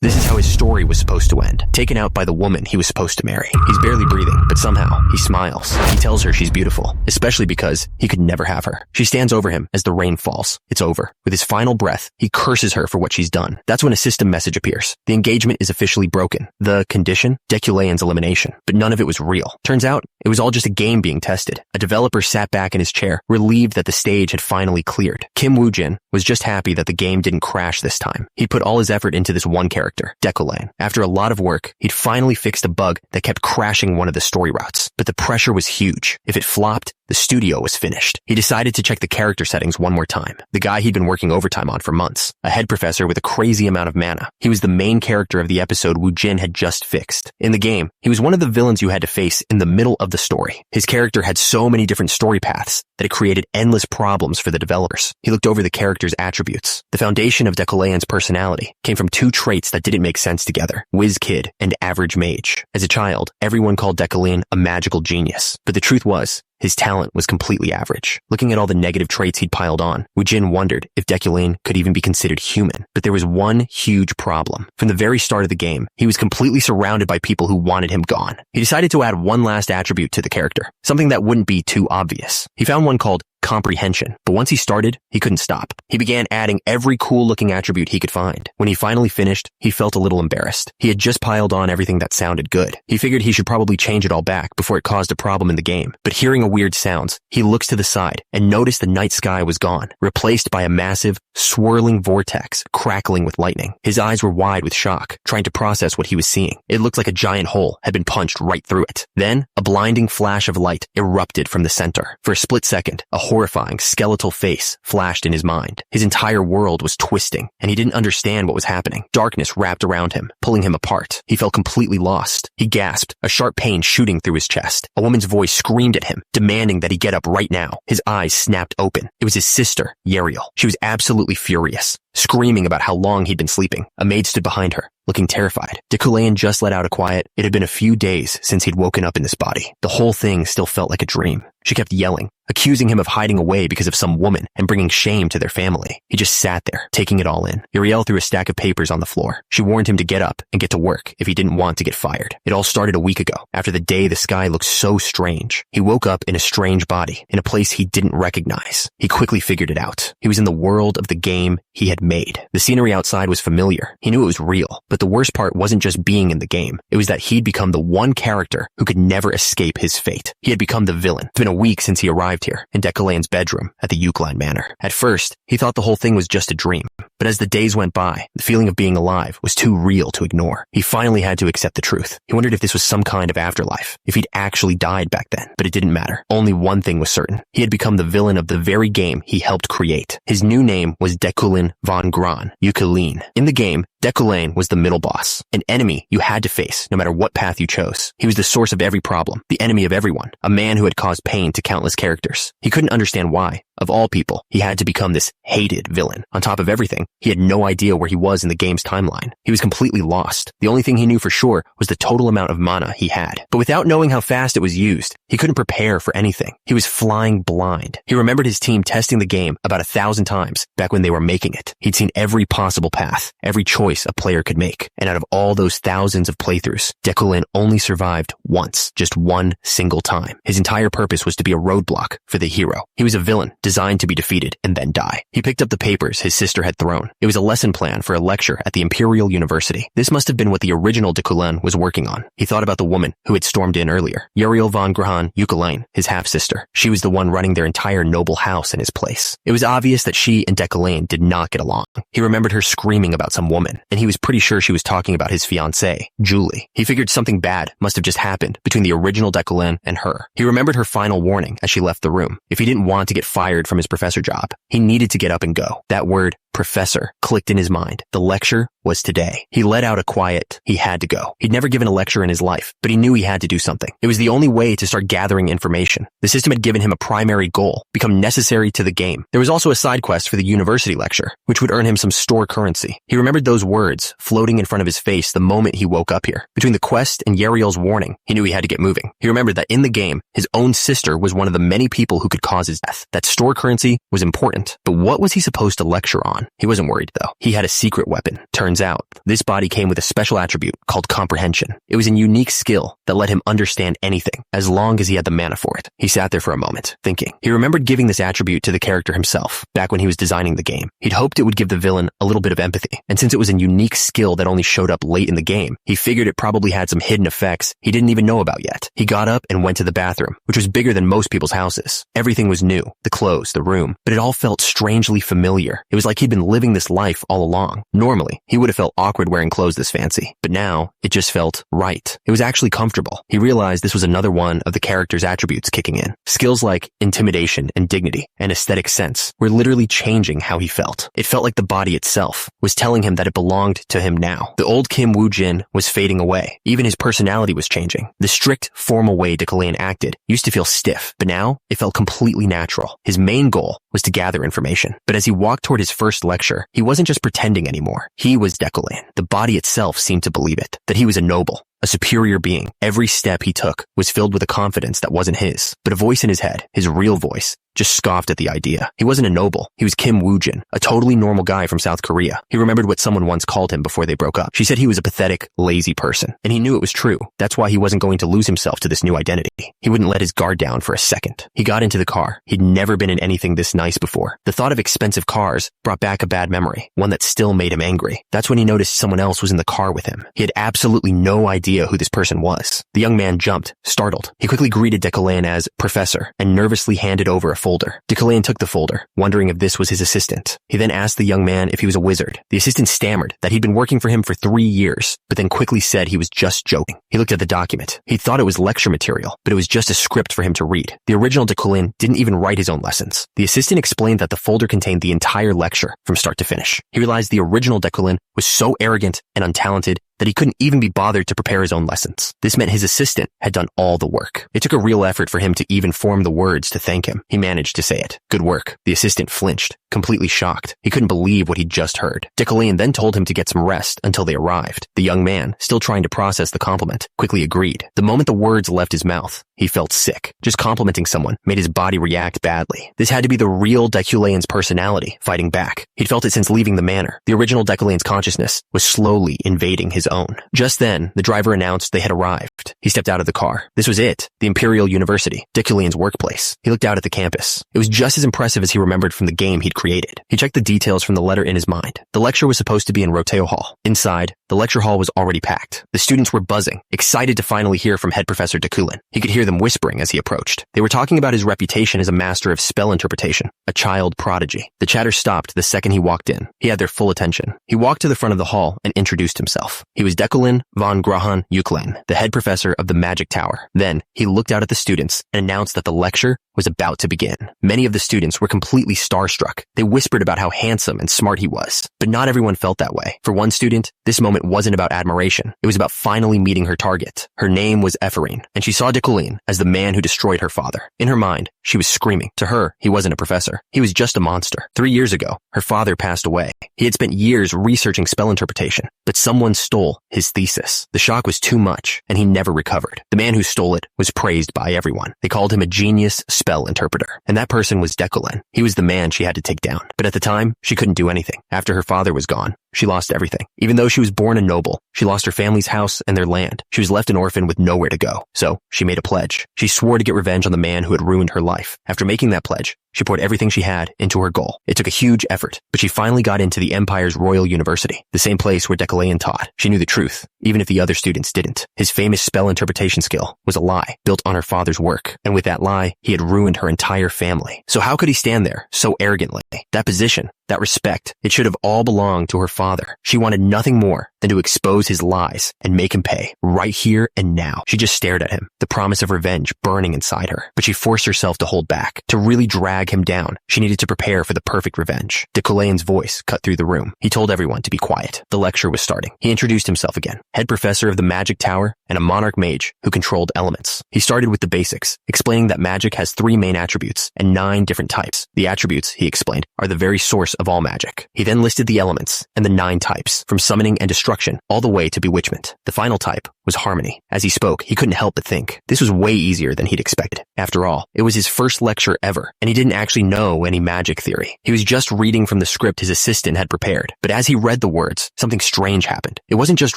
This is how his story was supposed to end. Taken out by the woman he was supposed to marry. He's barely breathing, but somehow he smiles. He tells her she's beautiful, especially because he could never have her. She stands over him as the rain falls. It's over. With his final breath, he curses her for what she's done. That's when a system message appears. The engagement is officially broken. The condition? Deculane's elimination. But none of it was real. Turns out, it was all just a game being tested. A developer sat back in his chair, relieved that the stage had finally cleared. Kim Woo-jin was just happy that the game didn't crash this time. He'd put all his effort into this one character, Deculane. After a lot of work, he'd finally fixed a bug that kept crashing one of the story routes. But the pressure was huge. If it flopped, the studio was finished. He decided to check the character settings one more time. The guy he'd been working overtime on for months. A head professor with a crazy amount of mana. He was the main character of the episode Woo-jin had just fixed. In the game, he was one of the villains you had to face in the middle of the story. His character had so many different story paths that it created endless problems for the developers. He looked over the character's attributes. The foundation of Deculane's personality came from two traits that didn't make sense together. Whiz Kid and Average Mage. As a child, everyone called Deculane a magical genius. But the truth was, his talent was completely average. Looking at all the negative traits he'd piled on, Woo-jin wondered if Deculane could even be considered human. But there was one huge problem. From the very start of the game, he was completely surrounded by people who wanted him gone. He decided to add one last attribute to the character, something that wouldn't be too obvious. He found one called comprehension, but once he started, he couldn't stop. He began adding every cool-looking attribute he could find. When he finally finished, he felt a little embarrassed. He had just piled on everything that sounded good. He figured he should probably change it all back before it caused a problem in the game. But hearing a weird sounds, he looks to the side and noticed the night sky was gone, replaced by a massive, swirling vortex crackling with lightning. His eyes were wide with shock, trying to process what he was seeing. It looked like a giant hole had been punched right through it. Then, a blinding flash of light erupted from the center. For a split second, a horrifying skeletal face flashed in his mind. His entire world was twisting, and he didn't understand what was happening. Darkness wrapped around him, pulling him apart. He felt completely lost. He gasped, a sharp pain shooting through his chest. A woman's voice screamed at him, demanding that he get up right now. His eyes snapped open. It was his sister, Yeriel. She was absolutely furious, screaming about how long he'd been sleeping. A maid stood behind her, looking terrified. Deculane just let out a quiet, "It had been a few days since he'd woken up in this body." The whole thing still felt like a dream. She kept yelling, accusing him of hiding away because of some woman and bringing shame to their family. He just sat there, taking it all in. Uriel threw a stack of papers on the floor. She warned him to get up and get to work if he didn't want to get fired. It all started a week ago, after the day the sky looked so strange. He woke up in a strange body, in a place he didn't recognize. He quickly figured it out. He was in the world of the game he had made. The scenery outside was familiar. He knew it was real. But the worst part wasn't just being in the game. It was that he'd become the one character who could never escape his fate. He had become the villain. It's been a week since he arrived here, in Deculane's bedroom at the Euclid Manor. At first, he thought the whole thing was just a dream. But as the days went by, the feeling of being alive was too real to ignore. He finally had to accept the truth. He wondered if this was some kind of afterlife, if he'd actually died back then. But it didn't matter. Only one thing was certain. He had become the villain of the very game he helped create. His new name was Deculane von Gran, Euclid. In the game, Deculane was the middle boss, an enemy you had to face no matter what path you chose. He was the source of every problem, the enemy of everyone, a man who had caused pain to countless characters. He couldn't understand why, of all people, he had to become this hated villain. On top of everything, he had no idea where he was in the game's timeline. He was completely lost. The only thing he knew for sure was the total amount of mana he had. But without knowing how fast it was used, he couldn't prepare for anything. He was flying blind. He remembered his team testing the game about 1,000 times back when they were making it. He'd seen every possible path, every choice a player could make. And out of all those thousands of playthroughs, Deculane only survived once, just one single time. His entire purpose was to be a roadblock for the hero. He was a villain designed to be defeated and then die. He picked up the papers his sister had thrown. It was a lesson plan for a lecture at the Imperial University. This must have been what the original Deculane was working on. He thought about the woman who had stormed in earlier, Yeriel von Grahan Euclid, his half-sister. She was the one running their entire noble house in his place. It was obvious that she and Deculane did not get along. He remembered her screaming about some woman, and he was pretty sure she was talking about his fiancée, Julie. He figured something bad must have just happened between the original Deculane and her. He remembered her final warning as she left the room. If he didn't want to get fired from his professor job, he needed to get up and go. That word, professor, clicked in his mind. The lecture was today. He let out a quiet, he had to go. He'd never given a lecture in his life, but he knew he had to do something. It was the only way to start gathering information. The system had given him a primary goal, become necessary to the game. There was also a side quest for the university lecture, which would earn him some store currency. He remembered those words floating in front of his face the moment he woke up here. Between the quest and Yeriel's warning, he knew he had to get moving. He remembered that in the game, his own sister was one of the many people who could cause his death. That store currency was important, but what was he supposed to lecture on? gone. He wasn't worried, though. He had a secret weapon. Turns out, this body came with a special attribute called comprehension. It was a unique skill that let him understand anything, as long as he had the mana for it. He sat there for a moment, thinking. He remembered giving this attribute to the character himself, back when he was designing the game. He'd hoped it would give the villain a little bit of empathy, and since it was a unique skill that only showed up late in the game, he figured it probably had some hidden effects he didn't even know about yet. He got up and went to the bathroom, which was bigger than most people's houses. Everything was new, the clothes, the room, but it all felt strangely familiar. It was like he'd been living this life all along. Normally, he would have felt awkward wearing clothes this fancy, but now it just felt right. It was actually comfortable. He realized this was another one of the character's attributes kicking in. Skills like intimidation and dignity and aesthetic sense were literally changing how he felt. It felt like the body itself was telling him that it belonged to him now. The old Kim Woo-jin was fading away. Even his personality was changing. The strict, formal way Declan acted used to feel stiff, but now it felt completely natural. His main goal was to gather information. But as he walked toward his first lecture, he wasn't just pretending anymore. He was Declan. The body itself seemed to believe it, that he was a noble, a superior being. Every step he took was filled with a confidence that wasn't his, but a voice in his head, his real voice, just scoffed at the idea. He wasn't a noble. He was Kim Woo-jin, a totally normal guy from South Korea. He remembered what someone once called him before they broke up. She said he was a pathetic, lazy person, and he knew it was true. That's why he wasn't going to lose himself to this new identity. He wouldn't let his guard down for a second. He got into the car. He'd never been in anything this nice before. The thought of expensive cars brought back a bad memory, one that still made him angry. That's when he noticed someone else was in the car with him. He had absolutely no idea who this person was. The young man jumped, startled. He quickly greeted Declan as Professor and nervously handed over a folder. Declan took the folder, wondering if this was his assistant. He then asked the young man if he was a wizard. The assistant stammered that he'd been working for him for 3 years, but then quickly said he was just joking. He looked at the document. He thought it was lecture material, but it was just a script for him to read. The original Declan didn't even write his own lessons. The assistant explained that the folder contained the entire lecture from start to finish. He realized the original Declan was so arrogant and untalented that he couldn't even be bothered to prepare his own lessons. This meant his assistant had done all the work. It took a real effort for him to even form the words to thank him. He managed to say it. Good work. The assistant flinched, completely shocked. He couldn't believe what he'd just heard. Declan then told him to get some rest until they arrived. The young man, still trying to process the compliment, quickly agreed. The moment the words left his mouth, he felt sick. Just complimenting someone made his body react badly. This had to be the real Declan's personality fighting back. He'd felt it since leaving the manor. The original Declan's consciousness was slowly invading his own. Just then, the driver announced they had arrived. He stepped out of the car. This was it, the Imperial University, Declan's workplace. He looked out at the campus. It was just as impressive as he remembered from the game he'd created. He checked the details from the letter in his mind. The lecture was supposed to be in Roteo Hall. Inside, the lecture hall was already packed. The students were buzzing, excited to finally hear from Head Professor Declan. He could hear them whispering as he approached. They were talking about his reputation as a master of spell interpretation, a child prodigy. The chatter stopped the second he walked in. He had their full attention. He walked to the front of the hall and introduced himself. He was Declan von Grahan Uklan, the head professor of the Magic Tower. Then, he looked out at the students and announced that the lecture was about to begin. Many of the students were completely starstruck. They whispered about how handsome and smart he was. But not everyone felt that way. For one student, this moment wasn't about admiration. It was about finally meeting her target. Her name was Ephraim, and she saw Declan as the man who destroyed her father. In her mind, she was screaming. To her, he wasn't a professor. He was just a monster. 3 years ago, her father passed away. He had spent years researching spell interpretation, but someone stole his thesis. The shock was too much, and he never recovered. The man who stole it was praised by everyone. They called him a genius spell interpreter, and that person was Declan. He was the man she had to take down. But at the time, she couldn't do anything. After her father was gone, she lost everything. Even though she was born a noble, she lost her family's house and their land. She was left an orphan with nowhere to go. So, she made a pledge. She swore to get revenge on the man who had ruined her life. After making that pledge, she poured everything she had into her goal. It took a huge effort, but she finally got into the Empire's Royal University, the same place where Declan taught. She knew the truth, even if the other students didn't. His famous spell interpretation skill was a lie, built on her father's work. And with that lie, he had ruined her entire family. So how could he stand there so arrogantly? That position, that respect, it should have all belonged to her father. She wanted nothing more than to expose his lies and make him pay, right here and now. She just stared at him, the promise of revenge burning inside her. But she forced herself to hold back. To really drag him down, she needed to prepare for the perfect revenge. Declan's voice cut through the room. He told everyone to be quiet. The lecture was starting. He introduced himself again, head professor of the Magic Tower and a monarch mage who controlled elements. He started with the basics, explaining that magic has 3 main attributes and 9 different types. The attributes, he explained, are the very source of all magic. He then listed the elements and the 9 types, from summoning and destruction destruction all the way to bewitchment. The final type was harmony. As he spoke, he couldn't help but think this was way easier than he'd expected. After all, it was his first lecture ever, and he didn't actually know any magic theory. He was just reading from the script his assistant had prepared. But as he read the words, something strange happened. It wasn't just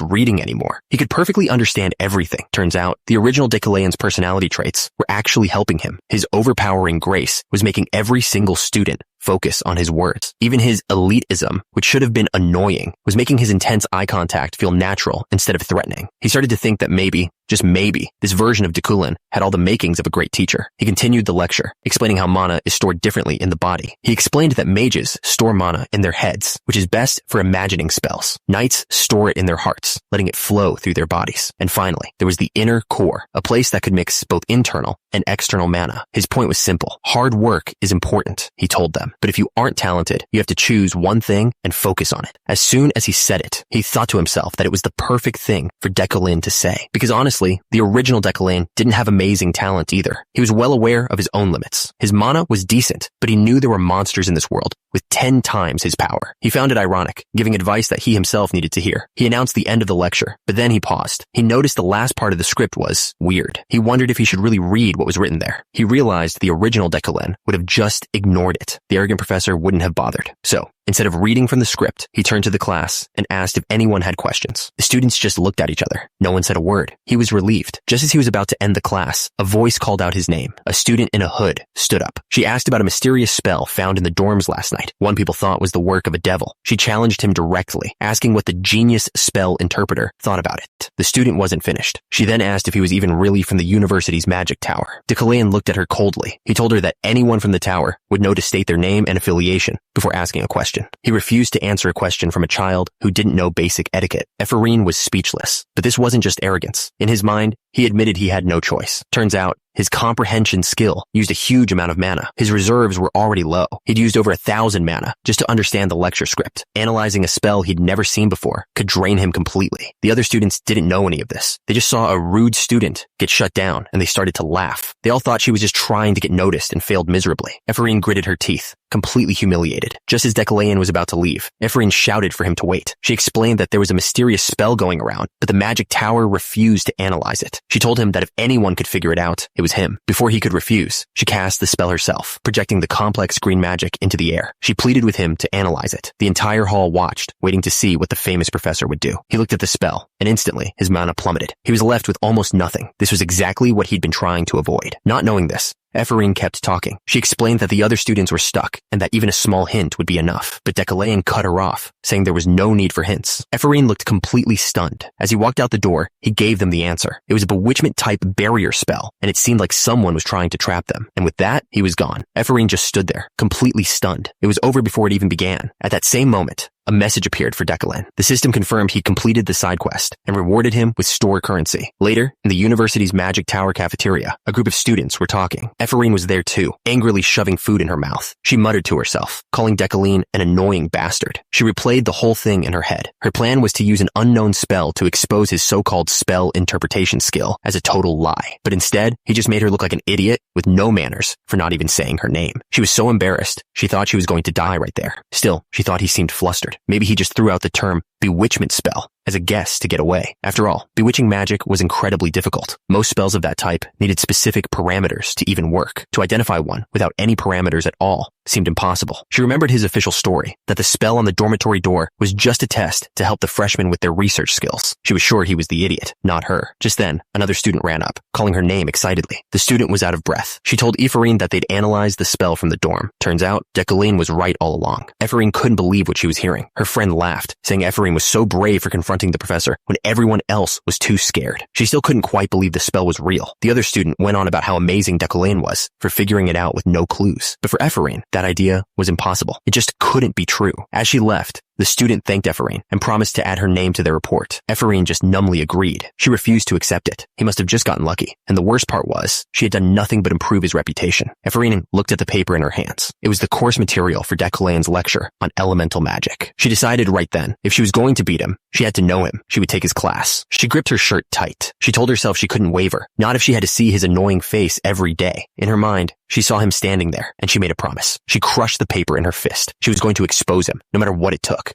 reading anymore. He could perfectly understand everything. Turns out, the original Decalean's personality traits were actually helping him. His overpowering grace was making every single student focus on his words. Even his elitism, which should have been annoying, was making his intense eye contact feel natural instead of threatening. He started to think that maybe, just maybe, this version of Decalean had all the makings of a great teacher. He continued the lecture, explaining how mana is stored differently in the body. He explained that mages store mana in their heads, which is best for imagining spells. Knights store it in their hearts, letting it flow through their bodies. And finally, there was the inner core, a place that could mix both internal and external mana. His point was simple. Hard work is important, he told them. But if you aren't talented, you have to choose one thing and focus on it. As soon as he said it, he thought to himself that it was the perfect thing for Decalean to say. Because honestly, the original Decalean didn't have amazing talent either. He was well aware of his own limits. His mana was decent, but he knew there were monsters in this world with 10 times his power. He found it ironic, giving advice that he himself needed to hear. He announced the end of the lecture, but then he paused. He noticed the last part of the script was weird. He wondered if he should really read what was written there. He realized the original Decalean would have just ignored it. The arrogant professor wouldn't have bothered. So, instead of reading from the script, he turned to the class and asked if anyone had questions. The students just looked at each other. No one said a word. He was relieved. Just as he was about to end the class, a voice called out his name. A student in a hood stood up. She asked about a mysterious spell found in the dorms last night. One people thought was the work of a devil. She challenged him directly, asking what the genius spell interpreter thought about it. The student wasn't finished. She then asked if he was even really from the university's magic tower. Decalean looked at her coldly. He told her that anyone from the tower would know to state their name and affiliation before asking a question. He refused to answer a question from a child who didn't know basic etiquette. Ephraim was speechless. But this wasn't just arrogance. In his mind, he admitted he had no choice. Turns out, his comprehension skill used a huge amount of mana. His reserves were already low. He'd used over 1,000 mana just to understand the lecture script. Analyzing a spell he'd never seen before could drain him completely. The other students didn't know any of this. They just saw a rude student get shut down and they started to laugh. They all thought she was just trying to get noticed and failed miserably. Ephraim gritted her teeth, completely humiliated. Just as Decalean was about to leave, Ephraim shouted for him to wait. She explained that there was a mysterious spell going around, but the magic tower refused to analyze it. She told him that if anyone could figure it out, it was him. Before he could refuse, she cast the spell herself, projecting the complex green magic into the air. She pleaded with him to analyze it. The entire hall watched, waiting to see what the famous professor would do. He looked at the spell, and instantly his mana plummeted. He was left with almost nothing. This was exactly what he'd been trying to avoid. Not knowing this, Ephraim kept talking. She explained that the other students were stuck and that even a small hint would be enough. But Decalean cut her off, saying there was no need for hints. Ephraim looked completely stunned. As he walked out the door, he gave them the answer. It was a bewitchment-type barrier spell, and it seemed like someone was trying to trap them. And with that, he was gone. Ephraim just stood there, completely stunned. It was over before it even began. At that same moment, a message appeared for Decalean. The system confirmed he completed the side quest and rewarded him with store currency. Later, in the university's magic tower cafeteria, a group of students were talking. Ephraim was there too, angrily shoving food in her mouth. She muttered to herself, calling Decalean an annoying bastard. She replayed the whole thing in her head. Her plan was to use an unknown spell to expose his so-called spell interpretation skill as a total lie. But instead, he just made her look like an idiot with no manners for not even saying her name. She was so embarrassed, she thought she was going to die right there. Still, she thought he seemed flustered. Maybe he just threw out the term bewitchment spell as a guess to get away. After all, bewitching magic was incredibly difficult. Most spells of that type needed specific parameters to even work. To identify one without any parameters at all seemed impossible. She remembered his official story, that the spell on the dormitory door was just a test to help the freshmen with their research skills. She was sure he was the idiot, not her. Just then, another student ran up, calling her name excitedly. The student was out of breath. She told Ephraim that they'd analyzed the spell from the dorm. Turns out, Decalean was right all along. Ephraim couldn't believe what she was hearing. Her friend laughed, saying Ephraim was so brave for confronting the professor when everyone else was too scared. She still couldn't quite believe the spell was real. The other student went on about how amazing Decalean was for figuring it out with no clues. But for Ephraim, that idea was impossible. It just couldn't be true. As she left, the student thanked Ephraim and promised to add her name to their report. Ephraim just numbly agreed. She refused to accept it. He must have just gotten lucky. And the worst part was, she had done nothing but improve his reputation. Ephraim looked at the paper in her hands. It was the course material for Decalean's lecture on elemental magic. She decided right then, if she was going to beat him, she had to know him. She would take his class. She gripped her shirt tight. She told herself she couldn't waver, not if she had to see his annoying face every day. In her mind, she saw him standing there, and she made a promise. She crushed the paper in her fist. She was going to expose him, no matter what it took.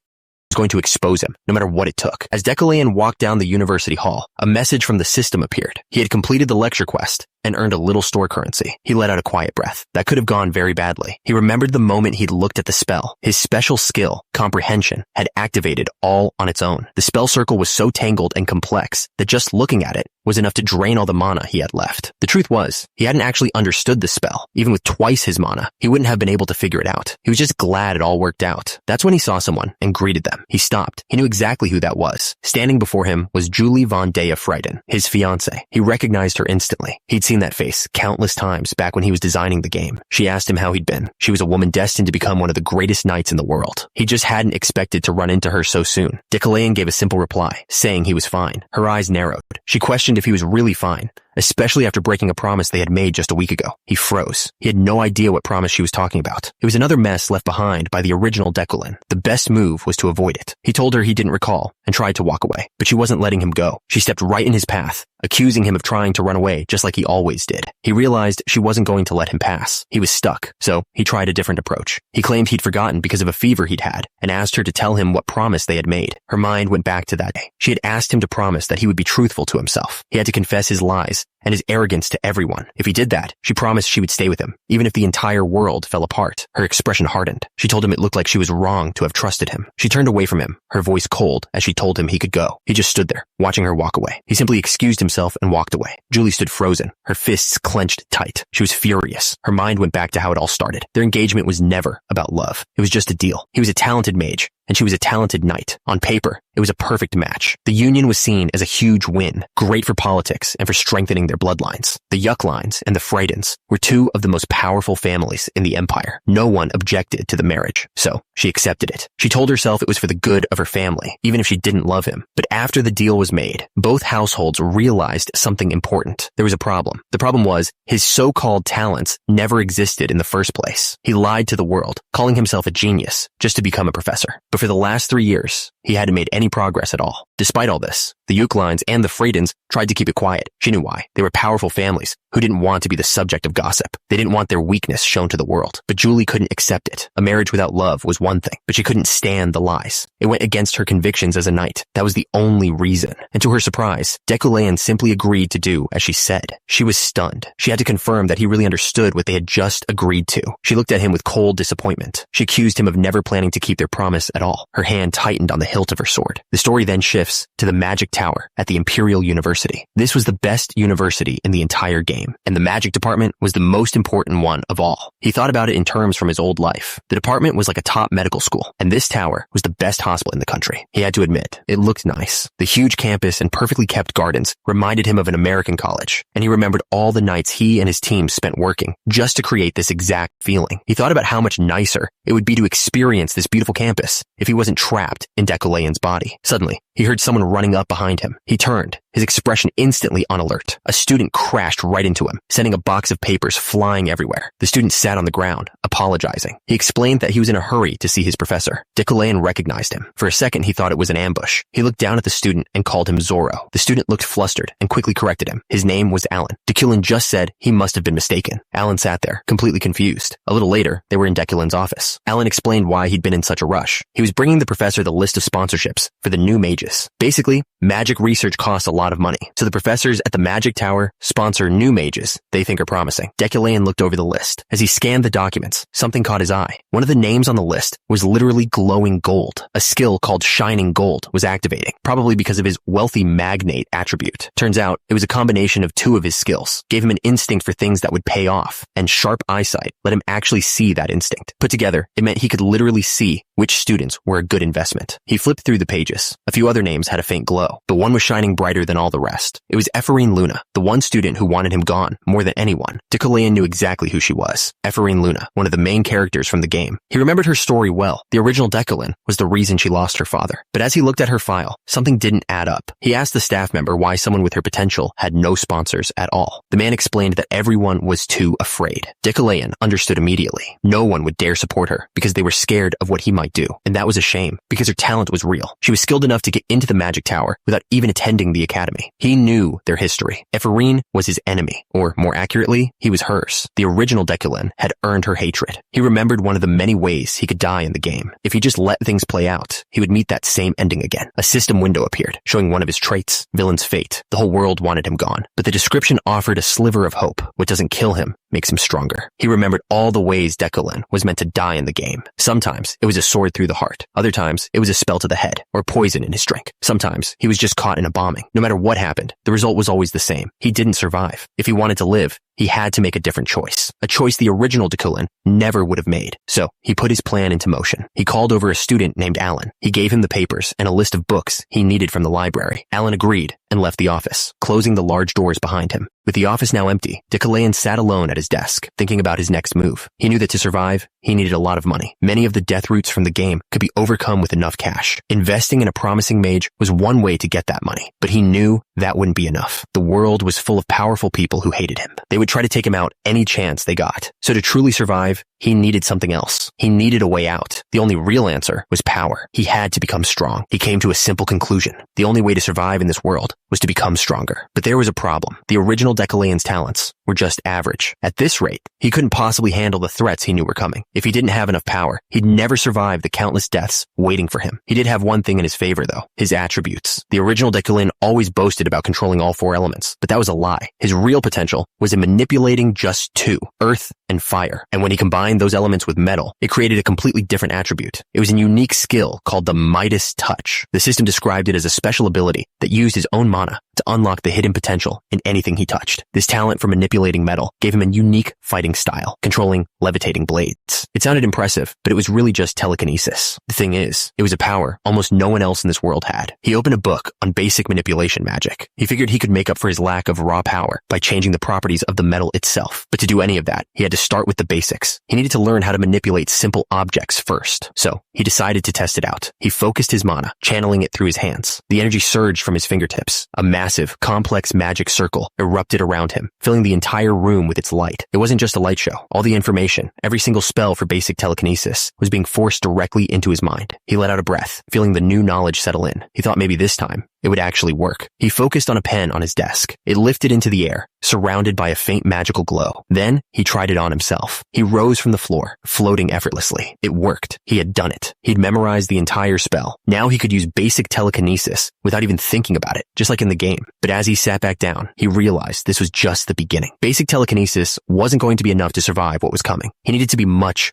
going to expose him, no matter what it took. As Decalayan walked down the university hall, a message from the system appeared. He had completed the lecture quest and earned a little store currency. He let out a quiet breath. That could have gone very badly. He remembered the moment he'd looked at the spell. His special skill, comprehension, had activated all on its own. The spell circle was so tangled and complex that just looking at it was enough to drain all the mana he had left. The truth was, he hadn't actually understood the spell. Even with twice his mana, he wouldn't have been able to figure it out. He was just glad it all worked out. That's when he saw someone and greeted them. He stopped. He knew exactly who that was. Standing before him was Julie von Dea Freiden, his fiancée. He recognized her instantly. He'd seen that face countless times back when he was designing the game. She asked him how he'd been. She was a woman destined to become one of the greatest knights in the world. He just hadn't expected to run into her so soon. Decalayan gave a simple reply, saying he was fine. Her eyes narrowed. She questioned if he was really fine, especially after breaking a promise they had made just a week ago. He froze. He had no idea what promise she was talking about. It was another mess left behind by the original Declan. The best move was to avoid it. He told her he didn't recall and tried to walk away, but she wasn't letting him go. She stepped right in his path, accusing him of trying to run away just like he always did. He realized she wasn't going to let him pass. He was stuck, so he tried a different approach. He claimed he'd forgotten because of a fever he'd had and asked her to tell him what promise they had made. Her mind went back to that day. She had asked him to promise that he would be truthful to himself. He had to confess his lies and his arrogance to everyone. If he did that, she promised she would stay with him, even if the entire world fell apart. Her expression hardened. She told him it looked like she was wrong to have trusted him. She turned away from him, her voice cold as she told him he could go. He just stood there, watching her walk away. He simply excused himself and walked away. Julie stood frozen, her fists clenched tight. She was furious. Her mind went back to how it all started. Their engagement was never about love. It was just a deal. He was a talented mage, and she was a talented knight. On paper, it was a perfect match. The union was seen as a huge win, great for politics and for strengthening their bloodlines. The Yucklines and the Freidens were two of the most powerful families in the empire. No one objected to the marriage, so she accepted it. She told herself it was for the good of her family, even if she didn't love him. But after the deal was made, both households realized something important. There was a problem. The problem was his so-called talents never existed in the first place. He lied to the world, calling himself a genius just to become a professor. But for the last 3 years, he hadn't made any progress at all. Despite all this, the Yucklines and the Freidens tried to keep it quiet. She knew why. They were powerful families who didn't want to be the subject of gossip. They didn't want their weakness shown to the world. But Julie couldn't accept it. A marriage without love was one thing, but she couldn't stand the lies. It went against her convictions as a knight. That was the only reason. And to her surprise, Deculayan simply agreed to do as she said. She was stunned. She had to confirm that he really understood what they had just agreed to. She looked at him with cold disappointment. She accused him of never planning to keep their promise at all. Her hand tightened on the hilt of her sword. The story then shifts to the Magic Tower at the Imperial University. This was the best university in the entire game, and the magic department was the most important one of all. He thought about it in terms from his old life. The department was like a top medical school, and this tower was the best hospital in the country. He had to admit, it looked nice. The huge campus and perfectly kept gardens reminded him of an American college, and he remembered all the nights he and his team spent working just to create this exact feeling. He thought about how much nicer it would be to experience this beautiful campus if he wasn't trapped in Deculayan's body. Suddenly, he heard someone running up behind him. He turned, his expression instantly on alert. A student crashed right into him, sending a box of papers flying everywhere. The student sat on the ground, apologizing. He explained that he was in a hurry to see his professor. Deculayan recognized him. For a second, he thought it was an ambush. He looked down at the student and called him Zorro. The student looked flustered and quickly corrected him. His name was Alan. Deculayan just said he must have been mistaken. Alan sat there, completely confused. A little later, they were in Deculayan's office. Alan explained why he'd been in such a rush. He was bringing the professor the list of sponsorships for the new mages. Basically, magic research costs a lot of money, so the professors at the Magic Tower sponsor new mages they think are promising. Deculayan looked over the list. As he scanned the documents, something caught his eye. One of the names on the list was literally glowing gold. A skill called Shining Gold was activating, probably because of his wealthy magnate attribute. Turns out, it was a combination of two of his skills. Gave him an instinct for things that would pay off, and sharp eyesight let him actually see that instinct. Put together, it meant he could literally see which students were a good investment. He flipped through the pages. A few other names had a faint glow, but one was shining brighter than all the rest. It was Ephorine Luna, the one student who wanted him gone more than anyone. Deculayan knew exactly who she was. Ephorine Luna, one of the main characters from the game. He remembered her story well. The original Deculayan was the reason she lost her father. But as he looked at her file, something didn't add up. He asked the staff member why someone with her potential had no sponsors at all. The man explained that everyone was too afraid. Deculayan understood immediately. No one would dare support her because they were scared of what he might do. And that was a shame, because her talent was real. She was skilled enough to get it into the magic tower without even attending the academy. He knew their history. Ephorine was his enemy, or more accurately, he was hers. The original Dekulin had earned her hatred. He remembered one of the many ways he could die in the game. If he just let things play out, he would meet that same ending again. A system window appeared, showing one of his traits, Villain's Fate. The whole world wanted him gone, but the description offered a sliver of hope. What doesn't kill him makes him stronger. He remembered all the ways Dekulin was meant to die in the game. Sometimes it was a sword through the heart. Other times it was a spell to the head or poison in his drink. Sometimes he was just caught in a bombing. No matter what happened, the result was always the same. He didn't survive. If he wanted to live, he had to make a different choice. A choice the original Dekulin never would have made. So he put his plan into motion. He called over a student named Alan. He gave him the papers and a list of books he needed from the library. Alan agreed and left the office, closing the large doors behind him. With the office now empty, Dekulin sat alone at his desk, thinking about his next move. He knew that to survive, he needed a lot of money. Many of the death roots from the game could be overcome with enough cash. Investing in a promising mage was one way to get that money, but he knew that wouldn't be enough. The world was full of powerful people who hated him. They would try to take him out any chance they got. So to truly survive, he needed something else. He needed a way out. The only real answer was power. He had to become strong. He came to a simple conclusion. The only way to survive in this world was to become stronger. But there was a problem. The original Dekulin's talents were just average. At this rate, he couldn't possibly handle the threats he knew were coming. If he didn't have enough power, he'd never survive the countless deaths waiting for him. He did have one thing in his favor, though: his attributes. The original Dekulin always boasted about controlling all 4 elements, but that was a lie. His real potential was in manipulating just 2, earth and fire. And when he combined those elements with metal, it created a completely different attribute. It was a unique skill called the Midas Touch. The system described it as a special ability that used his own mana to unlock the hidden potential in anything he touched. This talent for manipulating metal gave him a unique fighting style, controlling levitating blades. It sounded impressive, but it was really just telekinesis. The thing is, it was a power almost no one else in this world had. He opened a book on basic manipulation magic. He figured he could make up for his lack of raw power by changing the properties of the metal itself. But to do any of that, he had to start with the basics. He needed to learn how to manipulate simple objects first. So he decided to test it out. He focused his mana, channeling it through his hands. The energy surged from his fingertips. A massive, complex magic circle erupted around him, filling the entire room with its light. It wasn't just a light show. All the information, every single spell for basic telekinesis, was being forced directly into his mind. He let out a breath, feeling the new knowledge settle in. He thought maybe this time it would actually work. He focused on a pen on his desk. It lifted into the air, surrounded by a faint magical glow. Then he tried it on himself. He rose from the floor, floating effortlessly. It worked. He had done it. He'd memorized the entire spell. Now he could use basic telekinesis without even thinking about it, just like in the game. But as he sat back down, he realized this was just the beginning. Basic telekinesis wasn't going to be enough to survive what was coming. He needed to be much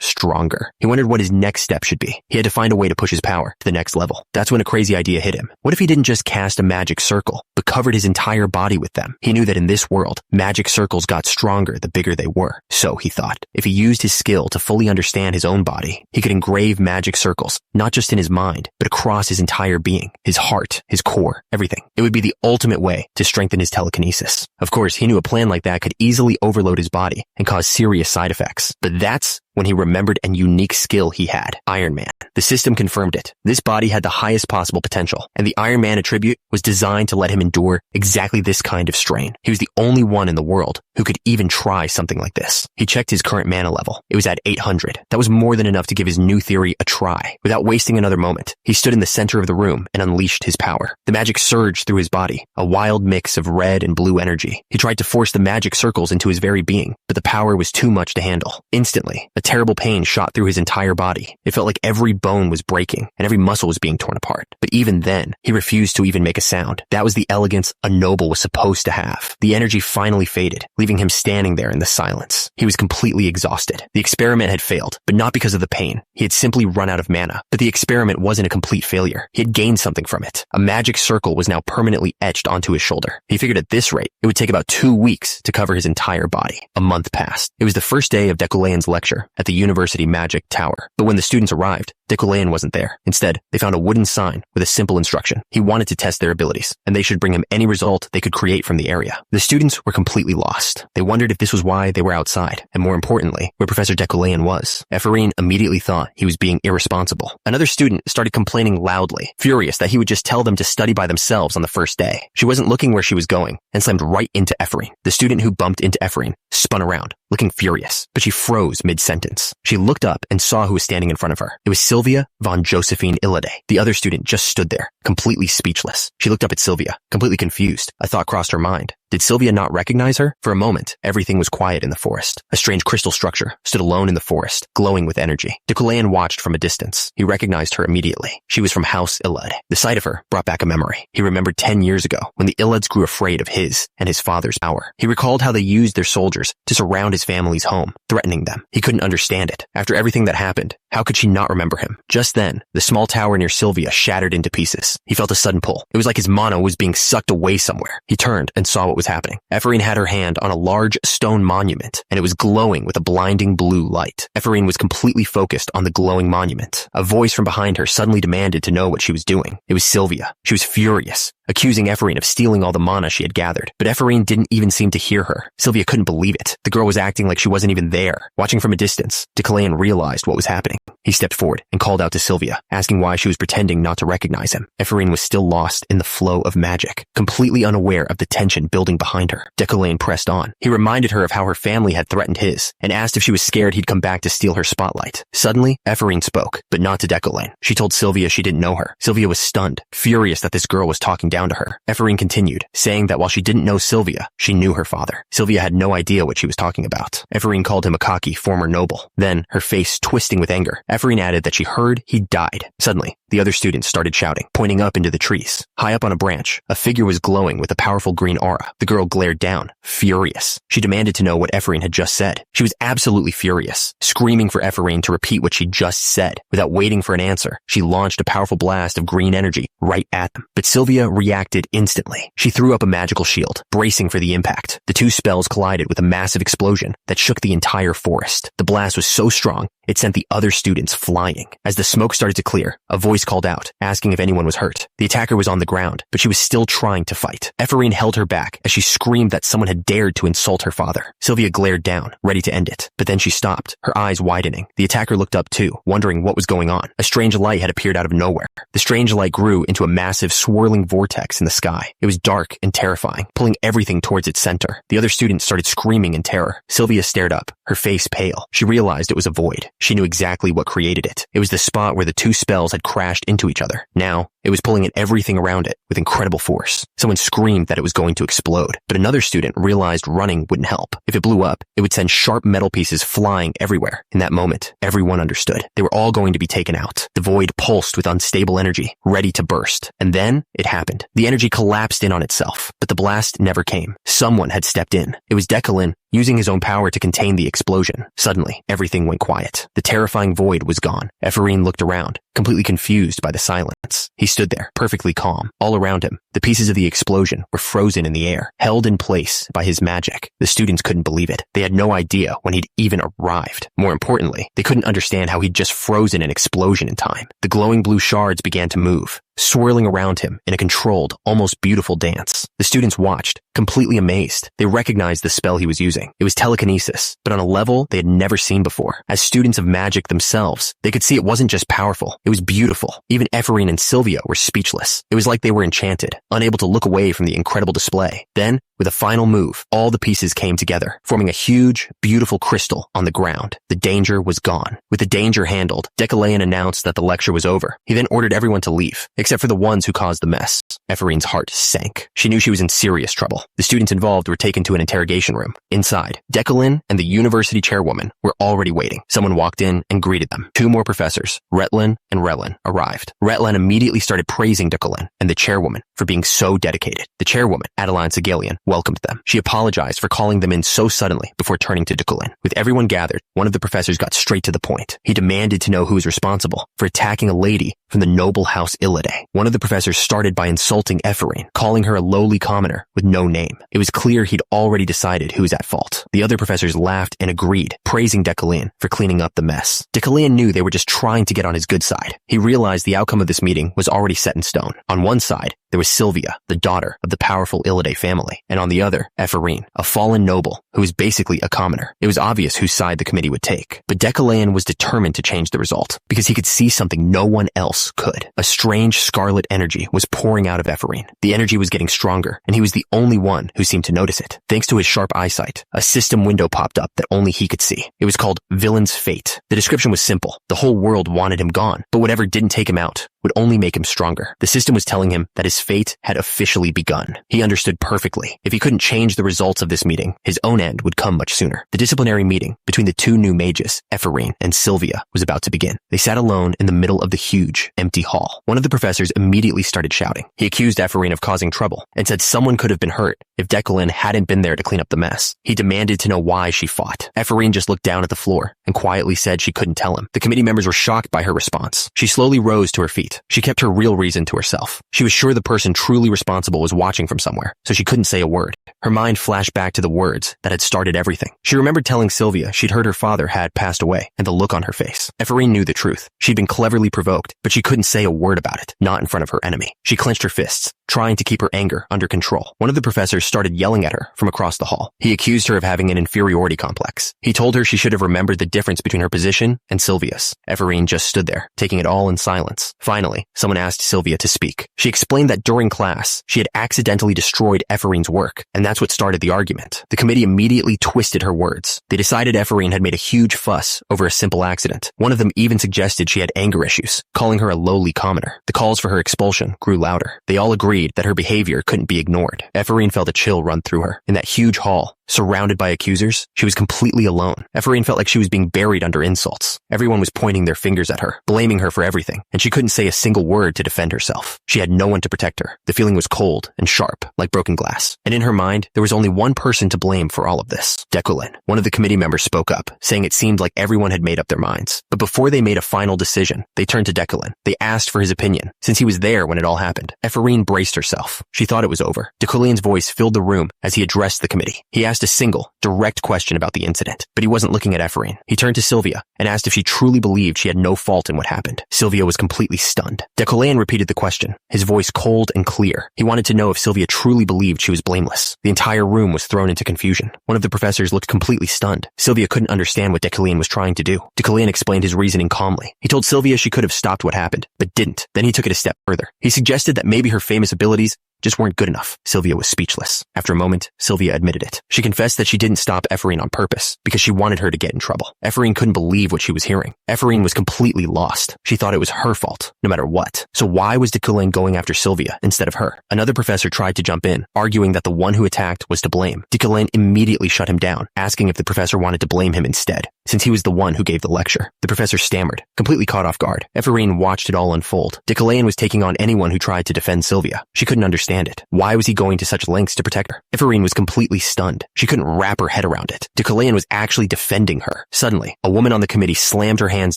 stronger. He wondered what his next step should be. He had to find a way to push his power to the next level. That's when a crazy idea hit him. What if he didn't just cast a magic circle, but covered his entire body with them? He knew that in this world, magic circles got stronger the bigger they were. So, he thought, if he used his skill to fully understand his own body, he could engrave magic circles, not just in his mind, but across his entire being, his heart, his core, everything. It would be the ultimate way to strengthen his telekinesis. Of course, he knew a plan like that could easily overload his body and cause serious side effects. But that's when he remembered a unique skill he had: Iron Man. The system confirmed it. This body had the highest possible potential, and the Iron Man attribute was designed to let him endure exactly this kind of strain. He was the only one in the world who could even try something like this. He checked his current mana level. It was at 800. That was more than enough to give his new theory a try. Without wasting another moment, he stood in the center of the room and unleashed his power. The magic surged through his body, a wild mix of red and blue energy. He tried to force the magic circles into his very being, but the power was too much to handle. Instantly, a terrible pain shot through his entire body. It felt like every bone was breaking and every muscle was being torn apart. But even then, he refused to even make a sound. That was the elegance a noble was supposed to have. The energy finally faded, leaving him standing there in the silence. He was completely exhausted. The experiment had failed, but not because of the pain. He had simply run out of mana. But the experiment wasn't a complete failure. He had gained something from it. A magic circle was now permanently etched onto his shoulder. He figured at this rate, it would take about 2 weeks to cover his entire body. A month passed. It was the first day of Dekulin's lecture at the University Magic Tower. But when the students arrived, Dekulin wasn't there. Instead, they found a wooden sign with a simple instruction. He wanted to test their abilities, and they should bring him any result they could create from the area. The students were completely lost. lost. They wondered if this was why they were outside, and more importantly, where Professor Decolean was. Ephraim immediately thought he was being irresponsible. Another student started complaining loudly, furious that he would just tell them to study by themselves on the first day. She wasn't looking where she was going, and slammed right into Ephraim. The student who bumped into Ephraim spun around, looking furious, but she froze mid-sentence. She looked up and saw who was standing in front of her. It was Sylvia von Josephine Illide. The other student just stood there, completely speechless. She looked up at Sylvia, completely confused. A thought crossed her mind. Did Sylvia not recognize her? For a moment, everything was quiet in the forest. A strange crystal structure stood alone in the forest, glowing with energy. Decolean watched from a distance. He recognized her immediately. She was from House Illide. The sight of her brought back a memory. He remembered 10 years ago when the Illides grew afraid of his and his father's power. He recalled how they used their soldiers to surround his family's home, threatening them. He couldn't understand it. After everything that happened, how could she not remember him? Just then, the small tower near Sylvia shattered into pieces. He felt a sudden pull. It was like his mana was being sucked away somewhere. He turned and saw what was happening. Ephraim had her hand on a large stone monument, and it was glowing with a blinding blue light. Ephraim was completely focused on the glowing monument. A voice from behind her suddenly demanded to know what she was doing. It was Sylvia. She was furious, accusing Ephraim of stealing all the mana she had gathered. But Ephraim didn't even seem to hear her. Sylvia couldn't believe it. The girl was acting like she wasn't even there. Watching from a distance, Decolean realized what was happening. He stepped forward and called out to Sylvia, asking why she was pretending not to recognize him. Ephraim was still lost in the flow of magic, completely unaware of the tension building behind her. Decolean pressed on. He reminded her of how her family had threatened his, and asked if she was scared he'd come back to steal her spotlight. Suddenly, Ephraim spoke, but not to Decolean. She told Sylvia she didn't know her. Sylvia was stunned, furious that this girl was talking down to her. Ephraim continued, saying that while she didn't know Sylvia, she knew her father. Sylvia had no idea what she was talking about. Ephraim called him a cocky former noble. Then, her face twisting with anger, Ephraim added that she heard he died. Suddenly, the other students started shouting, pointing up into the trees. High up on a branch, a figure was glowing with a powerful green aura. The girl glared down, furious. She demanded to know what Ephraim had just said. She was absolutely furious, screaming for Ephraim to repeat what she just said. Without waiting for an answer, she launched a powerful blast of green energy right at them. But Sylvia reacted instantly. She threw up a magical shield, bracing for the impact. The two spells collided with a massive explosion that shook the entire forest. The blast was so strong, it sent the other students flying. As the smoke started to clear, a voice called out, asking if anyone was hurt. The attacker was on the ground, but she was still trying to fight. Ephraim held her back as she screamed that someone had dared to insult her father. Sylvia glared down, ready to end it. But then she stopped, her eyes widening. The attacker looked up too, wondering what was going on. A strange light had appeared out of nowhere. The strange light grew into a massive swirling vortex in the sky. It was dark and terrifying, pulling everything towards its center. The other students started screaming in terror. Sylvia stared up, her face pale. She realized it was a void. She knew exactly what created it. It was the spot where the two spells had crashed into each other. Now, it was pulling at everything around it with incredible force. Someone screamed that it was going to explode, but another student realized running wouldn't help. If it blew up, it would send sharp metal pieces flying everywhere. In that moment, everyone understood. They were all going to be taken out. The void pulsed with unstable energy, ready to burst. And then, it happened. The energy collapsed in on itself, but the blast never came. Someone had stepped in. It was Decolean, using his own power to contain the explosion. Suddenly, everything went quiet. The terrifying void was gone. Ephraim looked around, completely confused by the silence. He stood there, perfectly calm. All around him, the pieces of the explosion were frozen in the air, held in place by his magic. The students couldn't believe it. They had no idea when he'd even arrived. More importantly, they couldn't understand how he'd just frozen an explosion in time. The glowing blue shards began to move, swirling around him in a controlled, almost beautiful dance. The students watched, completely amazed. They recognized the spell he was using. It was telekinesis, but on a level they had never seen before. As students of magic themselves, they could see it wasn't just powerful, it was beautiful. Even Ephraim and Sylvia were speechless. It was like they were enchanted, unable to look away from the incredible display. Then, with a final move, all the pieces came together, forming a huge, beautiful crystal on the ground. The danger was gone. With the danger handled, Decolean announced that the lecture was over. He then ordered everyone to leave, except for the ones who caused the mess. Ephraim's heart sank. She knew she was in serious trouble. The students involved were taken to an interrogation room. Inside, Decolean and the university chairwoman were already waiting. Someone walked in and greeted them. Two more professors, Retlin and Relin, arrived. Retlin immediately started praising Decolean and the chairwoman for being so dedicated. The chairwoman, Adeline Segalian, welcomed them. She apologized for calling them in so suddenly before turning to Decolean. With everyone gathered, one of the professors got straight to the point. He demanded to know who was responsible for attacking a lady from the noble house Illide. One of the professors started by insulting Ephraim, calling her a lowly commoner with no name. It was clear he'd already decided who was at fault. The other professors laughed and agreed, praising Decolean for cleaning up the mess. Decolean knew they were just trying to get on his good side. He realized the outcome of this meeting was already set in stone. On one side, There was Sylvia, the daughter of the powerful Illide family, and on the other, Ephorine, a fallen noble who was basically a commoner. It was obvious whose side the committee would take, but Decalaeon was determined to change the result because he could see something no one else could. A strange scarlet energy was pouring out of Ephorine. The energy was getting stronger, and he was the only one who seemed to notice it. Thanks to his sharp eyesight, a system window popped up that only he could see. It was called Villain's Fate. The description was simple. The whole world wanted him gone, but whatever didn't take him out would only make him stronger. The system was telling him that his fate had officially begun. He understood perfectly. If he couldn't change the results of this meeting, his own end would come much sooner. The disciplinary meeting between the two new mages, Ephorine and Sylvia, was about to begin. They sat alone in the middle of the huge, empty hall. One of the professors immediately started shouting. He accused Ephorine of causing trouble and said someone could have been hurt if Decalaeon hadn't been there to clean up the mess. He demanded to know why she fought. Ephorine just looked down at the floor and quietly said she couldn't tell him. The committee members were shocked by her response. She slowly rose to her feet. She kept her real reason to herself. She was sure the person truly responsible was watching from somewhere, so she couldn't say a word. Her mind flashed back to the words that had started everything. She remembered telling Sylvia she'd heard her father had passed away, and the look on her face. Ephorine knew the truth. She'd been cleverly provoked, but she couldn't say a word about it, not in front of her enemy. She clenched her fists, trying to keep her anger under control. One of the professors started yelling at her from across the hall. He accused her of having an inferiority complex. He told her she should have remembered the difference between her position and Sylvia's. Ephorine just stood there, taking it all in silence. Finally, someone asked Sylvia to speak. She explained that during class, she had accidentally destroyed Ephorine's work, and that's what started the argument. The committee immediately twisted her words. They decided Ephorine had made a huge fuss over a simple accident. One of them even suggested she had anger issues, calling her a lowly commoner. The calls for her expulsion grew louder. They all agreed that her behavior couldn't be ignored. Ephorine felt a chill run through her. In that huge hall, surrounded by accusers, she was completely alone. Ephorine felt like she was being buried under insults. Everyone was pointing their fingers at her, blaming her for everything, and she couldn't say a single word to defend herself. She had no one to protect her. The feeling was cold and sharp, like broken glass. And in her mind, there was only one person to blame for all of this. Decalaeon. One of the committee members spoke up, saying it seemed like everyone had made up their minds. But before they made a final decision, they turned to Decalaeon. They asked for his opinion, since he was there when it all happened. Ephorine braced herself. She thought it was over. Decalaeon's voice filled the room as he addressed the committee. He asked a single, direct question about the incident, but he wasn't looking at Ephorine. He turned to Sylvia and asked if she truly believed she had no fault in what happened. Sylvia was completely stunned. Decalaeon repeated the question, his voice cold and clear. He wanted to know if Sylvia truly believed she was blameless. The entire room was thrown into confusion. One of the professors looked completely stunned. Sylvia couldn't understand what Decalaeon was trying to do. Decalaeon explained his reasoning calmly. He told Sylvia she could have stopped what happened, but didn't. Then he took it a step further. He suggested that maybe her famous abilities just weren't good enough. Sylvia was speechless. After a moment, Sylvia admitted it. She confessed that she didn't stop Ephorine on purpose because she wanted her to get in trouble. Ephorine couldn't believe what she was hearing. Ephorine was completely lost. She thought it was her fault, no matter what. So why was Decalaeon going after Sylvia instead of her? Another professor tried to jump in, arguing that the one who attacked was to blame. Decalaeon immediately shut him down, asking if the professor wanted to blame him instead, since he was the one who gave the lecture. The professor stammered, completely caught off guard. Ephorine watched it all unfold. Decalaeon was taking on anyone who tried to defend Sylvia. She couldn't understand it. Why was he going to such lengths to protect her? Ephorine was completely stunned. She couldn't wrap her head around it. Decalaeon was actually defending her. Suddenly, a woman on the committee slammed her hands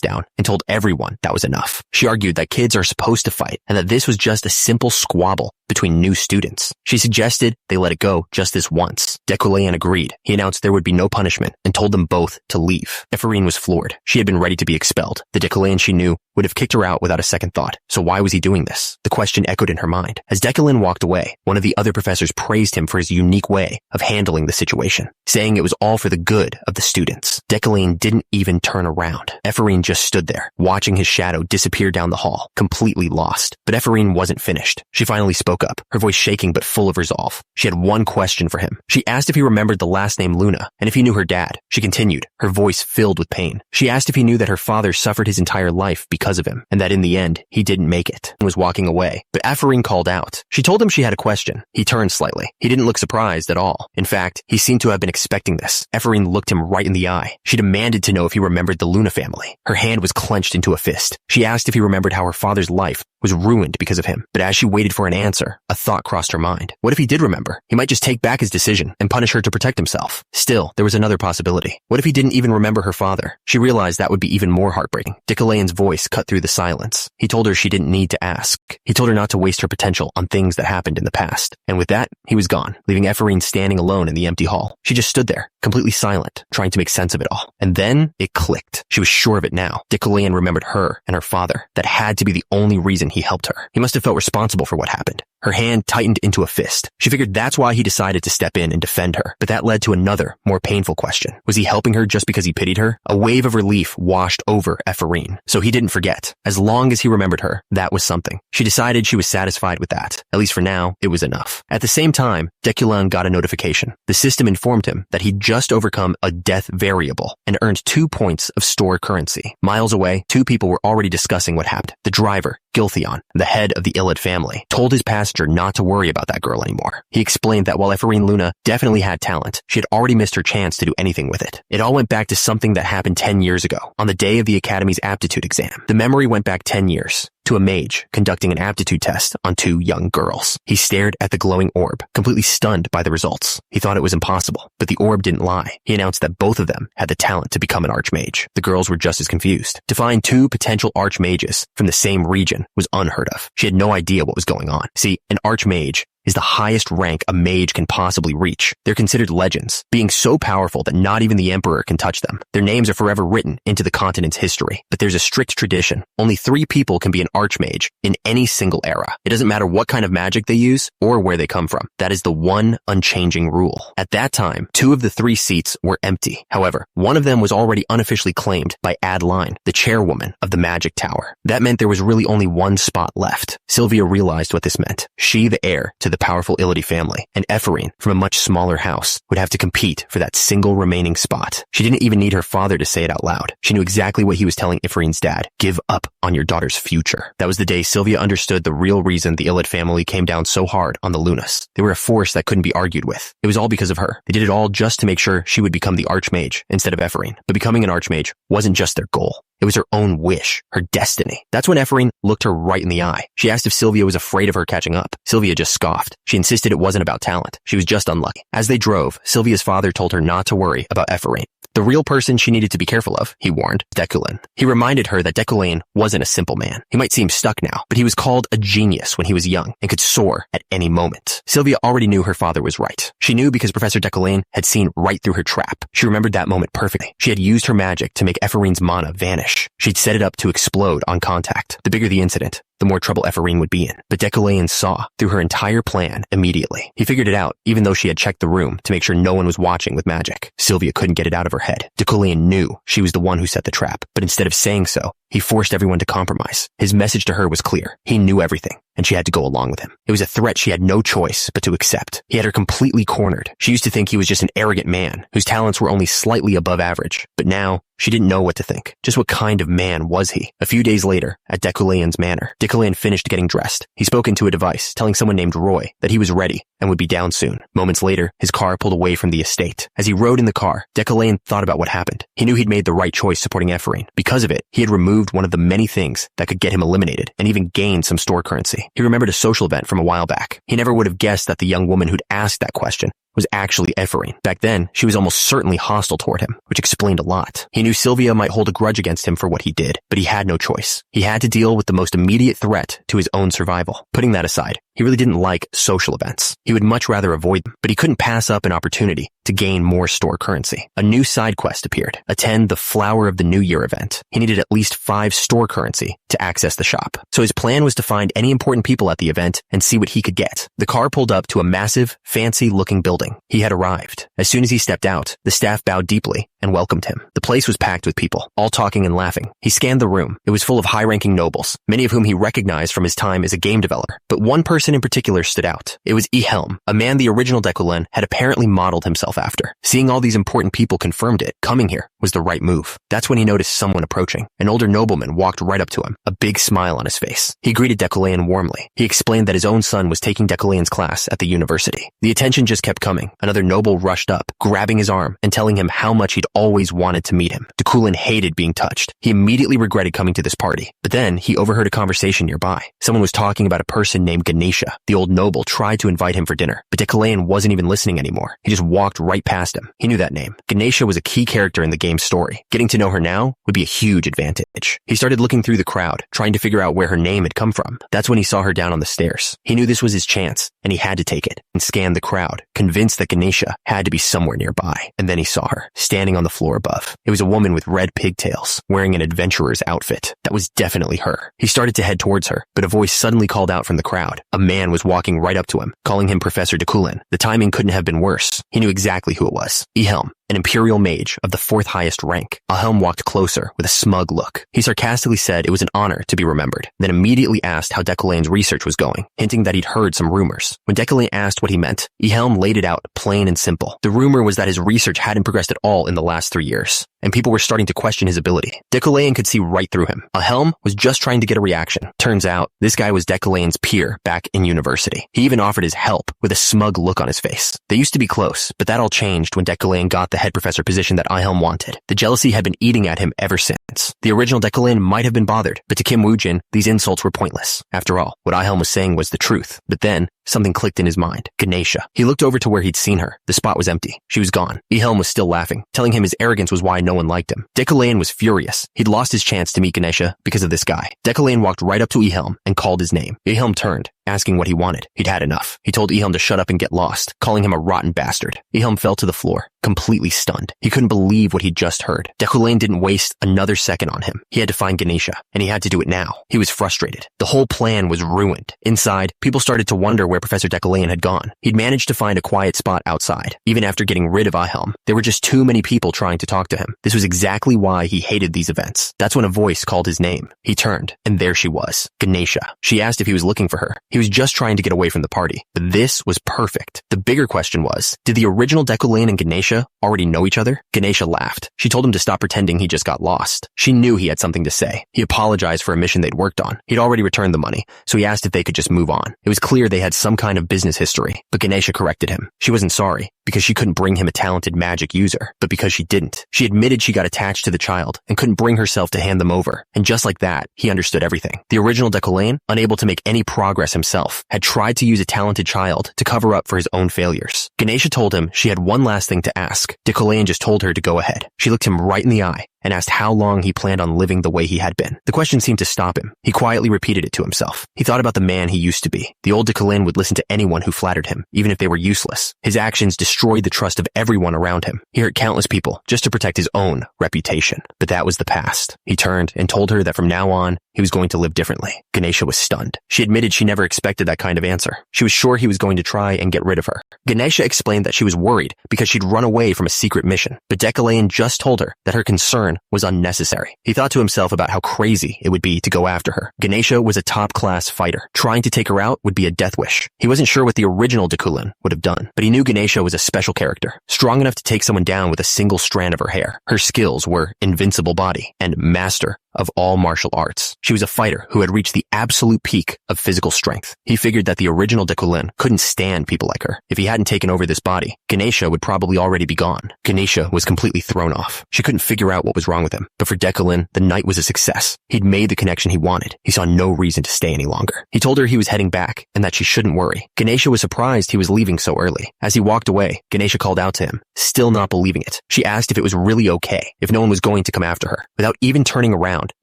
down and told everyone that was enough. She argued that kids are supposed to fight and that this was just a simple squabble between new students. She suggested they let it go just this once. Decalaeon agreed. He announced there would be no punishment and told them both to leave. Ephorine was floored. She had been ready to be expelled. The Decalaeon she knew would have kicked her out without a second thought. So why was he doing this? The question echoed in her mind. As Decalaeon walked away, one of the other professors praised him for his unique way of handling the situation, saying it was all for the good of the students. Decalaeon didn't even turn around. Ephorine just stood there, watching his shadow disappear down the hall, completely lost. But Ephorine wasn't finished. She finally spoke up, her voice shaking but full of resolve. She had one question for him. She asked if he remembered the last name Luna, and if he knew her dad. She continued, her voice filled with pain. She asked if he knew that her father suffered his entire life because of him, and that in the end, he didn't make it, and was walking away. But Ephorine called out. She told him she had a question. He turned slightly. He didn't look surprised at all. In fact, he seemed to have been expecting this. Ephorine looked him right in the eye. She demanded to know if he remembered the Luna family. Her hand was clenched into a fist. She asked if he remembered how her father's life was ruined because of him. But as she waited for an answer, a thought crossed her mind. What if he did remember? He might just take back his decision and punish her to protect himself. Still, there was another possibility. What if he didn't even remember her father? She realized that would be even more heartbreaking. Decalaeon's voice cut through the silence. He told her she didn't need to ask. He told her not to waste her potential on things that happened in the past. And with that, he was gone, leaving Ephorine standing alone in the empty hall. She just stood there, completely silent, trying to make sense of it all. And then it clicked. She was sure of it now. Decalaeon remembered her and her father. That had to be the only reason he helped her. He must have felt responsible for what happened. Her hand tightened into a fist. She figured that's why he decided to step in and defend her. But that led to another, more painful question. Was he helping her just because he pitied her? A wave of relief washed over Ephraim, so he didn't forget. As long as he remembered her, that was something. She decided she was satisfied with that. At least for now, it was enough. At the same time, Dekulin got a notification. The system informed him that he'd just overcome a death variable and earned 2 points of store currency. Miles away, 2 people were already discussing what happened. The driver, Giltheon, the head of the Illid family, told his passenger not to worry about that girl anymore. He explained that while Ephraim Luna definitely had talent, she had already missed her chance to do anything with it. It all went back to something that happened 10 years ago, on the day of the Academy's aptitude exam. The memory went back 10 years. To a mage conducting an aptitude test on 2 young girls. He stared at the glowing orb, completely stunned by the results. He thought it was impossible, but the orb didn't lie. He announced that both of them had the talent to become an archmage. The girls were just as confused. To find 2 potential archmages from the same region was unheard of. She had no idea what was going on. See, an archmage is the highest rank a mage can possibly reach. They're considered legends, being so powerful that not even the emperor can touch them. Their names are forever written into the continent's history. But there's a strict tradition. Only 3 people can be an archmage in any single era. It doesn't matter what kind of magic they use or where they come from. That is the one unchanging rule. At that time, 2 of the 3 seats were empty. However, one of them was already unofficially claimed by Adeline, the chairwoman of the magic tower. That meant there was really only 1 spot left. Sylvia realized what this meant. She, the heir to the powerful Illidi family, and Ephraim, from a much smaller house, would have to compete for that single remaining spot. She didn't even need her father to say it out loud. She knew exactly what he was telling Ephraim's dad. Give up on your daughter's future. That was the day Sylvia understood the real reason the Illid family came down so hard on the Lunas. They were a force that couldn't be argued with. It was all because of her. They did it all just to make sure she would become the archmage instead of Ephraim. But becoming an archmage wasn't just their goal. It was her own wish, her destiny. That's when Ephraim looked her right in the eye. She asked if Sylvia was afraid of her catching up. Sylvia just scoffed. She insisted it wasn't about talent. She was just unlucky. As they drove, Sylvia's father told her not to worry about Ephraim. The real person she needed to be careful of, he warned, Dekulin. He reminded her that Dekulin wasn't a simple man. He might seem stuck now, but he was called a genius when he was young and could soar at any moment. Sylvia already knew her father was right. She knew because Professor Dekulin had seen right through her trap. She remembered that moment perfectly. She had used her magic to make Ephraim's mana vanish. She'd set it up to explode on contact. The bigger the incident, the more trouble Ephraim would be in. But Dekulin saw through her entire plan immediately. He figured it out, even though she had checked the room to make sure no one was watching with magic. Sylvia couldn't get it out of her head. Dekulin knew she was the one who set the trap, but instead of saying so, he forced everyone to compromise. His message to her was clear. He knew everything, and she had to go along with him. It was a threat she had no choice but to accept. He had her completely cornered. She used to think he was just an arrogant man whose talents were only slightly above average. But now, she didn't know what to think. Just what kind of man was he? A few days later, at Dekulin's manor, Dekulin finished getting dressed. He spoke into a device, telling someone named Roy that he was ready and would be down soon. Moments later, his car pulled away from the estate. As he rode in the car, Dekulin thought about what happened. He knew he'd made the right choice supporting Ephraim. Because of it, he had removed one of the many things that could get him eliminated and even gain some store currency. He remembered a social event from a while back. He never would have guessed that the young woman who'd asked that question was actually Ephraim. Back then, she was almost certainly hostile toward him, which explained a lot. He knew Sylvia might hold a grudge against him for what he did, but he had no choice. He had to deal with the most immediate threat to his own survival. Putting that aside, he really didn't like social events. He would much rather avoid them, but he couldn't pass up an opportunity to gain more store currency. A new side quest appeared. Attend the Flower of the New Year event. He needed at least 5 store currency to access the shop. So his plan was to find any important people at the event and see what he could get. The car pulled up to a massive, fancy-looking building. He had arrived. As soon as he stepped out, the staff bowed deeply and welcomed him. The place was packed with people, all talking and laughing. He scanned the room. It was full of high-ranking nobles, many of whom he recognized from his time as a game developer. But one person in particular stood out. It was Ehelm, a man the original Dekulin had apparently modeled himself after. Seeing all these important people confirmed it. Coming here was the right move. That's when he noticed someone approaching. An older nobleman walked right up to him, a big smile on his face. He greeted Dekulin warmly. He explained that his own son was taking Dekulin's class at the university. The attention just kept coming. Another noble rushed up, grabbing his arm and telling him how much he'd always wanted to meet him. Dekulin hated being touched. He immediately regretted coming to this party. But then he overheard a conversation nearby. Someone was talking about a person named Ganesha. The old noble tried to invite him for dinner, but Dekulin wasn't even listening anymore. He just walked right past him. He knew that name. Ganesha was a key character in the game's story. Getting to know her now would be a huge advantage. He started looking through the crowd, trying to figure out where her name had come from. That's when he saw her down on the stairs. He knew this was his chance, and he had to take it, and scanned the crowd, convinced that Ganesha had to be somewhere nearby. And then he saw her, standing on on the floor above. It was a woman with red pigtails, wearing an adventurer's outfit. That was definitely her. He started to head towards her, but a voice suddenly called out from the crowd. A man was walking right up to him, calling him Professor Dekulin. The timing couldn't have been worse. He knew exactly who it was. Ehelm, an imperial mage of the 4th highest rank. Ehelm walked closer with a smug look. He sarcastically said it was an honor to be remembered, then immediately asked how Dekulin's research was going, hinting that he'd heard some rumors. When Dekulin asked what he meant, Ehelm laid it out plain and simple. The rumor was that his research hadn't progressed at all in the last 3 years, and people were starting to question his ability. Dekulin could see right through him. Ehelm was just trying to get a reaction. Turns out, this guy was Dekulin's peer back in university. He even offered his help with a smug look on his face. They used to be close, but that all changed when Dekulin got the head professor position that Ehelm wanted. The jealousy had been eating at him ever since. The original Dekulin might have been bothered, but to Kim Woojin, these insults were pointless. After all, what Ehelm was saying was the truth. But then, something clicked in his mind. Ganesha. He looked over to where he'd seen her. The spot was empty. She was gone. Ehelm was still laughing, telling him his arrogance was why no one liked him. Dekulin was furious. He'd lost his chance to meet Ganesha because of this guy. Dekulin walked right up to Ehelm and called his name. Ehelm turned, asking what he wanted. He'd had enough. He told Ehelm to shut up and get lost, calling him a rotten bastard. Ehelm fell to the floor, completely stunned. He couldn't believe what he'd just heard. Dekulin didn't waste another second on him. He had to find Ganesha, and he had to do it now. He was frustrated. The whole plan was ruined. Inside, people started to wonder where Professor Dekulin had gone. He'd managed to find a quiet spot outside. Even after getting rid of Ehelm, there were just too many people trying to talk to him. This was exactly why he hated these events. That's when a voice called his name. He turned, and there she was, Ganesha. She asked if he was looking for her. He was just trying to get away from the party, but this was perfect. The bigger question was, did the original Dekulin and Ganesha already know each other? Ganesha laughed. She told him to stop pretending he just got lost. She knew he had something to say. He apologized for a mission they'd worked on. He'd already returned the money, so he asked if they could just move on. It was clear they had some kind of business history, but Ganesha corrected him. She wasn't sorry, because she couldn't bring him a talented magic user, but because she didn't. She admitted she got attached to the child and couldn't bring herself to hand them over. And just like that, he understood everything. The original Dekulin, unable to make any progress himself, had tried to use a talented child to cover up for his own failures. Ganesha told him she had one last thing to ask. Dekulin just told her to go ahead. She looked him right in the eye and asked how long he planned on living the way he had been. The question seemed to stop him. He quietly repeated it to himself. He thought about the man he used to be. The old Dekulin would listen to anyone who flattered him, even if they were useless. His actions destroyed the trust of everyone around him. He hurt countless people just to protect his own reputation. But that was the past. He turned and told her that from now on, he was going to live differently. Ganesha was stunned. She admitted she never expected that kind of answer. She was sure he was going to try and get rid of her. Ganesha explained that she was worried because she'd run away from a secret mission, but Dekulin just told her that her concern was unnecessary. He thought to himself about how crazy it would be to go after her. Ganesha was a top-class fighter. Trying to take her out would be a death wish. He wasn't sure what the original Dekulin would have done, but he knew Ganesha was a special character, strong enough to take someone down with a single strand of her hair. Her skills were invincible body and master of all martial arts. She was a fighter who had reached the absolute peak of physical strength. He figured that the original Dekulin couldn't stand people like her. If he hadn't taken over this body, Ganesha would probably already be gone. Ganesha was completely thrown off. She couldn't figure out what was wrong with him. But for Dekulin, the night was a success. He'd made the connection he wanted. He saw no reason to stay any longer. He told her he was heading back and that she shouldn't worry. Ganesha was surprised he was leaving so early. As he walked away, Ganesha called out to him, still not believing it. She asked if it was really okay, if no one was going to come after her. Without even turning around,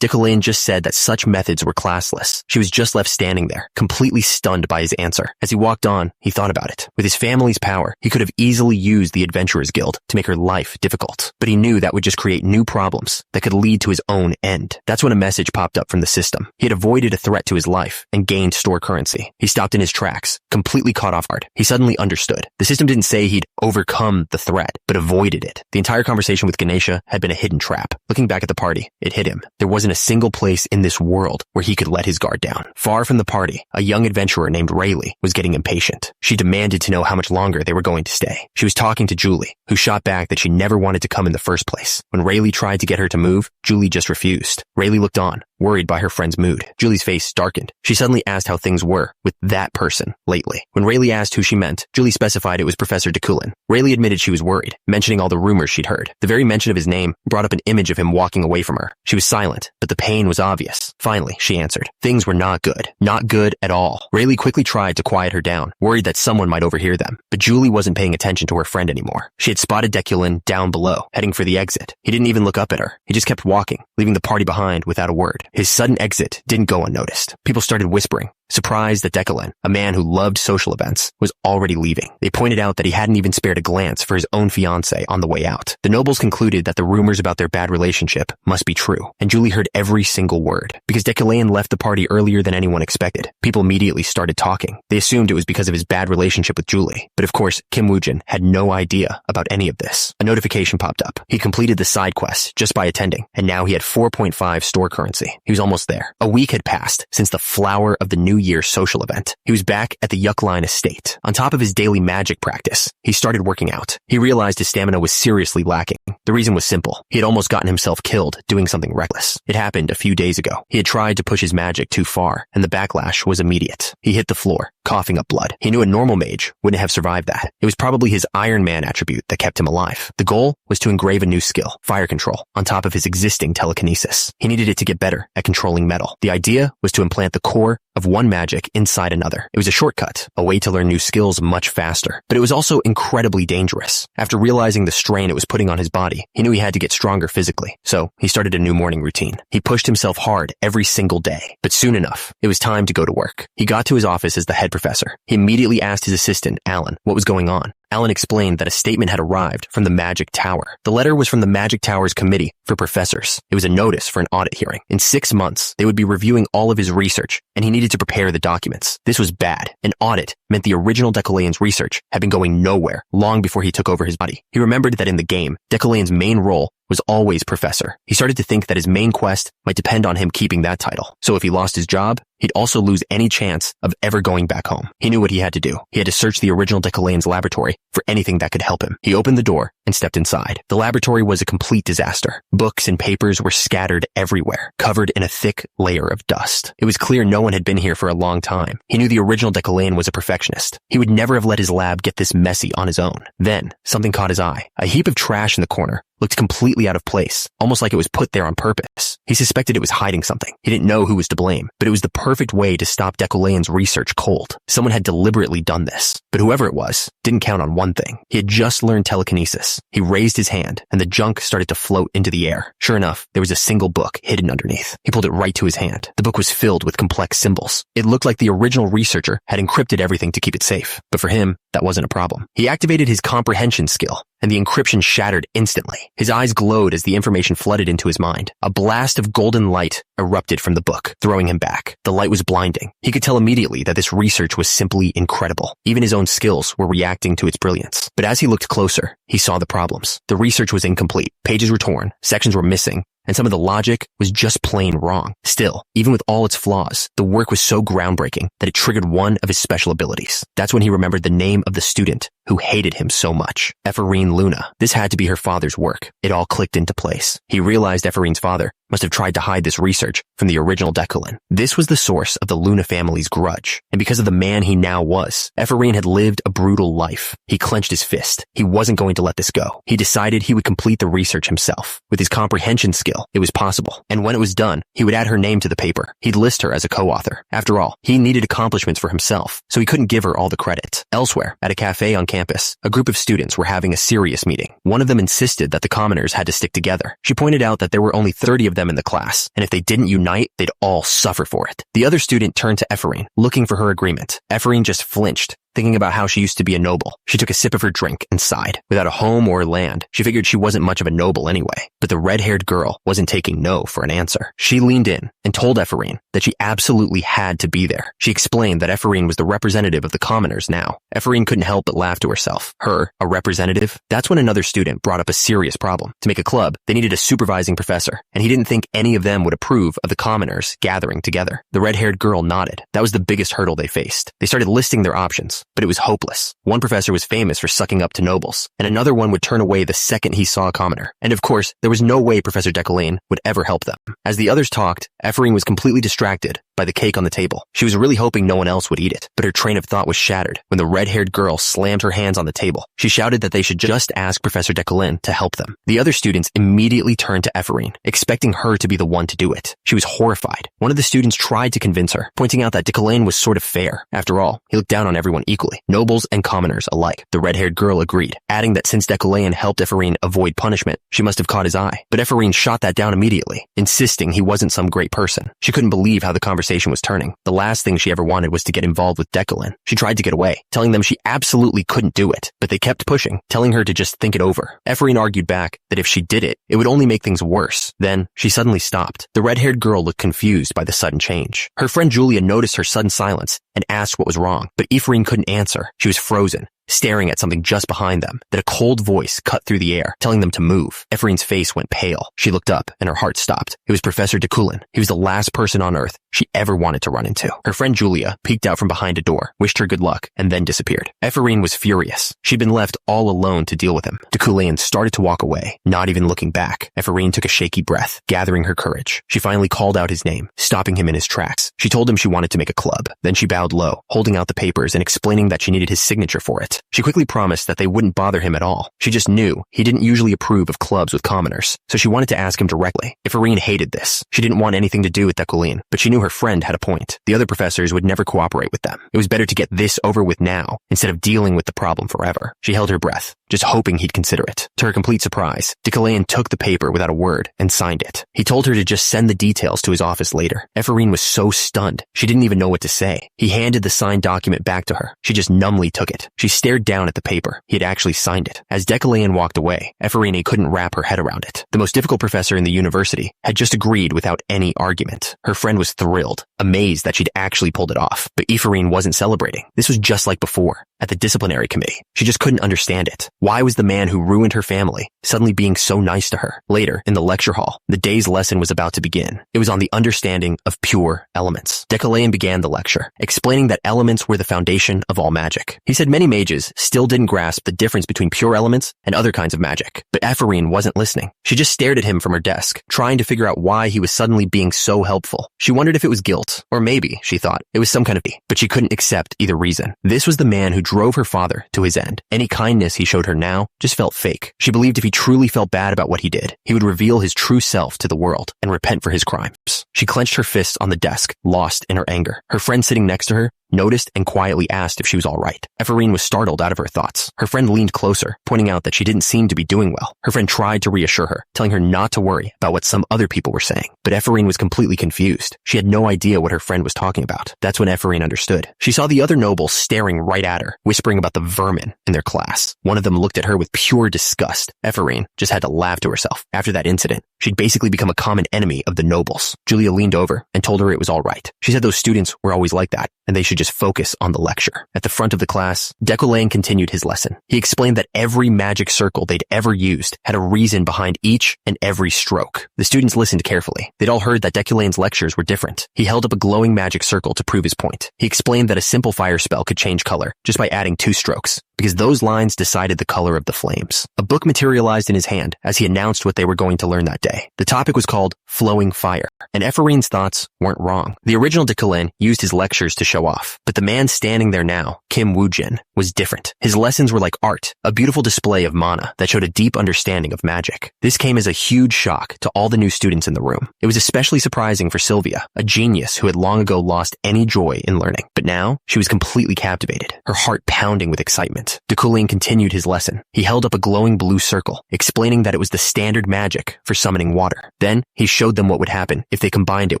Dekulin just said that such methods were classless. She was just left standing there, completely stunned by his answer. As he walked on, he thought about it. With his family's power, he could have easily used the Adventurers Guild to make her life difficult. But he knew that would just create new problems that could lead to his own end. That's when a message popped up from the system. He had avoided a threat to his life and gained store currency. He stopped in his tracks, completely caught off guard. He suddenly understood. The system didn't say he'd overcome the threat, but avoided it. The entire conversation with Ganesha had been a hidden trap. Looking back at the party, it hit him. There wasn't a single place in this world where he could let his guard down. Far from the party, a young adventurer named Rayleigh was getting impatient. She demanded to know how much longer they were going to stay. She was talking to Julie, who shot back that she never wanted to come in the first place. When Rayleigh tried to get her to move, Julie just refused. Rayleigh looked on, worried by her friend's mood. Julie's face darkened. She suddenly asked how things were with that person lately. When Rayleigh asked who she meant, Julie specified it was Professor Dekulin. Rayleigh admitted she was worried, mentioning all the rumors she'd heard. The very mention of his name brought up an image of him walking away from her. She was silent, but the pain was obvious. Finally, she answered. Things were not good. Not good at all. Rayleigh quickly tried to quiet her down, worried that someone might overhear them. But Julie wasn't paying attention to her friend anymore. She had spotted Dekulin down below, heading for the exit. He didn't even look up at her. He just kept walking, leaving the party behind without a word. His sudden exit didn't go unnoticed. People started whispering, surprised that Declan, a man who loved social events, was already leaving. They pointed out that he hadn't even spared a glance for his own fiancée on the way out. The nobles concluded that the rumors about their bad relationship must be true, and Julie heard every single word. Because Declan left the party earlier than anyone expected, people immediately started talking. They assumed it was because of his bad relationship with Julie. But of course, Kim Woo-jin had no idea about any of this. A notification popped up. He completed the side quest just by attending, and now he had 4.5 store currency. He was almost there. A week had passed since the flower of the New Year social event. He was back at the Yuckline estate. On top of his daily magic practice, he started working out. He realized his stamina was seriously lacking. The reason was simple. He had almost gotten himself killed doing something reckless. It happened a few days ago. He had tried to push his magic too far, and the backlash was immediate. He hit the floor, coughing up blood. He knew a normal mage wouldn't have survived that. It was probably his Iron Man attribute that kept him alive. The goal was to engrave a new skill, fire control, on top of his existing telekinesis. He needed it to get better at controlling metal. The idea was to implant the core of one magic inside another. It was a shortcut, a way to learn new skills much faster. But it was also incredibly dangerous. After realizing the strain it was putting on his body, he knew he had to get stronger physically. So he started a new morning routine. He pushed himself hard every single day. But soon enough, it was time to go to work. He got to his office as the head professor. He immediately asked his assistant, Alan, what was going on. Alan explained that a statement had arrived from the Magic Tower. The letter was from the Magic Tower's Committee for Professors. It was a notice for an audit hearing. In 6 months, they would be reviewing all of his research, and he needed to prepare the documents. This was bad. An audit meant the original Decalane's research had been going nowhere long before he took over his body. He remembered that in the game, Decalane's main role was always professor. He started to think that his main quest might depend on him keeping that title. So if he lost his job, he'd also lose any chance of ever going back home. He knew what he had to do. He had to search the original Decalane's laboratory for anything that could help him. He opened the door and stepped inside. The laboratory was a complete disaster. Books and papers were scattered everywhere, covered in a thick layer of dust. It was clear no one had been here for a long time. He knew the original Decalane was a perfectionist. He would never have let his lab get this messy on his own. Then, something caught his eye. A heap of trash in the corner looked completely out of place, almost like it was put there on purpose. He suspected it was hiding something. He didn't know who was to blame, but it was the perfect way to stop Decalane's research cold. Someone had deliberately done this, but whoever it was didn't count on one thing. He had just learned telekinesis. He raised his hand, and the junk started to float into the air. Sure enough, there was a single book hidden underneath. He pulled it right to his hand. The book was filled with complex symbols. It looked like the original researcher had encrypted everything to keep it safe, but for him, that wasn't a problem. He activated his comprehension skill, and the encryption shattered instantly. His eyes glowed as the information flooded into his mind. A blast of golden light erupted from the book, throwing him back. The light was blinding. He could tell immediately that this research was simply incredible. Even his own skills were reacting to its brilliance. But as he looked closer, he saw the problems. The research was incomplete. Pages were torn, sections were missing, and some of the logic was just plain wrong. Still, even with all its flaws, the work was so groundbreaking that it triggered one of his special abilities. That's when he remembered the name of the student who hated him so much. Ephorine Luna. This had to be her father's work. It all clicked into place. He realized Ephorine's father must have tried to hide this research from the original Declan. This was the source of the Luna family's grudge. And because of the man he now was, Ephorine had lived a brutal life. He clenched his fist. He wasn't going to let this go. He decided he would complete the research himself. With his comprehension skill, it was possible. And when it was done, he would add her name to the paper. He'd list her as a co-author. After all, he needed accomplishments for himself, so he couldn't give her all the credit. Elsewhere, at a cafe on campus, a group of students were having a serious meeting. One of them insisted that the commoners had to stick together. She pointed out that there were only 30 of them in the class, and if they didn't unite, they'd all suffer for it. The other student turned to Ephorine, looking for her agreement. Ephorine just flinched, thinking about how she used to be a noble. She took a sip of her drink and sighed. Without a home or land, she figured she wasn't much of a noble anyway. But the red-haired girl wasn't taking no for an answer. She leaned in and told Ephorine that she absolutely had to be there. She explained that Ephorine was the representative of the commoners now. Ephorine couldn't help but laugh to herself. Her, a representative? That's when another student brought up a serious problem. To make a club, they needed a supervising professor, and he didn't think any of them would approve of the commoners gathering together. The red-haired girl nodded. That was the biggest hurdle they faced. They started listing their options, but it was hopeless. One professor was famous for sucking up to nobles, and another one would turn away the second he saw a commoner. And of course, there was no way Professor Decalane would ever help them. As the others talked, Ephorine was completely distracted by the cake on the table. She was really hoping no one else would eat it, but her train of thought was shattered when the red-haired girl slammed her hands on the table. She shouted that they should just ask Professor Decalane to help them. The other students immediately turned to Ephorine, expecting her to be the one to do it. She was horrified. One of the students tried to convince her, pointing out that Decalane was sort of fair. After all, he looked down on everyone equally, nobles and commoners alike. The red-haired girl agreed, adding that since Decalane helped Ephorine avoid punishment, she must have caught his eye. But Ephorine shot that down immediately, insisting he wasn't some great person. She couldn't believe how the conversation conversation was turning. The last thing she ever wanted was to get involved with Declan. She tried to get away, telling them she absolutely couldn't do it, but they kept pushing, telling her to just think it over. Ephraim argued back that if she did it, it would only make things worse. Then, she suddenly stopped. The red-haired girl looked confused by the sudden change. Her friend Julia noticed her sudden silence and asked what was wrong, but Ephraim couldn't answer. She was frozen, staring at something just behind them. Then a cold voice cut through the air, telling them to move. Ephraim's face went pale. She looked up, and her heart stopped. It was Professor de Kulin. He was the last person on Earth she ever wanted to run into. Her friend Julia peeked out from behind a door, wished her good luck, and then disappeared. Ephraim was furious. She'd been left all alone to deal with him. De Kulin started to walk away, not even looking back. Ephraim took a shaky breath, gathering her courage. She finally called out his name, stopping him in his tracks. She told him she wanted to make a club. Then she bowed low, holding out the papers and explaining that she needed his signature for it. She quickly promised that they wouldn't bother him at all. She just knew he didn't usually approve of clubs with commoners, so she wanted to ask him directly. Ephraim hated this. She didn't want anything to do with de Kulin, but she knew her friend had a point. The other professors would never cooperate with them. It was better to get this over with now, instead of dealing with the problem forever. She held her breath, just hoping he'd consider it. To her complete surprise, de Kulin took the paper without a word and signed it. He told her to just send the details to his office later. Ephraim was so stunned, she didn't even know what to say. He handed the signed document back to her. She just numbly took it. She stared down at the paper. He had actually signed it. As de Kulin walked away, Ephraim couldn't wrap her head around it. The most difficult professor in the university had just agreed without any argument. Her friend was thrilled, amazed that she'd actually pulled it off. But Ephraim wasn't celebrating. This was just like before, at the disciplinary committee. She just couldn't understand it. Why was the man who ruined her family suddenly being so nice to her? Later, in the lecture hall, the day's lesson was about to begin. It was on the understanding of pure elements. De Kulin began the lecture, explaining that elements were the foundation of all magic. He said many mages still didn't grasp the difference between pure elements and other kinds of magic. But Ephraim wasn't listening. She just stared at him from her desk, trying to figure out why he was suddenly being so helpful. She wondered if it was guilt, or maybe, she thought, it was some kind of but she couldn't accept either reason. This was the man who drove her father to his end. Any kindness he showed her now just felt fake. She believed if he truly felt bad about what he did, he would reveal his true self to the world and repent for his crimes. She clenched her fists on the desk, lost in her anger. Her friend sitting next to her noticed and quietly asked if she was all right. Ephraim was startled out of her thoughts. Her friend leaned closer, pointing out that she didn't seem to be doing well. Her friend tried to reassure her, telling her not to worry about what some other people were saying. But Ephraim was completely confused. She had no idea what her friend was talking about. That's when Ephraim understood. She saw the other nobles staring right at her, whispering about the vermin in their class. One of them looked at her with pure disgust. Ephraim just had to laugh to herself. After that incident, she'd basically become a common enemy of the nobles. Julia leaned over and told her it was all right. She said those students were always like that, and they should just focus on the lecture. At the front of the class, de Kulin continued his lesson. He explained that every magic circle they'd ever used had a reason behind each and every stroke. The students listened carefully. They'd all heard that de Kulin's lectures were different. He held up a glowing magic circle to prove his point. He explained that a simple fire spell could change color just by adding 2 strokes, because those lines decided the color of the flames. A book materialized in his hand as he announced what they were going to learn that day. The topic was called Flowing Fire, and Ephraim's thoughts weren't wrong. The original de Kulin used his lectures to show off, but the man standing there now, Kim Woo-jin, was different. His lessons were like art, a beautiful display of mana that showed a deep understanding of magic. This came as a huge shock to all the new students in the room. It was especially surprising for Sylvia, a genius who had long ago lost any joy in learning. But now, she was completely captivated, her heart pounding with excitement. De Kulin continued his lesson. He held up a glowing blue circle, explaining that it was the standard magic for summoning water. Then, he showed them what would happen if they combined it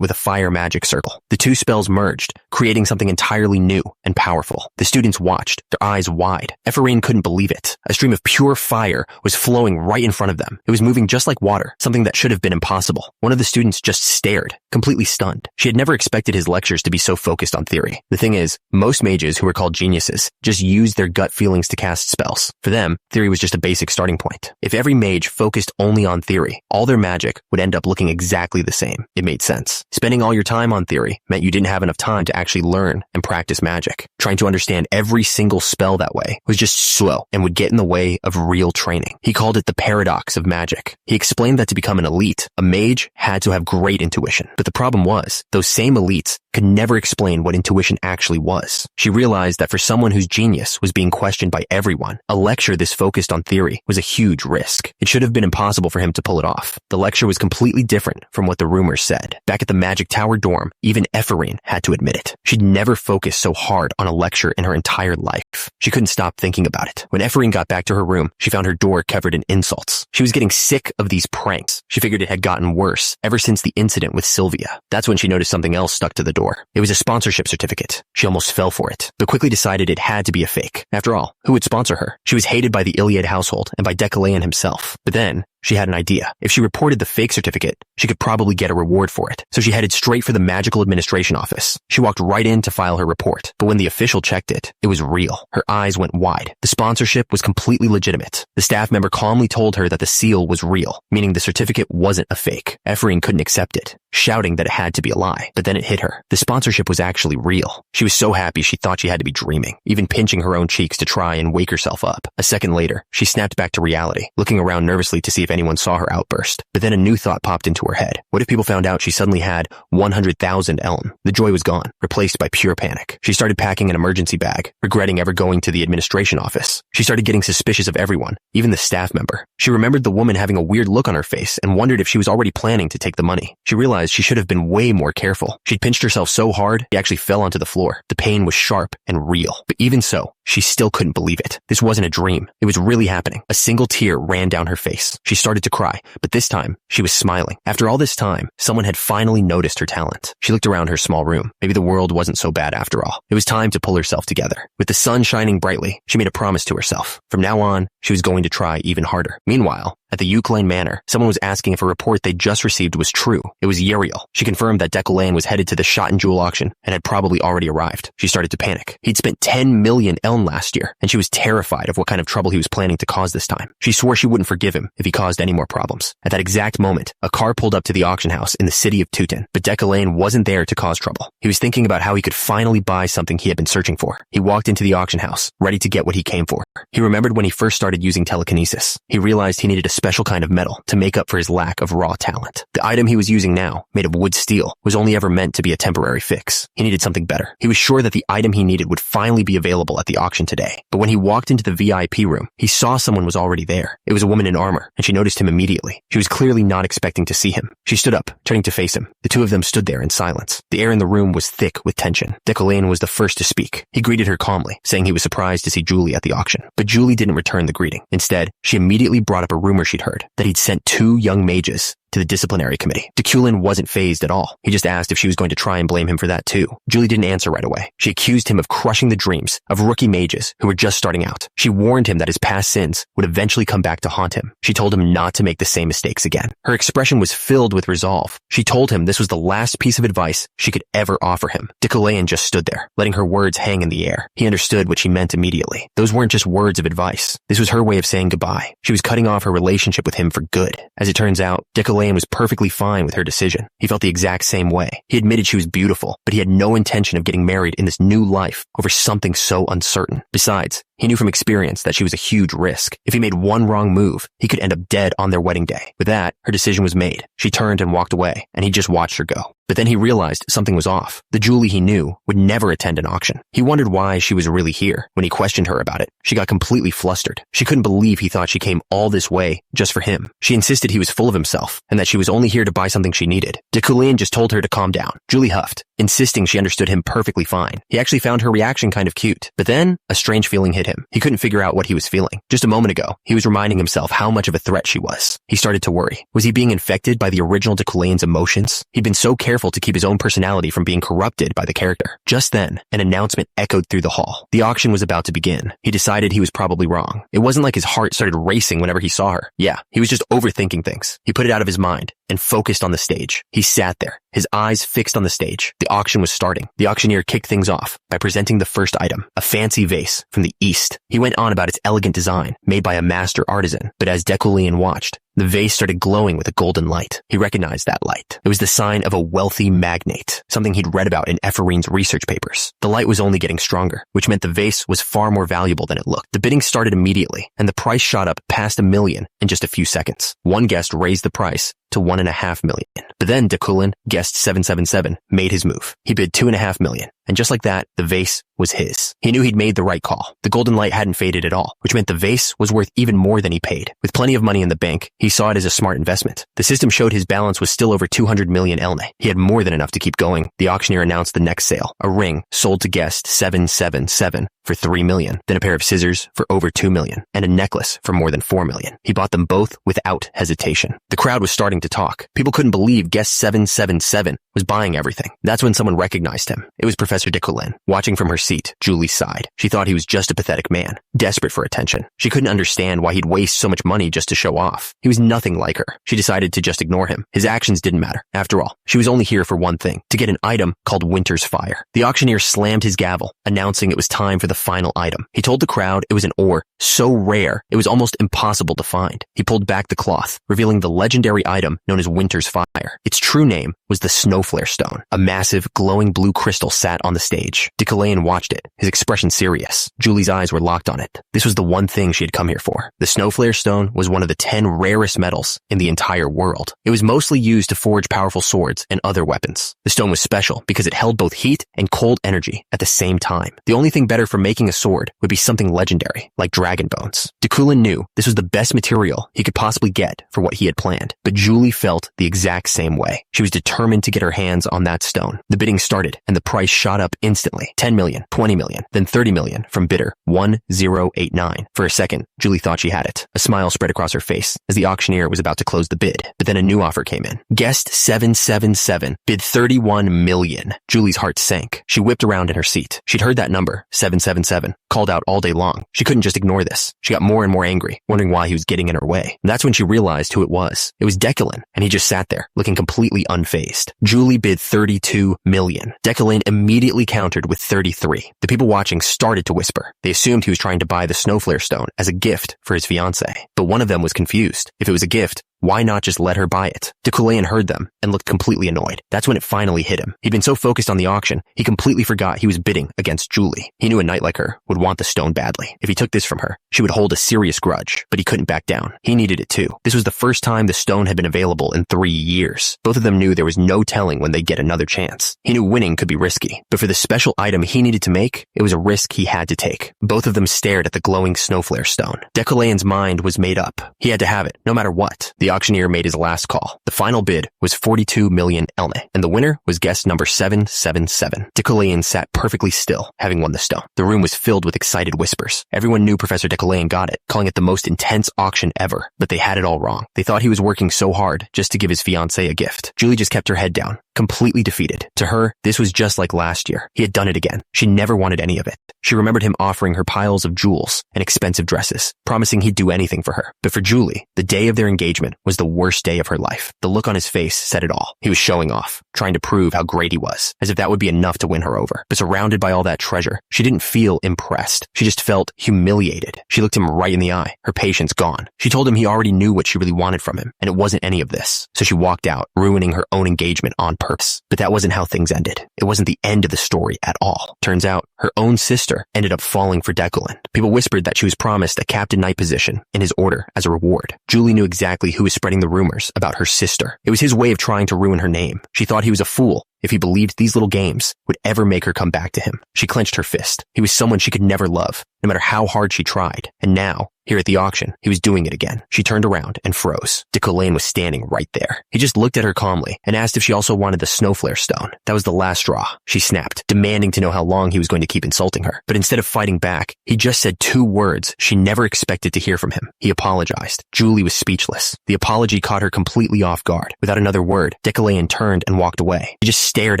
with a fire magic circle. The 2 spells merged, creating something entirely new and powerful. The students watched, their eyes wide. Ephraim couldn't believe it. A stream of pure fire was flowing right in front of them. It was moving just like water, something that should have been impossible. One of the students just stared, completely stunned. She had never expected his lectures to be so focused on theory. The thing is, most mages who were called geniuses just used their gut feelings to cast spells. For them, theory was just a basic starting point. If every mage focused only on theory, all their magic would end up looking exactly the same. It made sense. Spending all your time on theory meant you didn't have enough time to actually learn and practice magic. Trying to understand every single spell that way was just slow and would get in the way of real training. He called it the paradox of magic. He explained that to become an elite, a mage had to have great intuition. But the problem was, those same elites could never explain what intuition actually was. She realized that for someone whose genius was being questioned questioned by everyone. A lecture this focused on theory was a huge risk. It should have been impossible for him to pull it off. The lecture was completely different from what the rumors said. Back at the Magic Tower dorm, even Ephraim had to admit it. She'd never focused so hard on a lecture in her entire life. She couldn't stop thinking about it. When Ephraim got back to her room, she found her door covered in insults. She was getting sick of these pranks. She figured it had gotten worse ever since the incident with Sylvia. That's when she noticed something else stuck to the door. It was a sponsorship certificate. She almost fell for it, but quickly decided it had to be a fake. After all, who would sponsor her? She was hated by the Iliad household and by Decalaeon himself. But then, she had an idea. If she reported the fake certificate, she could probably get a reward for it. So she headed straight for the Magical Administration office. She walked right in to file her report. But when the official checked it, it was real. Her eyes went wide. The sponsorship was completely legitimate. The staff member calmly told her that the seal was real, meaning the certificate wasn't a fake. Ephraim couldn't accept it, shouting that it had to be a lie. But then it hit her. The sponsorship was actually real. She was so happy she thought she had to be dreaming, even pinching her own cheeks to try and wake herself up. A second later, she snapped back to reality, looking around nervously to see if anyone saw her outburst. But then a new thought popped into her head. What if people found out she suddenly had 100,000 elm? The joy was gone, replaced by pure panic. She started packing an emergency bag, regretting ever going to the administration office. She started getting suspicious of everyone, even the staff member. She remembered the woman having a weird look on her face and wondered if she was already planning to take the money. She realized she should have been way more careful. She'd pinched herself so hard, she actually fell onto the floor. The pain was sharp and real. But even so, she still couldn't believe it. This wasn't a dream. It was really happening. A single tear ran down her face. She started to cry, but this time, she was smiling. After all this time, someone had finally noticed her talent. She looked around her small room. Maybe the world wasn't so bad after all. It was time to pull herself together. With the sun shining brightly, she made a promise to herself. From now on, she was going to try even harder. Meanwhile, at the Euclid Manor, someone was asking if a report they'd just received was true. It was Uriel. She confirmed that Decalaeon was headed to the shot and jewel auction and had probably already arrived. She started to panic. He'd spent 10 million elm last year, and she was terrified of what kind of trouble he was planning to cause this time. She swore she wouldn't forgive him if he caused any more problems. At that exact moment, a car pulled up to the auction house in the city of Teuton, but Decalaeon wasn't there to cause trouble. He was thinking about how he could finally buy something he had been searching for. He walked into the auction house, ready to get what he came for. He remembered when he first started using telekinesis. He realized he needed a special kind of metal to make up for his lack of raw talent. The item he was using now, made of wood steel, was only ever meant to be a temporary fix. He needed something better. He was sure that the item he needed would finally be available at the auction today. But when he walked into the VIP room, he saw someone was already there. It was a woman in armor, and she noticed him immediately. She was clearly not expecting to see him. She stood up, turning to face him. The two of them stood there in silence. The air in the room was thick with tension. Decalaeon was the first to speak. He greeted her calmly, saying he was surprised to see Julie at the auction. But Julie didn't return the greeting. Instead, she immediately brought up a rumor she'd heard, that he'd sent 2 young mages to the disciplinary committee. Deculaeon wasn't fazed at all. He just asked if she was going to try and blame him for that too. Julie didn't answer right away. She accused him of crushing the dreams of rookie mages who were just starting out. She warned him that his past sins would eventually come back to haunt him. She told him not to make the same mistakes again. Her expression was filled with resolve. She told him this was the last piece of advice she could ever offer him. Deculaeon just stood there, letting her words hang in the air. He understood what she meant immediately. Those weren't just words of advice. This was her way of saying goodbye. She was cutting off her relationship with him for good. As it turns out, Deculaeon was perfectly fine with her decision. He felt the exact same way. He admitted she was beautiful, but he had no intention of getting married in this new life over something so uncertain. Besides, he knew from experience that she was a huge risk. If he made one wrong move, he could end up dead on their wedding day. With that, her decision was made. She turned and walked away, and he just watched her go. But then he realized something was off. The Julie he knew would never attend an auction. He wondered why she was really here. When he questioned her about it, she got completely flustered. She couldn't believe he thought she came all this way just for him. She insisted he was full of himself, and that she was only here to buy something she needed. Deculaeon just told her to calm down. Julie huffed, insisting she understood him perfectly fine. He actually found her reaction kind of cute. But then, a strange feeling hit him. He couldn't figure out what he was feeling. Just a moment ago, he was reminding himself how much of a threat she was. He started to worry. Was he being infected by the original Deculaeon's emotions? He'd been so careful to keep his own personality from being corrupted by the character. Just then, an announcement echoed through the hall. The auction was about to begin. He decided he was probably wrong. It wasn't like his heart started racing whenever he saw her. Yeah, he was just overthinking things. He put it out of his mind and focused on the stage. He sat there, his eyes fixed on the stage. The auction was starting. The auctioneer kicked things off by presenting the first item, a fancy vase from the East. He went on about its elegant design, made by a master artisan, but as Deculaeon watched, the vase started glowing with a golden light. He recognized that light. It was the sign of a wealthy magnate, something he'd read about in Ephraim's research papers. The light was only getting stronger, which meant the vase was far more valuable than it looked. The bidding started immediately, and the price shot up past $1 million in just a few seconds. One guest raised the price to 1.5 million. But then Dekulin, guest 777, made his move. He bid 2.5 million. And just like that, the vase was his. He knew he'd made the right call. The golden light hadn't faded at all, which meant the vase was worth even more than he paid. With plenty of money in the bank, he saw it as a smart investment. The system showed his balance was still over 200 million elne. He had more than enough to keep going. The auctioneer announced the next sale, a ring sold to guest 777 for 3 million, then a pair of scissors for over 2 million, and a necklace for more than 4 million. He bought them both without hesitation. The crowd was starting to talk. People couldn't believe guest 777 was buying everything. That's when someone recognized him. It was Professor Dekulin. Watching from her seat, Julie sighed. She thought he was just a pathetic man, desperate for attention. She couldn't understand why he'd waste so much money just to show off. He was nothing like her. She decided to just ignore him. His actions didn't matter. After all, she was only here for one thing, to get an item called Winter's Fire. The auctioneer slammed his gavel, announcing it was time for the final item. He told the crowd it was an ore so rare it was almost impossible to find. He pulled back the cloth, revealing the legendary item known as Winter's Fire. Its true name was the Snowflare Stone. A massive, glowing blue crystal sat on the stage. Dekulin watched it, his expression serious. Julie's eyes were locked on it. This was the one thing she had come here for. The Snowflare Stone was one of the 10 rarest metals in the entire world. It was mostly used to forge powerful swords and other weapons. The stone was special because it held both heat and cold energy at the same time. The only thing better for making a sword would be something legendary, like dragon bones. Dekulin knew this was the best material he could possibly get for what he had planned, but Julie felt the exact same way. She was determined to get her hands on that stone. The bidding started, and the price shot up instantly. 10 million, 20 million, then 30 million from bidder 1089. For a second, Julie thought she had it. A smile spread across her face as the auctioneer was about to close the bid, but then a new offer came in. Guest 777 bid 31 million. Julie's heart sank. She whipped around in her seat. She'd heard that number, 777, called out all day long. She couldn't just ignore this. She got more and more angry, wondering why he was getting in her way. And that's when she realized who it was. It was Dekulin, and he just sat there, looking completely unfazed. Julie bid 32 million. Dekulin immediately countered with 33. The people watching started to whisper. They assumed he was trying to buy the Snowflare Stone as a gift for his fiancée. But one of them was confused. If it was a gift, why not just let her buy it? Dekulin heard them and looked completely annoyed. That's when it finally hit him. He'd been so focused on the auction, he completely forgot he was bidding against Julie. He knew a knight like her would want the stone badly. If he took this from her, she would hold a serious grudge, but he couldn't back down. He needed it too. This was the first time the stone had been available in 3 years. Both of them knew there was no telling when they'd get another chance. He knew winning could be risky, but for the special item he needed to make, it was a risk he had to take. Both of them stared at the glowing Snowflare Stone. Dekulin's mind was made up. He had to have it, no matter what. The auctioneer made his last call. The final bid was 42 million elne, and the winner was guest number 777. Dekulin sat perfectly still, having won the stone. The room was filled with excited whispers. Everyone knew Professor Dekulin got it, calling it the most intense auction ever, but they had it all wrong. They thought he was working so hard just to give his fiancée a gift. Julie just kept her head down, completely defeated. To her, this was just like last year. He had done it again. She never wanted any of it. She remembered him offering her piles of jewels and expensive dresses, promising he'd do anything for her. But for Julie, the day of their engagement was the worst day of her life. The look on his face said it all. He was showing off, trying to prove how great he was, as if that would be enough to win her over. But surrounded by all that treasure, she didn't feel impressed. She just felt humiliated. She looked him right in the eye, her patience gone. She told him he already knew what she really wanted from him, and it wasn't any of this. So she walked out, ruining her own engagement on purpose. But that wasn't how things ended. It wasn't the end of the story at all. Turns out, her own sister ended up falling for Dekulin. People whispered that she was promised a captain knight position in his order as a reward. Julie knew exactly who was spreading the rumors about her sister. It was his way of trying to ruin her name. She thought he was a fool if he believed these little games would ever make her come back to him. She clenched her fist. He was someone she could never love, no matter how hard she tried. And now, here at the auction, he was doing it again. She turned around and froze. Dekulin was standing right there. He just looked at her calmly and asked if she also wanted the Snowflare Stone. That was the last straw. She snapped, demanding to know how long he was going to keep insulting her. But instead of fighting back, he just said 2 words she never expected to hear from him. He apologized. Julie was speechless. The apology caught her completely off guard. Without another word, Dekulin turned and walked away. She just stared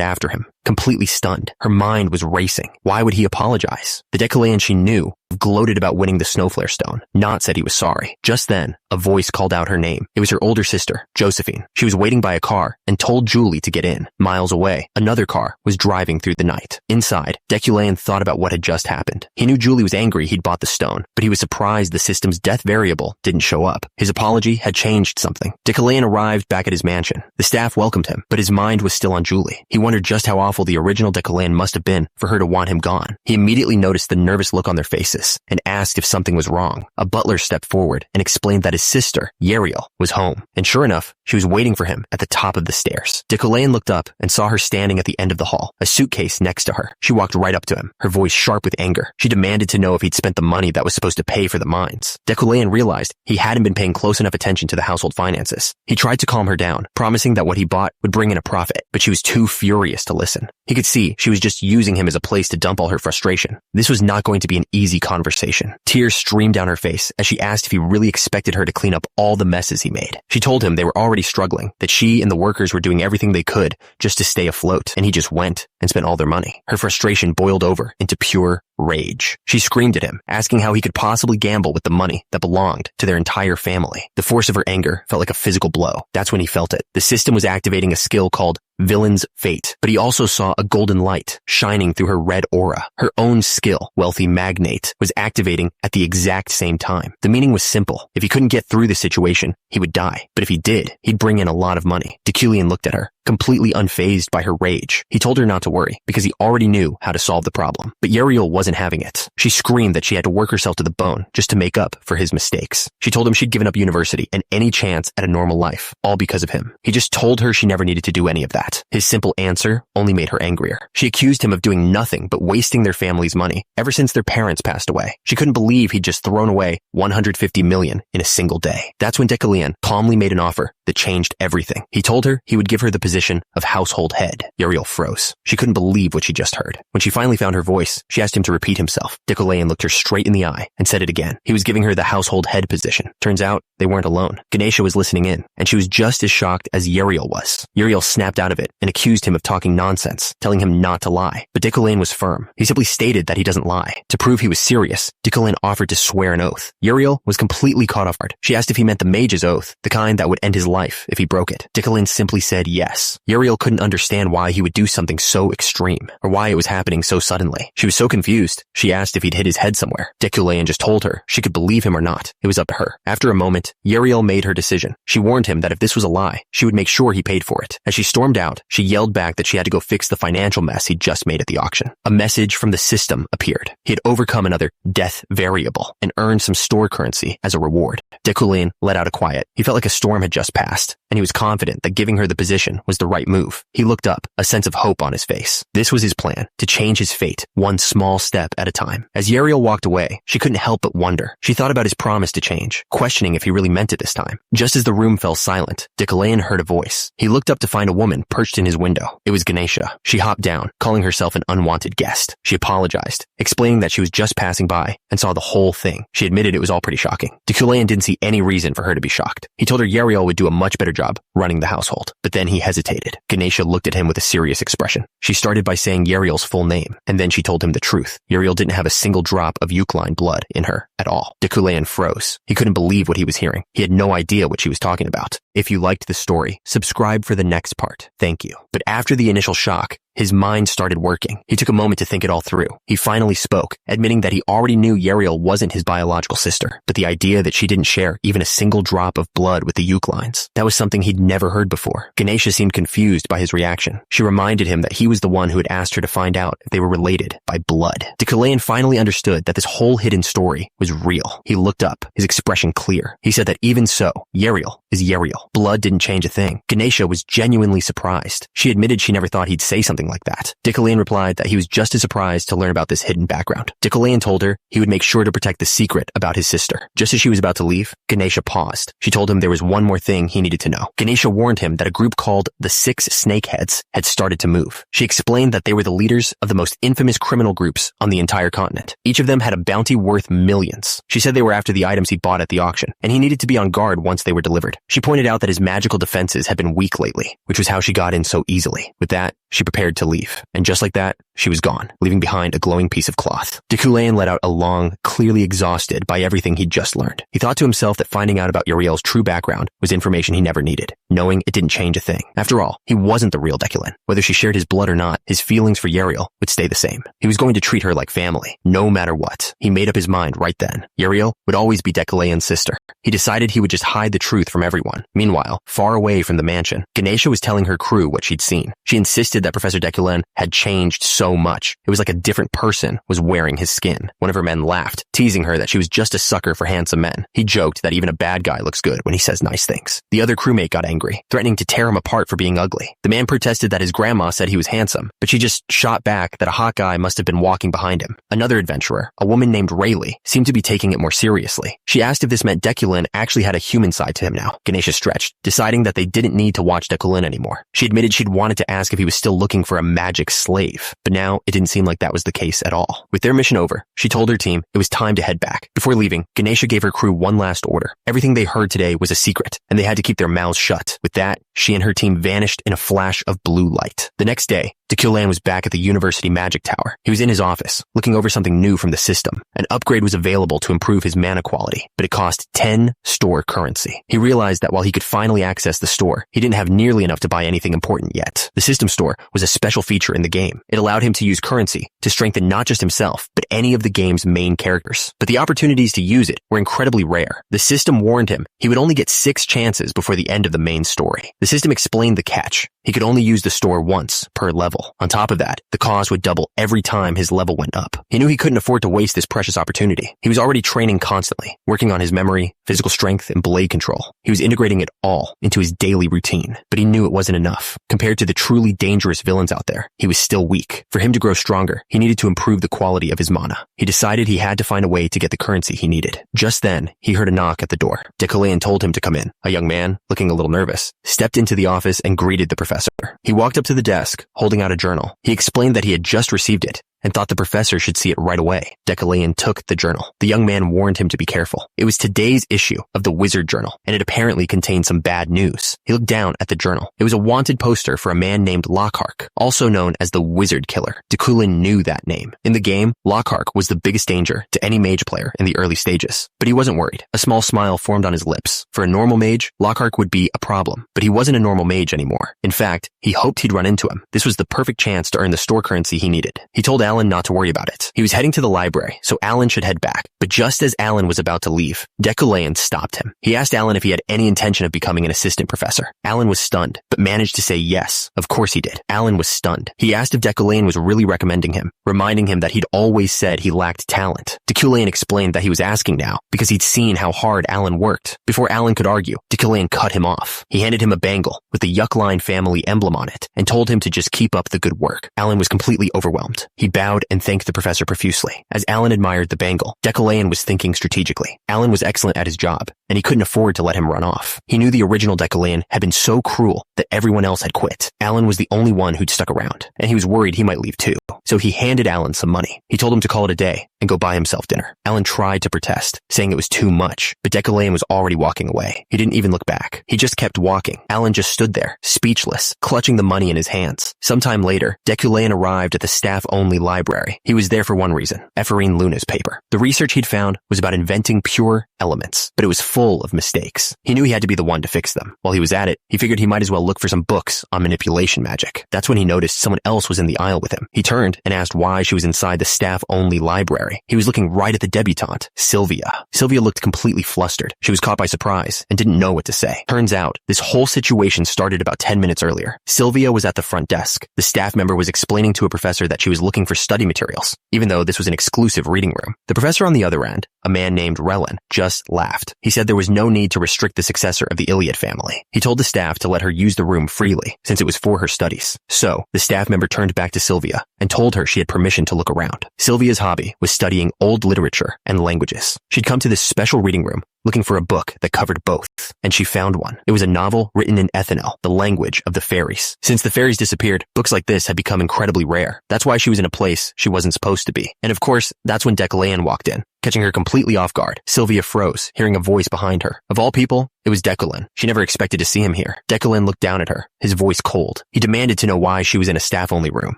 after him, completely stunned. Her mind was racing. Why would he apologize? The Dekulin she knew gloated about winning the Snowflare Stone, not said he was sorry. Just then, a voice called out her name. It was her older sister, Josephine. She was waiting by a car and told Julie to get in. Miles away, another car was driving through the night. Inside, Dekulin thought about what had just happened. He knew Julie was angry he'd bought the stone, but he was surprised the system's death variable didn't show up. His apology had changed something. Dekulin arrived back at his mansion. The staff welcomed him, but his mind was still on Julie. He wondered just how awful the original Dekulin must have been for her to want him gone. He immediately noticed the nervous look on their faces. finances and asked if something was wrong. A butler stepped forward and explained that his sister, Yeriel, was home. And sure enough, she was waiting for him at the top of the stairs. Decolayan looked up and saw her standing at the end of the hall, a suitcase next to her. She walked right up to him, her voice sharp with anger. She demanded to know if he'd spent the money that was supposed to pay for the mines. Decolayan realized he hadn't been paying close enough attention to the household finances. He tried to calm her down, promising that what he bought would bring in a profit, but she was too furious to listen. He could see she was just using him as a place to dump all her frustration. This was not going to be an easy conversation. Tears streamed down her face as she asked if he really expected her to clean up all the messes he made. She told him they were already struggling, that she and the workers were doing everything they could just to stay afloat, and he just went and spent all their money. Her frustration boiled over into pure rage. She screamed at him, asking how he could possibly gamble with the money that belonged to their entire family. The force of her anger felt like a physical blow. That's when he felt it. The system was activating a skill called Villain's Fate, but he also saw a golden light shining through her red aura. Her own skill, Wealthy Magnate, was activating at the exact same time. The meaning was simple. If he couldn't get through the situation, he would die. But if he did, he'd bring in a lot of money. Deculayan looked at her, completely unfazed by her rage. He told her not to worry, because he already knew how to solve the problem. But Yeriel wasn't having it. She screamed that she had to work herself to the bone just to make up for his mistakes. She told him she'd given up university and any chance at a normal life, all because of him. He just told her she never needed to do any of that. His simple answer only made her angrier. She accused him of doing nothing but wasting their family's money ever since their parents passed away. She couldn't believe he'd just thrown away 150 million in a single day. That's when Deculayan calmly made an offer that changed everything. He told her he would give her the position of household head. Yeriel froze. She couldn't believe what she just heard. When she finally found her voice, she asked him to repeat himself. Deculayan looked her straight in the eye and said it again. He was giving her the household head position. Turns out they weren't alone. Ganesha was listening in, and she was just as shocked as Yeriel was. Yeriel snapped out of it and accused him of talking nonsense, telling him not to lie. But Deculayan was firm. He simply stated that he doesn't lie. To prove he was serious, Deculayan offered to swear an oath. Yeriel was completely caught off guard. She asked if he meant the mage's oath, the kind that would end his life if he broke it. Deculayan simply said yes. Yeriel couldn't understand why he would do something so extreme, or why it was happening so suddenly. She was so confused. She asked if he'd hid his head somewhere. Deculayan just told her she could believe him or not. It was up to her. After a moment, Yeriel made her decision. She warned him that if this was a lie, she would make sure he paid for it. As she stormed out, she yelled back that she had to go fix the financial mess he'd just made at the auction. A message from the system appeared. He had overcome another death variable and earned some store currency as a reward. Deculayan let out a quiet. He felt like a storm had just passed, and he was confident that giving her the position was the right move. He looked up, a sense of hope on his face. This was his plan, to change his fate, one small step at a time. As Yeriel walked away, she couldn't help but wonder. She thought about his promise to change, questioning if he really meant it this time. Just as the room fell silent, Deculayan heard a voice. He looked up to find a woman perched in his window. It was Ganesha. She hopped down, calling herself an unwanted guest. She apologized, explaining that she was just passing by and saw the whole thing. She admitted it was all pretty shocking. Deculayan didn't see any reason for her to be shocked. He told her Yeriel would do a much better job running the household. But then he hesitated. Ganesha looked at him with a serious expression. She started by saying Yeriel's full name, and then she told him the truth. Yeriel didn't have a single drop of Eucline blood in her at all. Deculayan froze. He couldn't believe what he was hearing. He had no idea what she was talking about. If you liked the story, subscribe for the next part. Thank you. But after the initial shock, his mind started working. He took a moment to think it all through. He finally spoke, admitting that he already knew Yeriel wasn't his biological sister, but the idea that she didn't share even a single drop of blood with the Euclines, that was something he'd never heard before. Ganesha seemed confused by his reaction. She reminded him that he was the one who had asked her to find out if they were related by blood. Deculayan finally understood that this whole hidden story was real. He looked up, his expression clear. He said that even so, Yeriel is Yeriel. Blood didn't change a thing. Ganesha was genuinely surprised. She admitted she never thought he'd say something like that. Deculayan replied that he was just as surprised to learn about this hidden background. Deculayan told her he would make sure to protect the secret about his sister. Just as she was about to leave, Ganesha paused. She told him there was one more thing he needed to know. Ganesha warned him that a group called the Six Snakeheads had started to move. She explained that they were the leaders of the most infamous criminal groups on the entire continent. Each of them had a bounty worth millions. She said they were after the items he bought at the auction, and he needed to be on guard once they were delivered. She pointed out that his magical defenses had been weak lately, which was how she got in so easily. With that, she prepared to leave. And just like that, she was gone, leaving behind a glowing piece of cloth. Deculayan let out a long, clearly exhausted by everything he'd just learned. He thought to himself that finding out about Yeriel's true background was information he never needed, knowing it didn't change a thing. After all, he wasn't the real Deculayan. Whether she shared his blood or not, his feelings for Yeriel would stay the same. He was going to treat her like family, no matter what. He made up his mind right then. Yeriel would always be Deculayan's sister. He decided he would just hide the truth from everyone. Meanwhile, far away from the mansion, Ganesha was telling her crew what she'd seen. She insisted that Professor Deculayan had changed so so much. It was like a different person was wearing his skin. One of her men laughed, teasing her that she was just a sucker for handsome men. He joked that even a bad guy looks good when he says nice things. The other crewmate got angry, threatening to tear him apart for being ugly. The man protested that his grandma said he was handsome, but she just shot back that a hot guy must have been walking behind him. Another adventurer, a woman named Rayleigh, seemed to be taking it more seriously. She asked if this meant Dekulin actually had a human side to him now. Ganesha stretched, deciding that they didn't need to watch Dekulin anymore. She admitted she'd wanted to ask if he was still looking for a magic slave, but now it didn't seem like that was the case at all. With their mission over, she told her team it was time to head back. Before leaving, Ganesha gave her crew one last order. Everything they heard today was a secret, and they had to keep their mouths shut. With that, she and her team vanished in a flash of blue light. The next day, Dekulin was back at the University Magic Tower. He was in his office, looking over something new from the system. An upgrade was available to improve his mana quality, but it cost 10 store currency. He realized that while he could finally access the store, he didn't have nearly enough to buy anything important yet. The system store was a special feature in the game. It allowed him to use currency to strengthen not just himself, but any of the game's main characters. But the opportunities to use it were incredibly rare. The system warned him he would only get 6 chances before the end of the main story. The system explained the catch. He could only use the store once per level. On top of that, the cost would double every time his level went up. He knew he couldn't afford to waste this precious opportunity. He was already training constantly, working on his memory, physical strength, and blade control. He was integrating it all into his daily routine, but he knew it wasn't enough. Compared to the truly dangerous villains out there, he was still weak. For him to grow stronger, he needed to improve the quality of his mana. He decided he had to find a way to get the currency he needed. Just then, he heard a knock at the door. Dekulin told him to come in. A young man, looking a little nervous, stepped into the office and greeted the professor. He walked up to the desk, holding out a journal. He explained that he had just received it and thought the professor should see it right away. Dekulin took the journal. The young man warned him to be careful. It was today's issue of the Wizard Journal, and it apparently contained some bad news. He looked down at the journal. It was a wanted poster for a man named Lockhart, also known as the Wizard Killer. Dekulin knew that name. In the game, Lockhart was the biggest danger to any mage player in the early stages, but he wasn't worried. A small smile formed on his lips. For a normal mage, Lockhart would be a problem, but he wasn't a normal mage anymore. In fact, he hoped he'd run into him. This was the perfect chance to earn the store currency he needed. He told Alan not to worry about it. He was heading to the library, so Alan should head back. But just as Alan was about to leave, Dekulin stopped him. He asked Alan if he had any intention of becoming an assistant professor. Alan was stunned, but managed to say yes. Of course he did. Alan was stunned. He asked if Dekulin was really recommending him, reminding him that he'd always said he lacked talent. Dekulin explained that he was asking now because he'd seen how hard Alan worked. Before Alan could argue, Dekulin cut him off. He handed him a bangle with the Yuckline family emblem on it and told him to just keep up the good work. Alan was completely overwhelmed. He bowed and thanked the professor profusely. As Alan admired the bangle, Dekulin was thinking strategically. Alan was excellent at his job, and he couldn't afford to let him run off. He knew the original Dekulin had been so cruel that everyone else had quit. Alan was the only one who'd stuck around, and he was worried he might leave too. So he handed Alan some money. He told him to call it a day and go buy himself dinner. Alan tried to protest, saying it was too much, but Dekulin was already walking away. He didn't even look back. He just kept walking. Alan just stood there, speechless, clutching the money in his hands. Sometime later, Dekulin arrived at the staff-only library. He was there for one reason, Ephraim Luna's paper. The research he'd found was about inventing pure elements, but it was full of mistakes. He knew he had to be the one to fix them. While he was at it, he figured he might as well look for some books on manipulation magic. That's when he noticed someone else was in the aisle with him. He turned and asked why she was inside the staff-only library. He was looking right at the debutante, Sylvia. Sylvia looked completely flustered. She was caught by surprise and didn't know what to say. Turns out, this whole situation started about 10 minutes earlier. Sylvia was at the front desk. The staff member was explaining to a professor that she was looking for study materials, even though this was an exclusive reading room. The professor on the other end, a man named Relin, just laughed. He said there was no need to restrict the successor of the Iliad family. He told the staff to let her use the room freely, since it was for her studies. So, the staff member turned back to Sylvia and told her she had permission to look around. Sylvia's hobby was studying old literature and languages. She'd come to this special reading room looking for a book that covered both, and she found one. It was a novel written in Ethanel, the language of the fairies. Since the fairies disappeared, books like this had become incredibly rare. That's why she was in a place she wasn't supposed to be. And of course, that's when Dekulin walked in. Catching her completely off guard, Sylvia froze, hearing a voice behind her. Of all people, it was Dekulin. She never expected to see him here. Dekulin looked down at her, his voice cold. He demanded to know why she was in a staff-only room.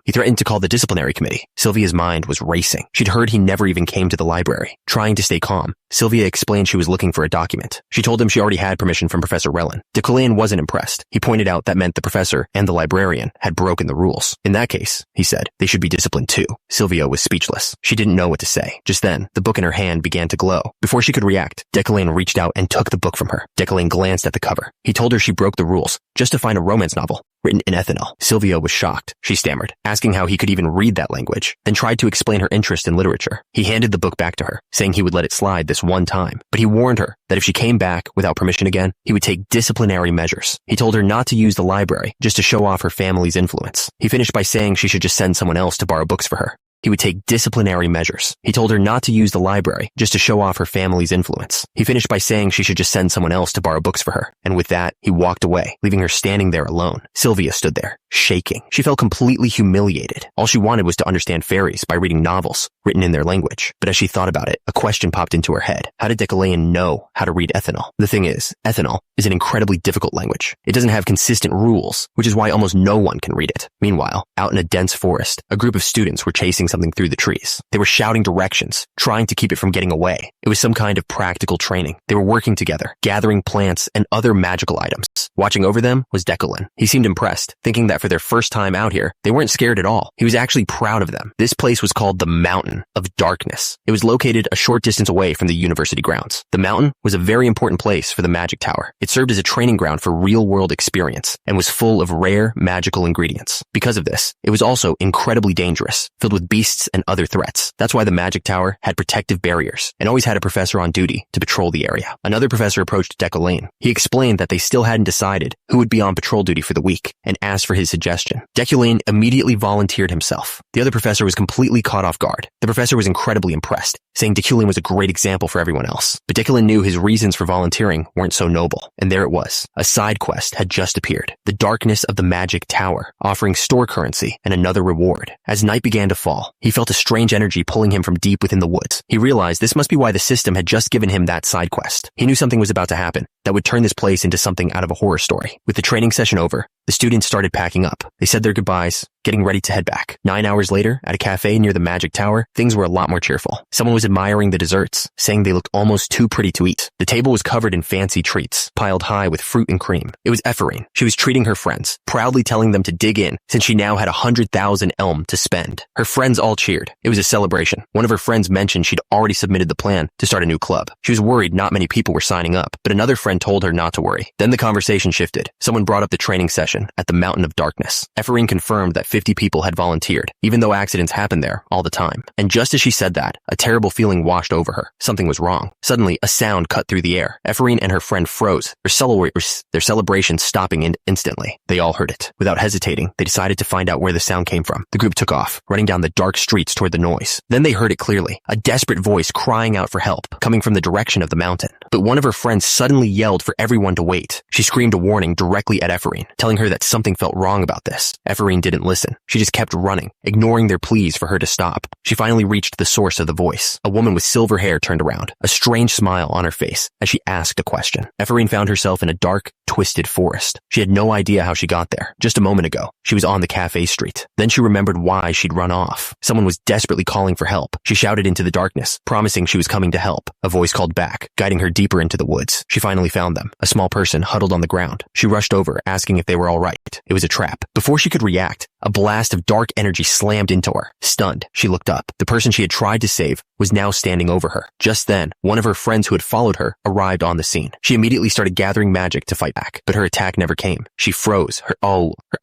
He threatened to call the disciplinary committee. Sylvia's mind was racing. She'd heard he never even came to the library. Trying to stay calm, Sylvia explained she was looking for a document. She told him she already had permission from Professor Relin. Dekulin wasn't impressed. He pointed out that meant the professor and the librarian had broken the rules. In that case, he said, they should be disciplined too. Sylvia was speechless. She didn't know what to say. Just then, the book in her hand began to glow. Before she could react, Dekulin reached out and took the book from her. Dekulin glanced at the cover. He told her she broke the rules just to find a romance novel written in ethanol. Sylvia was shocked. She stammered, asking how he could even read that language, then tried to explain her interest in literature. He handed the book back to her, saying he would let it slide this one time, but he warned her that if she came back without permission again, he would take disciplinary measures. He told her not to use the library just to show off her family's influence. He finished by saying she should just send someone else to borrow books for her. He would take disciplinary measures. He told her not to use the library just to show off her family's influence. He finished by saying she should just send someone else to borrow books for her. And with that, he walked away, leaving her standing there alone. Sylvia stood there, shaking. She felt completely humiliated. All she wanted was to understand fairies by reading novels written in their language. But as she thought about it, a question popped into her head. How did Decalayan know how to read ethanol? The thing is, ethanol is an incredibly difficult language. It doesn't have consistent rules, which is why almost no one can read it. Meanwhile, out in a dense forest, a group of students were chasing something through the trees. They were shouting directions, trying to keep it from getting away. It was some kind of practical training. They were working together, gathering plants and other magical items. Watching over them was Declan. He seemed impressed, thinking that for their first time out here, they weren't scared at all. He was actually proud of them. This place was called the Mountain of Darkness. It was located a short distance away from the university grounds. The mountain was a very important place for the magic tower. It served as a training ground for real-world experience and was full of rare magical ingredients. Because of this, it was also incredibly dangerous, filled with beasts and other threats. That's why the magic tower had protective barriers and always had a professor on duty to patrol the area. Another professor approached Decalain. He explained that they still hadn't decided who would be on patrol duty for the week and asked for his suggestion. Decalain immediately volunteered himself. The other professor was completely caught off guard. The professor was incredibly impressed, saying Decalain was a great example for everyone else. But Decalain knew his reasons for volunteering weren't so noble. And there it was. A side quest had just appeared. The Darkness of the Magic Tower, offering store currency and another reward. As night began to fall, he felt a strange energy pulling him from deep within the woods. He realized this must be why the system had just given him that side quest. He knew something was about to happen that would turn this place into something out of a horror story. With the training session over, the students started packing up. They said their goodbyes, getting ready to head back. 9 hours later, at a cafe near the Magic Tower, things were a lot more cheerful. Someone was admiring the desserts, saying they looked almost too pretty to eat. The table was covered in fancy treats, piled high with fruit and cream. It was Ephraim. She was treating her friends, proudly telling them to dig in, since she now had 100,000 elm to spend. Her friends all cheered. It was a celebration. One of her friends mentioned she'd already submitted the plan to start a new club. She was worried not many people were signing up, but another friend told her not to worry. Then the conversation shifted. Someone brought up the training session at the Mountain of Darkness. Ephraim confirmed that 50 people had volunteered, even though accidents happen there all the time. And just as she said that, a terrible feeling washed over her. Something was wrong. Suddenly, a sound cut through the air. Ephraim and her friend froze, their celebration stopping instantly. They all heard it. Without hesitating, they decided to find out where the sound came from. The group took off, running down the dark streets toward the noise. Then they heard it clearly, a desperate voice crying out for help, coming from the direction of the mountain. But one of her friends suddenly yelled for everyone to wait. She screamed a warning directly at Ephraim, telling her that something felt wrong about this. Ephraim didn't listen. She just kept running, ignoring their pleas for her to stop. She finally reached the source of the voice. A woman with silver hair turned around, a strange smile on her face as she asked a question. Ephraim found herself in a dark, twisted forest. She had no idea how she got there. Just a moment ago, she was on the cafe street. Then she remembered why she'd run off. Someone was desperately calling for help. She shouted into the darkness, promising she was coming to help. A voice called back, guiding her deeper into the woods. She finally found them, a small person huddled on the ground. She rushed over, asking if they were all right. It was a trap. Before she could react, a blast of dark energy slammed into her. Stunned, she looked up. The person she had tried to save was now standing over her. Just then, one of her friends who had followed her arrived on the scene. She immediately started gathering magic to fight back, but her attack never came. She froze, her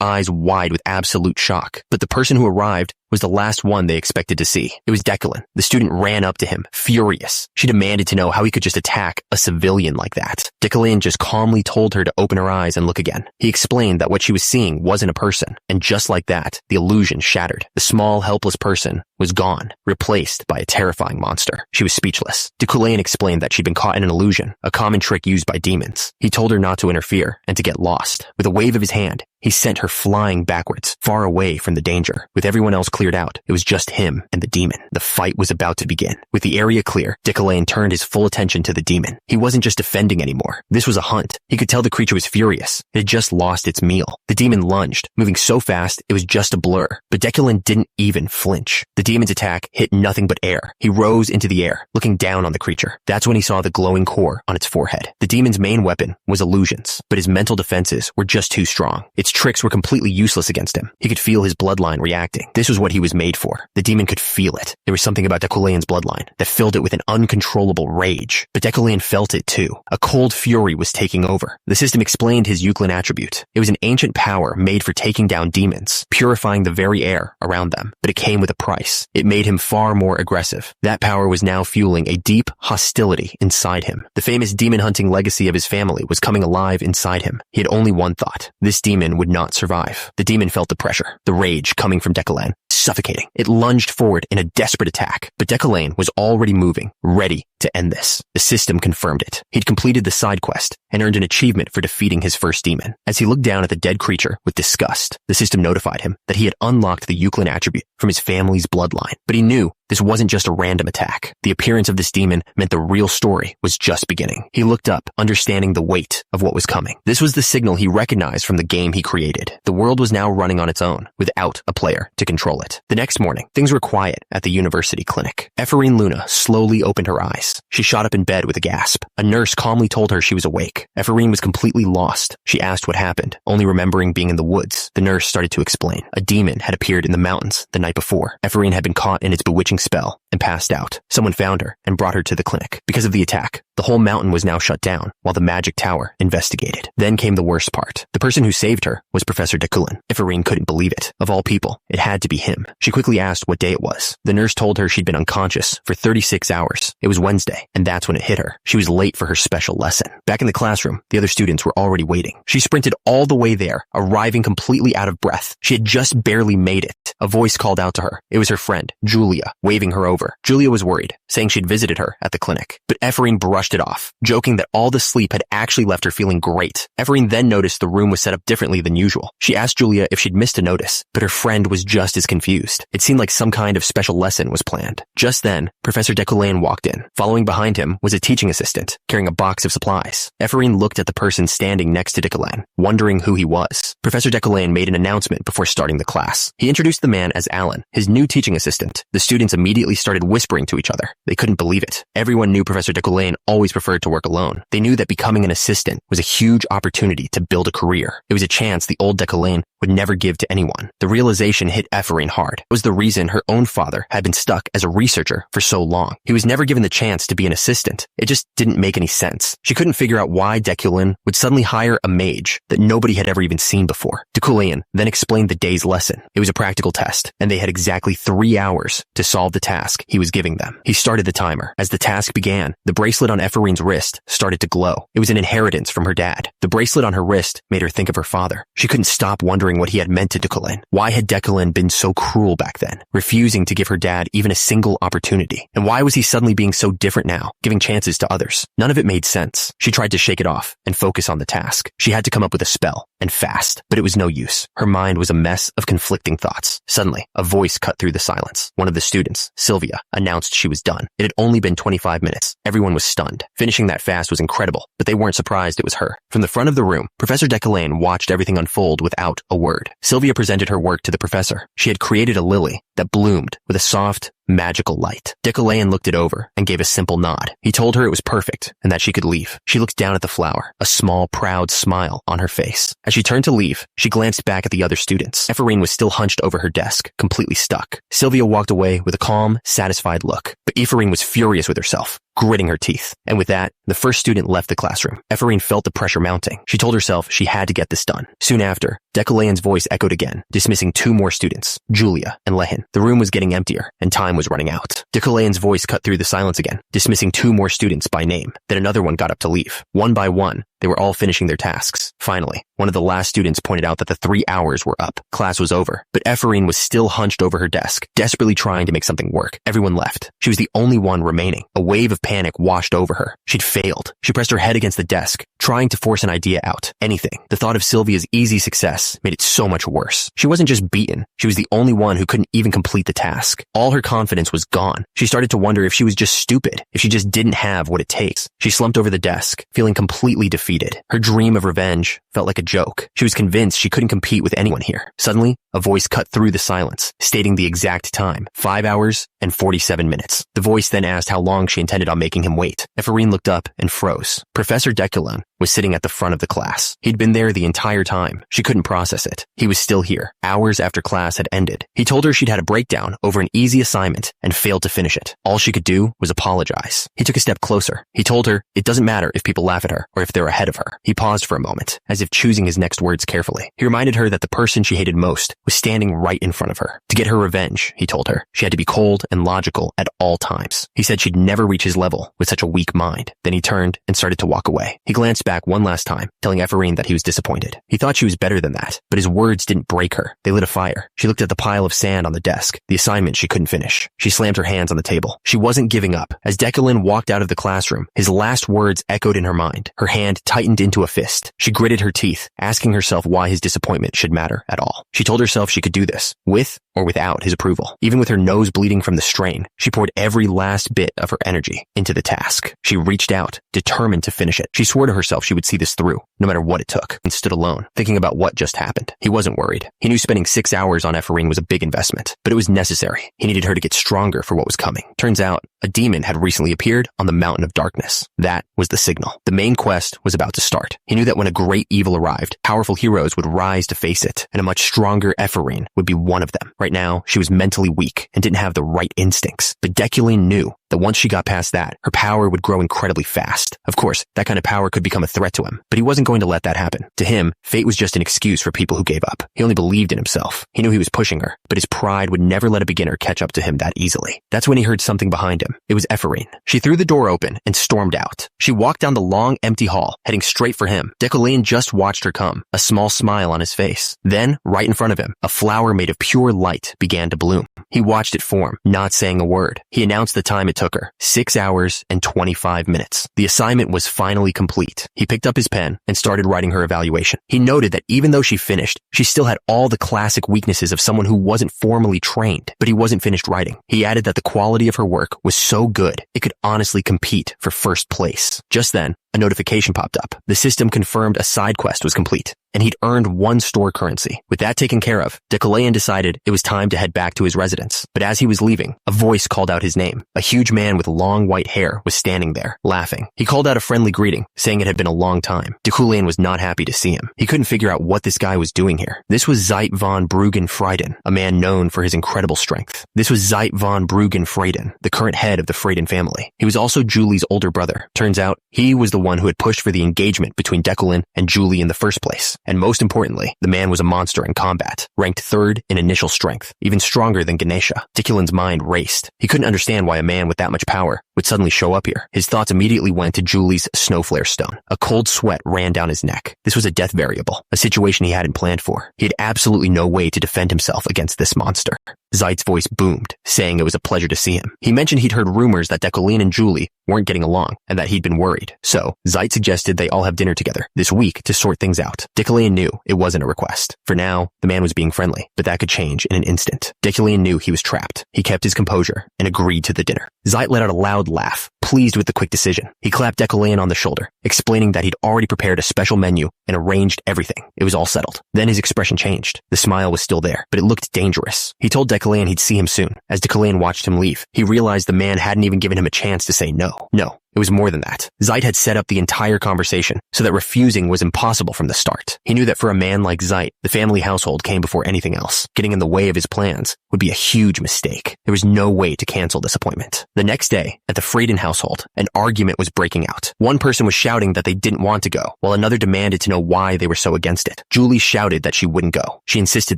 eyes wide with absolute shock. But the person who arrived was the last one they expected to see. It was Declan. The student ran up to him, furious. She demanded to know how he could just attack a civilian like that. Declan just calmly told her to open her eyes and look again. He explained that what she was seeing wasn't a person, and just like that, the illusion shattered. The small, helpless person was gone, replaced by a terrifying monster. She was speechless. Declan explained that she'd been caught in an illusion, a common trick used by demons. He told her not to interfere and to get lost. With a wave of his hand, he sent her flying backwards, far away from the danger. With everyone else cleared out, it was just him and the demon. The fight was about to begin. With the area clear, Declan turned his full attention to the demon. He wasn't just defending anymore. This was a hunt. He could tell the creature was furious. It had just lost its meal. The demon lunged, moving so fast it was just a blur. But Declan didn't even flinch. The demon's attack hit nothing but air. He rose into the air, looking down on the creature. That's when he saw the glowing core on its forehead. The demon's main weapon was illusions, but his mental defenses were just too strong. Its tricks were completely useless against him. He could feel his bloodline reacting. This was what he was made for. The demon could feel it. There was something about Deculane's bloodline that filled it with an uncontrollable rage. But Deculane felt it too. A cold fury was taking over. The system explained his Euclid attribute. It was an ancient power made for taking down demons, purifying the very air around them. But it came with a price. It made him far more aggressive. That power was now fueling a deep hostility inside him. The famous demon hunting legacy of his family was coming alive inside him. He had only one thought. This demon would not survive. The demon felt the pressure, the rage coming from Deculane, suffocating. It lunged forward in a desperate attack, but Deculane was already moving, ready to end this. The system confirmed it. He'd completed the side quest and earned an achievement for defeating his first demon. As he looked down at the dead creature with disgust, the system notified him that he had unlocked the Euclid attribute from his family's bloodline. But he knew this wasn't just a random attack. The appearance of this demon meant the real story was just beginning. He looked up, understanding the weight of what was coming. This was the signal he recognized from the game he created. The world was now running on its own, without a player to control it. The next morning, things were quiet at the university clinic. Ephraim Luna slowly opened her eyes. She shot up in bed with a gasp. A nurse calmly told her she was awake. Ephraim was completely lost. She asked what happened, only remembering being in the woods. The nurse started to explain. A demon had appeared in the mountains the night before. Ephraim had been caught in its bewitching spell and passed out. Someone found her and brought her to the clinic. Because of the attack, the whole mountain was now shut down while the magic tower investigated. Then came the worst part. The person who saved her was Professor Deculane. Ephraim couldn't believe it. Of all people, it had to be him. She quickly asked what day it was. The nurse told her she'd been unconscious for 36 hours. It was Wednesday, and that's when it hit her. She was late for her special lesson. Back in the classroom, the other students were already waiting. She sprinted all the way there, arriving completely out of breath. She had just barely made it. A voice called out to her. It was her friend, Julia, waving her over. Julia was worried, saying she'd visited her at the clinic. But Ephraim brushed it off, joking that all the sleep had actually left her feeling great. Ephraim then noticed the room was set up differently than usual. She asked Julia if she'd missed a notice, but her friend was just as confused. It seemed like some kind of special lesson was planned. Just then, Professor Deculane walked in. Following behind him was a teaching assistant, carrying a box of supplies. Ephraim looked at the person standing next to Deculane, wondering who he was. Professor Deculane made an announcement before starting the class. He introduced the man as Alan, his new teaching assistant. The students immediately started whispering to each other. They couldn't believe it. Everyone knew Professor Deculane always preferred to work alone. They knew that becoming an assistant was a huge opportunity to build a career. It was a chance the old Deculane would never give to anyone. The realization hit Ephraim hard. It was the reason her own father had been stuck as a researcher for so long. He was never given the chance to be an assistant. It just didn't make any sense. She couldn't figure out why Deculane would suddenly hire a mage that nobody had ever even seen before. Deculane then explained the day's lesson. It was a practical test, and they had exactly 3 hours to solve the task he was giving them. He started the timer. As the task began, the bracelet on Ephraim's wrist started to glow. It was an inheritance from her dad. The bracelet on her wrist made her think of her father. She couldn't stop wondering what he had meant to Deculane. Why had Deculane been so cruel back then, refusing to give her dad even a single opportunity? And why was he suddenly being so different now, giving chances to others? None of it made sense. She tried to shake it off and focus on the task. She had to come up with a spell, and fast, but it was no use. Her mind was a mess of conflicting thoughts. Suddenly, a voice cut through the silence. One of the students, Sylvia, announced she was done. It had only been 25 minutes. Everyone was stunned. Finishing that fast was incredible, but they weren't surprised it was her. From the front of the room, Professor Deculane watched everything unfold without a word. Sylvia presented her work to the professor. She had created a lily that bloomed with a soft, magical light. Deculane looked it over and gave a simple nod. He told her it was perfect and that she could leave. She looked down at the flower, a small, proud smile on her face. As she turned to leave, she glanced back at the other students. Ephraim was still hunched over her desk, completely stuck. Sylvia walked away with a calm, satisfied look, but Ephraim was furious with herself, gritting her teeth. And with that, the first student left the classroom. Ephraim felt the pressure mounting. She told herself she had to get this done. Soon after, Deculane's voice echoed again, dismissing 2 more students, Julia and Lehin. The room was getting emptier, and time was running out. Deculane's voice cut through the silence again, dismissing 2 more students by name. Then another one got up to leave. One by one, they were all finishing their tasks. Finally, one of the last students pointed out that the 3 hours were up. Class was over, but Ephraim was still hunched over her desk, desperately trying to make something work. Everyone left. She was the only one remaining. A wave of panic washed over her. She'd failed. She pressed her head against the desk, trying to force an idea out. Anything. The thought of Sylvia's easy success made it so much worse. She wasn't just beaten. She was the only one who couldn't even complete the task. All her confidence was gone. She started to wonder if she was just stupid, if she just didn't have what it takes. She slumped over the desk, feeling completely defeated. defeated. Her dream of revenge felt like a joke. She was convinced she couldn't compete with anyone here. Suddenly, a voice cut through the silence, stating the exact time, 5 hours and 47 minutes. The voice then asked how long she intended on making him wait. Ephraim looked up and froze. Professor Deculon was sitting at the front of the class. He'd been there the entire time. She couldn't process it. He was still here, hours after class had ended. He told her she'd had a breakdown over an easy assignment and failed to finish it. All she could do was apologize. He took a step closer. He told her it doesn't matter if people laugh at her or if they're ahead of her. He paused for a moment, as if choosing his next words carefully. He reminded her that the person she hated most was standing right in front of her. To get her revenge, he told her, she had to be cold and logical at all times. He said she'd never reach his level with such a weak mind. Then he turned and started to walk away. He glanced back one last time, telling Ephraim that he was disappointed. He thought she was better than that, but his words didn't break her. They lit a fire. She looked at the pile of sand on the desk, the assignment she couldn't finish. She slammed her hands on the table. She wasn't giving up. As Deculon walked out of the classroom, his last words echoed in her mind. Her hand tightened into a fist. She gritted her teeth, asking herself why his disappointment should matter at all. She told herself she could do this, with or without his approval. Even with her nose bleeding from the strain, she poured every last bit of her energy into the task. She reached out, determined to finish it. She swore to herself she would see this through, no matter what it took, and stood alone, thinking about what just happened. He wasn't worried. He knew spending 6 hours on Ephraim was a big investment, but it was necessary. He needed her to get stronger for what was coming. Turns out, a demon had recently appeared on the Mountain of Darkness. That was the signal. The main quest was about to start. He knew that when a great evil arrived, powerful heroes would rise to face it, and a much stronger Ephraim would be one of them. Right now, she was mentally weak and didn't have the right instincts, but Deculon knew that once she got past that, her power would grow incredibly fast. Of course, that kind of power could become a threat to him, but he wasn't going to let that happen. To him, fate was just an excuse for people who gave up. He only believed in himself. He knew he was pushing her, but his pride would never let a beginner catch up to him that easily. That's when he heard something behind him. It was Ephraim. She threw the door open and stormed out. She walked down the long, empty hall, heading straight for him. Deculon just watched her come, a small smile on his face. Then, right in front of him, a flower made of pure light began to bloom. He watched it form, not saying a word. He announced the time it took her, 6 hours and 25 minutes. The assignment was finally complete. He picked up his pen and started writing her evaluation. He noted that even though she finished, she still had all the classic weaknesses of someone who wasn't formally trained, but he wasn't finished writing. He added that the quality of her work was so good, it could honestly compete for first place. Just then, a notification popped up. The system confirmed a side quest was complete, and he'd earned 1 store currency. With that taken care of, Deculon decided it was time to head back to his residence. But as he was leaving, a voice called out his name. A huge man with long white hair was standing there, laughing. He called out a friendly greeting, saying it had been a long time. Deculon was not happy to see him. He couldn't figure out what this guy was doing here. This was Zeit von Bruggen-Freiden, a man known for his incredible strength. This was Zeit von Bruggen-Freiden, the current head of the Freiden family. He was also Julie's older brother. Turns out, he was the one who had pushed for the engagement between Deculon and Julie in the first place. And most importantly, the man was a monster in combat, ranked 3rd in initial strength, even stronger than Ganesha. Deculon's mind raced. He couldn't understand why a man with that much power would suddenly show up here. His thoughts immediately went to Julie's snowflare stone. A cold sweat ran down his neck. This was a death variable, a situation he hadn't planned for. He had absolutely no way to defend himself against this monster. Zeit's voice boomed, saying it was a pleasure to see him. He mentioned he'd heard rumors that Deculon and Julie weren't getting along, and that he'd been worried. So, Zeit suggested they all have dinner together this week to sort things out. Deculon knew it wasn't a request. For now, the man was being friendly, but that could change in an instant. Deculon knew he was trapped. He kept his composure and agreed to the dinner. Zeit let out a loud laugh, pleased with the quick decision. He clapped Deculon on the shoulder, explaining that he'd already prepared a special menu and arranged everything. It was all settled. Then his expression changed. The smile was still there, but it looked dangerous. He told Deculon he'd see him soon. As Deculon watched him leave, he realized the man hadn't even given him a chance to say no. No. It was more than that. Zeit had set up the entire conversation so that refusing was impossible from the start. He knew that for a man like Zeit, the family household came before anything else. Getting in the way of his plans would be a huge mistake. There was no way to cancel this appointment. The next day, at the Freiden household, an argument was breaking out. One person was shouting that they didn't want to go, while another demanded to know why they were so against it. Julie shouted that she wouldn't go. She insisted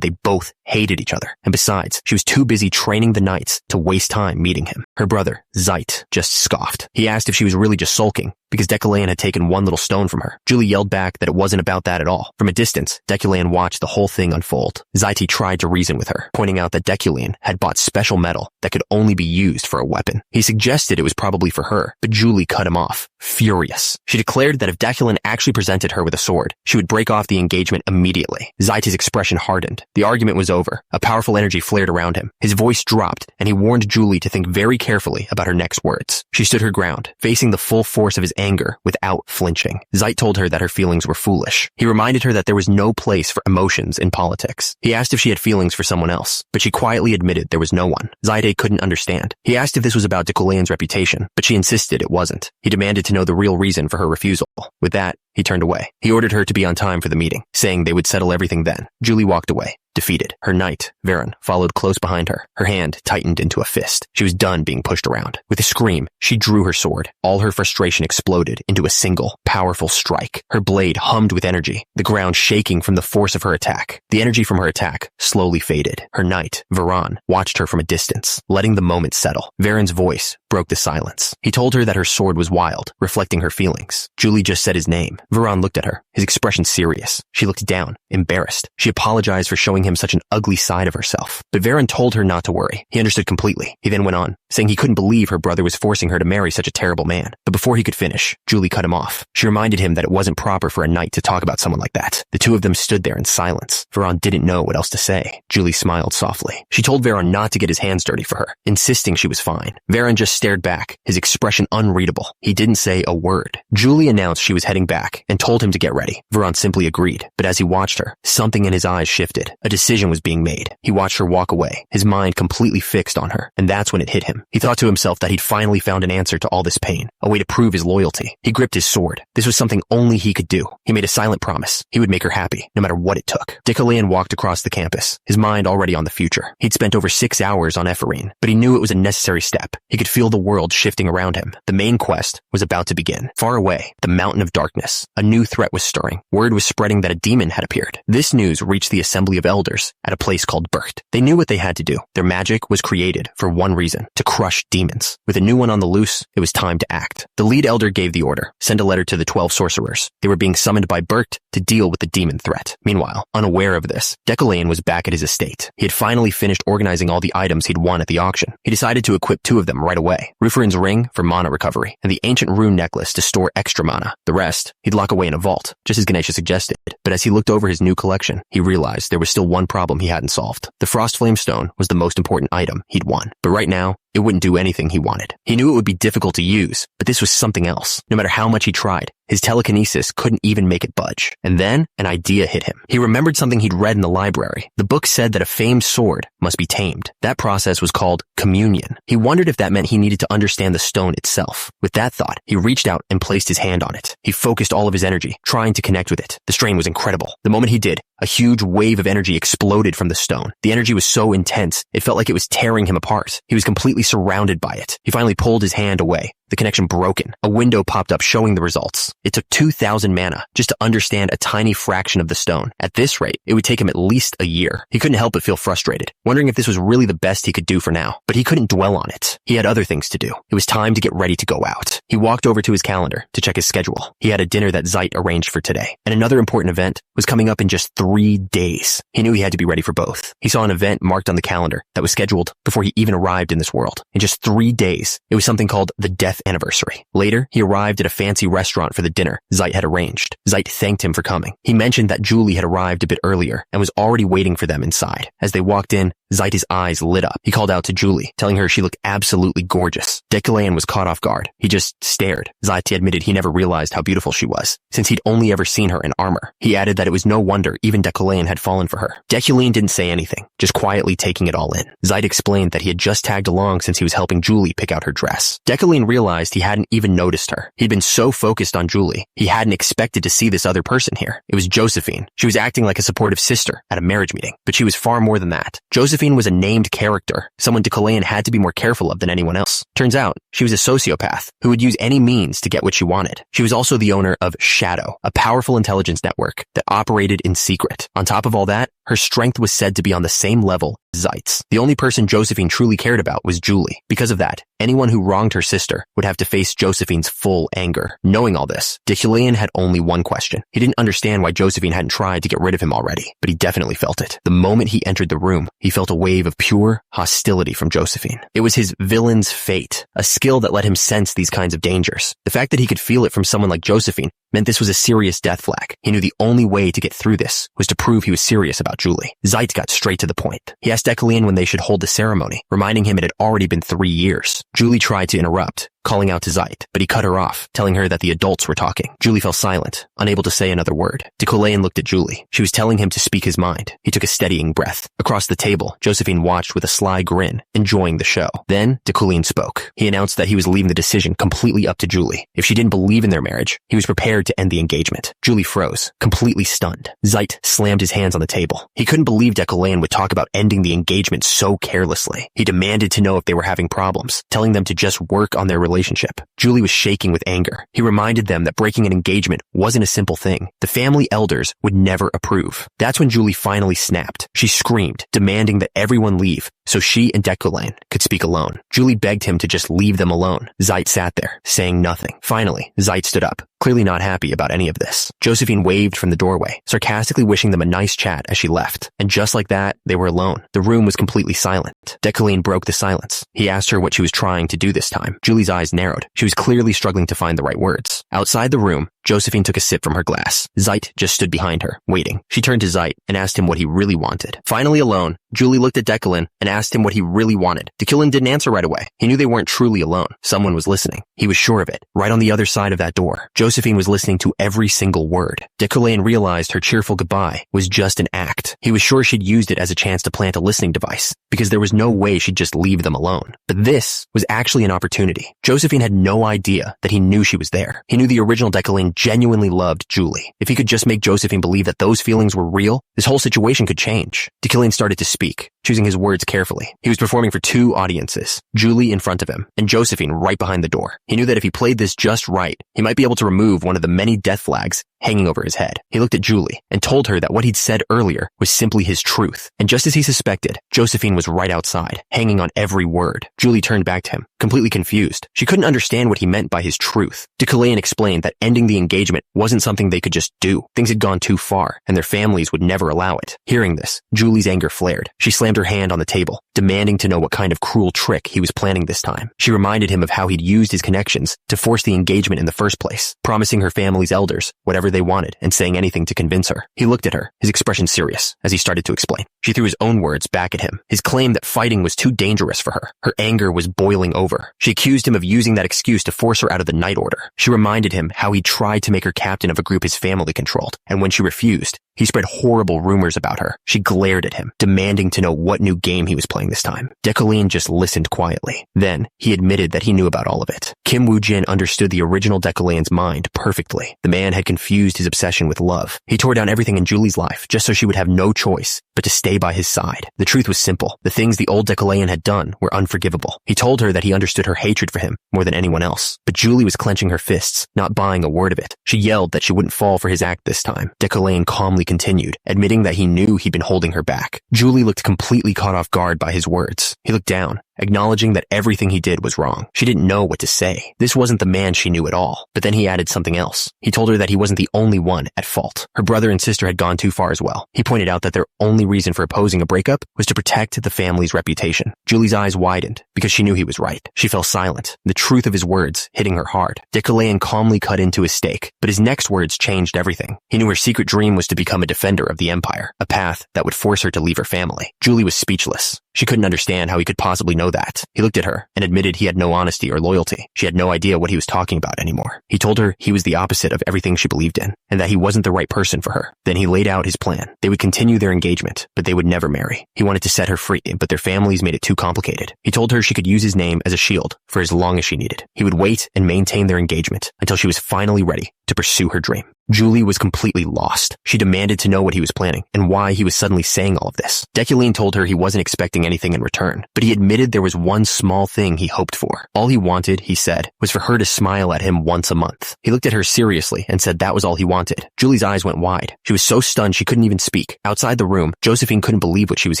they both hated each other. And besides, she was too busy training the knights to waste time meeting him. Her brother, Zeit, just scoffed. He asked if she was really just sulking because Deculon had taken 1 little stone from her. Julie yelled back that it wasn't about that at all. From a distance, Deculon watched the whole thing unfold. Zeit tried to reason with her, pointing out that Deculon had bought special metal that could only be used for a weapon. He suggested it was probably for her, but Julie cut him off, furious. She declared that if Deculon actually presented her with a sword, she would break off the engagement immediately. Zeit's expression hardened. The argument was over. A powerful energy flared around him. His voice dropped, and he warned Julie to think very carefully about her next words. She stood her ground, facing the full force of his anger without flinching. Zeit told her that her feelings were foolish. He reminded her that there was no place for emotions in politics. He asked if she had feelings for someone else, but she quietly admitted there was no one. Zeit couldn't understand. He asked if this was about Deculane's reputation, but she insisted it wasn't. He demanded to know the real reason for her refusal. With that, he turned away. He ordered her to be on time for the meeting, saying they would settle everything then. Julie walked away, defeated. Her knight, Veron, followed close behind her. Her hand tightened into a fist. She was done being pushed around. With a scream, she drew her sword. All her frustration exploded into a single, powerful strike. Her blade hummed with energy, the ground shaking from the force of her attack. The energy from her attack slowly faded. Her knight, Veron, watched her from a distance, letting the moment settle. Veron's voice broke the silence. He told her that her sword was wild, reflecting her feelings. Julie just said his name. Veron looked at her, his expression serious. She looked down, embarrassed. She apologized for showing him such an ugly side of herself. But Veron told her not to worry. He understood completely. He then went on, saying he couldn't believe her brother was forcing her to marry such a terrible man. But before he could finish, Julie cut him off. She reminded him that it wasn't proper for a knight to talk about someone like that. The two of them stood there in silence. Veron didn't know what else to say. Julie smiled softly. She told Veron not to get his hands dirty for her, insisting she was fine. Veron just stared back, his expression unreadable. He didn't say a word. Julie announced she was heading back and told him to get ready. Veron simply agreed, but as he watched her, something in his eyes shifted. A decision was being made. He watched her walk away, his mind completely fixed on her, and that's when it hit him. He thought to himself that he'd finally found an answer to all this pain, a way to prove his loyalty. He gripped his sword. This was something only he could do. He made a silent promise. He would make her happy, no matter what it took. Deculanean walked across the campus, his mind already on the future. He'd spent over 6 hours on Ephorine, but he knew it was a necessary step. He could feel the world shifting around him. The main quest was about to begin. Far away, the mountain of darkness, a new threat was stirring. Word was spreading that a demon had appeared. This news reached the assembly of elders at a place called Burt. They knew what they had to do. Their magic was created for one reason, to crush demons. With a new one on the loose, it was time to act. The lead elder gave the order, send a letter to the 12 sorcerers. They were being summoned by Burt to deal with the demon threat. Meanwhile, unaware of this, Deculanean was back at his estate. He had finally finished organizing all the items he'd won at the auction. He decided to equip 2 of them right away. Rufarin's ring for mana recovery, and the ancient rune necklace to store extra mana. The rest, he'd lock away in a vault, just as Ganesha suggested. But as he looked over his new collection, he realized there was still one problem he hadn't solved. The Frostflame Stone was the most important item he'd won. But right now, it wouldn't do anything he wanted. He knew it would be difficult to use, but this was something else. No matter how much he tried, his telekinesis couldn't even make it budge. And then, an idea hit him. He remembered something he'd read in the library. The book said that a famed sword must be tamed. That process was called communion. He wondered if that meant he needed to understand the stone itself. With that thought, he reached out and placed his hand on it. He focused all of his energy, trying to connect with it. The strain was incredible. The moment he did, a huge wave of energy exploded from the stone. The energy was so intense, it felt like it was tearing him apart. He was completely surrounded by it. He finally pulled his hand away. The connection broken. A window popped up showing the results. It took 2,000 mana just to understand a tiny fraction of the stone. At this rate, it would take him at least a year. He couldn't help but feel frustrated, wondering if this was really the best he could do for now. But he couldn't dwell on it. He had other things to do. It was time to get ready to go out. He walked over to his calendar to check his schedule. He had a dinner that Zeit arranged for today, and another important event was coming up in just 3 days. He knew he had to be ready for both. He saw an event marked on the calendar that was scheduled before he even arrived in this world. In just 3 days, it was something called the Death Anniversary. Later, he arrived at a fancy restaurant for the dinner Zeit had arranged. Zeit thanked him for coming. He mentioned that Julie had arrived a bit earlier and was already waiting for them inside. As they walked in, Zeit's eyes lit up. He called out to Julie, telling her she looked absolutely gorgeous. Deculanean was caught off guard. He just stared. Zeit admitted he never realized how beautiful she was, since he'd only ever seen her in armor. He added that it was no wonder even Deculanean had fallen for her. Deculanean didn't say anything, just quietly taking it all in. Zeit explained that he had just tagged along since he was helping Julie pick out her dress. Deculanean realized he hadn't even noticed her. He'd been so focused on Julie, he hadn't expected to see this other person here. It was Josephine. She was acting like a supportive sister at a marriage meeting, but she was far more than that. Josephine was a named character, someone Deculanean had to be more careful of than anyone else. Turns out, she was a sociopath who would use any means to get what she wanted. She was also the owner of Shadow, a powerful intelligence network that operated in secret. On top of all that, her strength was said to be on the same level as Zeit's. The only person Josephine truly cared about was Julie. Because of that, anyone who wronged her sister would have to face Josephine's full anger. Knowing all this, Deculanean had only one question. He didn't understand why Josephine hadn't tried to get rid of him already, but he definitely felt it. The moment he entered the room, he felt a wave of pure hostility from Josephine. It was his villain's fate, a skill that let him sense these kinds of dangers. The fact that he could feel it from someone like Josephine meant this was a serious death flag. He knew the only way to get through this was to prove he was serious about Julie. Zeit got straight to the point. He asked Deculanean when they should hold the ceremony, reminding him it had already been 3 years. Julie tried to interrupt, calling out to Zeit, but he cut her off, telling her that the adults were talking. Julie fell silent, unable to say another word. Decolain looked at Julie. She was telling him to speak his mind. He took a steadying breath. Across the table, Josephine watched with a sly grin, enjoying the show. Then, Decolain spoke. He announced that he was leaving the decision completely up to Julie. If she didn't believe in their marriage, he was prepared to end the engagement. Julie froze, completely stunned. Zeit slammed his hands on the table. He couldn't believe Decolain would talk about ending the engagement so carelessly. He demanded to know if they were having problems, telling them to just work on their relationship. Julie was shaking with anger. He reminded them that breaking an engagement wasn't a simple thing. The family elders would never approve. That's when Julie finally snapped. She screamed, demanding that everyone leave so she and Decolain could speak alone. Julie begged him to just leave them alone. Zeit sat there, saying nothing. Finally, Zeit stood up, clearly not happy about any of this. Josephine waved from the doorway, sarcastically wishing them a nice chat as she left. And just like that, they were alone. The room was completely silent. Decolain broke the silence. He asked her what she was trying to do this time. Julie's eyes narrowed. She was clearly struggling to find the right words. Outside the room, Josephine took a sip from her glass. Zeit just stood behind her, waiting. She turned to Zeit and asked him what he really wanted. Finally alone, Julie looked at Decolain and asked him what he really wanted. Decolain didn't answer right away. He knew they weren't truly alone. Someone was listening. He was sure of it. Right on the other side of that door, Josephine was listening to every single word. Decolain realized her cheerful goodbye was just an act. He was sure she'd used it as a chance to plant a listening device, because there was no way she'd just leave them alone. But this was actually an opportunity. Josephine had no idea that he knew she was there. He knew the original Decolain genuinely loved Julie. If he could just make Josephine believe that those feelings were real, this whole situation could change. Decolain started to speak, choosing his words carefully. He was performing for two audiences, Julie in front of him and Josephine right behind the door. He knew that if he played this just right, he might be able to remove one of the many death flags hanging over his head. He looked at Julie and told her that what he'd said earlier was simply his truth. And just as he suspected, Josephine was right outside, hanging on every word. Julie turned back to him, completely confused. She couldn't understand what he meant by his truth. Decolain explained that ending the engagement wasn't something they could just do. Things had gone too far, and their families would never allow it. Hearing this, Julie's anger flared. She slammed her hand on the table, demanding to know what kind of cruel trick he was planning this time. She reminded him of how he'd used his connections to force the engagement in the first place, promising her family's elders whatever they wanted and saying anything to convince her. He looked at her, his expression serious, as he started to explain. She threw his own words back at him, his claim that fighting was too dangerous for her. Her anger was boiling over. She accused him of using that excuse to force her out of the night order. She reminded him how he tried to make her captain of a group his family controlled, and when she refused, he spread horrible rumors about her. She glared at him, demanding to know what new game he was playing this time. Decolain just listened quietly. Then, he admitted that he knew about all of it. Kim Woo-jin understood the original Decolain's mind perfectly. The man had confused his obsession with love. He tore down everything in Julie's life just so she would have no choice but to stay by his side. The truth was simple. The things the old Decolain had done were unforgivable. He told her that he understood her hatred for him more than anyone else. But Julie was clenching her fists, not buying a word of it. She yelled that she wouldn't fall for his act this time. Decolain calmly continued, admitting that he knew he'd been holding her back. Julie looked completely caught off guard by his words. He looked down, acknowledging that everything he did was wrong. She didn't know what to say. This wasn't the man she knew at all. But then he added something else. He told her that he wasn't the only one at fault. Her brother and sister had gone too far as well. He pointed out that their only reason for opposing a breakup was to protect the family's reputation. Julie's eyes widened because she knew he was right. She fell silent, the truth of his words hitting her hard. Decolain calmly cut into his steak, but his next words changed everything. He knew her secret dream was to become a defender of the empire, a path that would force her to leave her family. Julie was speechless. She couldn't understand how he could possibly know that. He looked at her and admitted he had no honesty or loyalty. She had no idea what he was talking about anymore. He told her he was the opposite of everything she believed in, and that he wasn't the right person for her. Then he laid out his plan. They would continue their engagement, but they would never marry. He wanted to set her free, but their families made it too complicated. He told her she could use his name as a shield for as long as she needed. He would wait and maintain their engagement until she was finally ready to pursue her dream. Julie was completely lost. She demanded to know what he was planning and why he was suddenly saying all of this. Decolain told her he wasn't expecting anything in return, but he admitted there was one small thing he hoped for. All he wanted, he said, was for her to smile at him once a month. He looked at her seriously and said that was all he wanted. Julie's eyes went wide. She was so stunned she couldn't even speak. Outside the room, Josephine couldn't believe what she was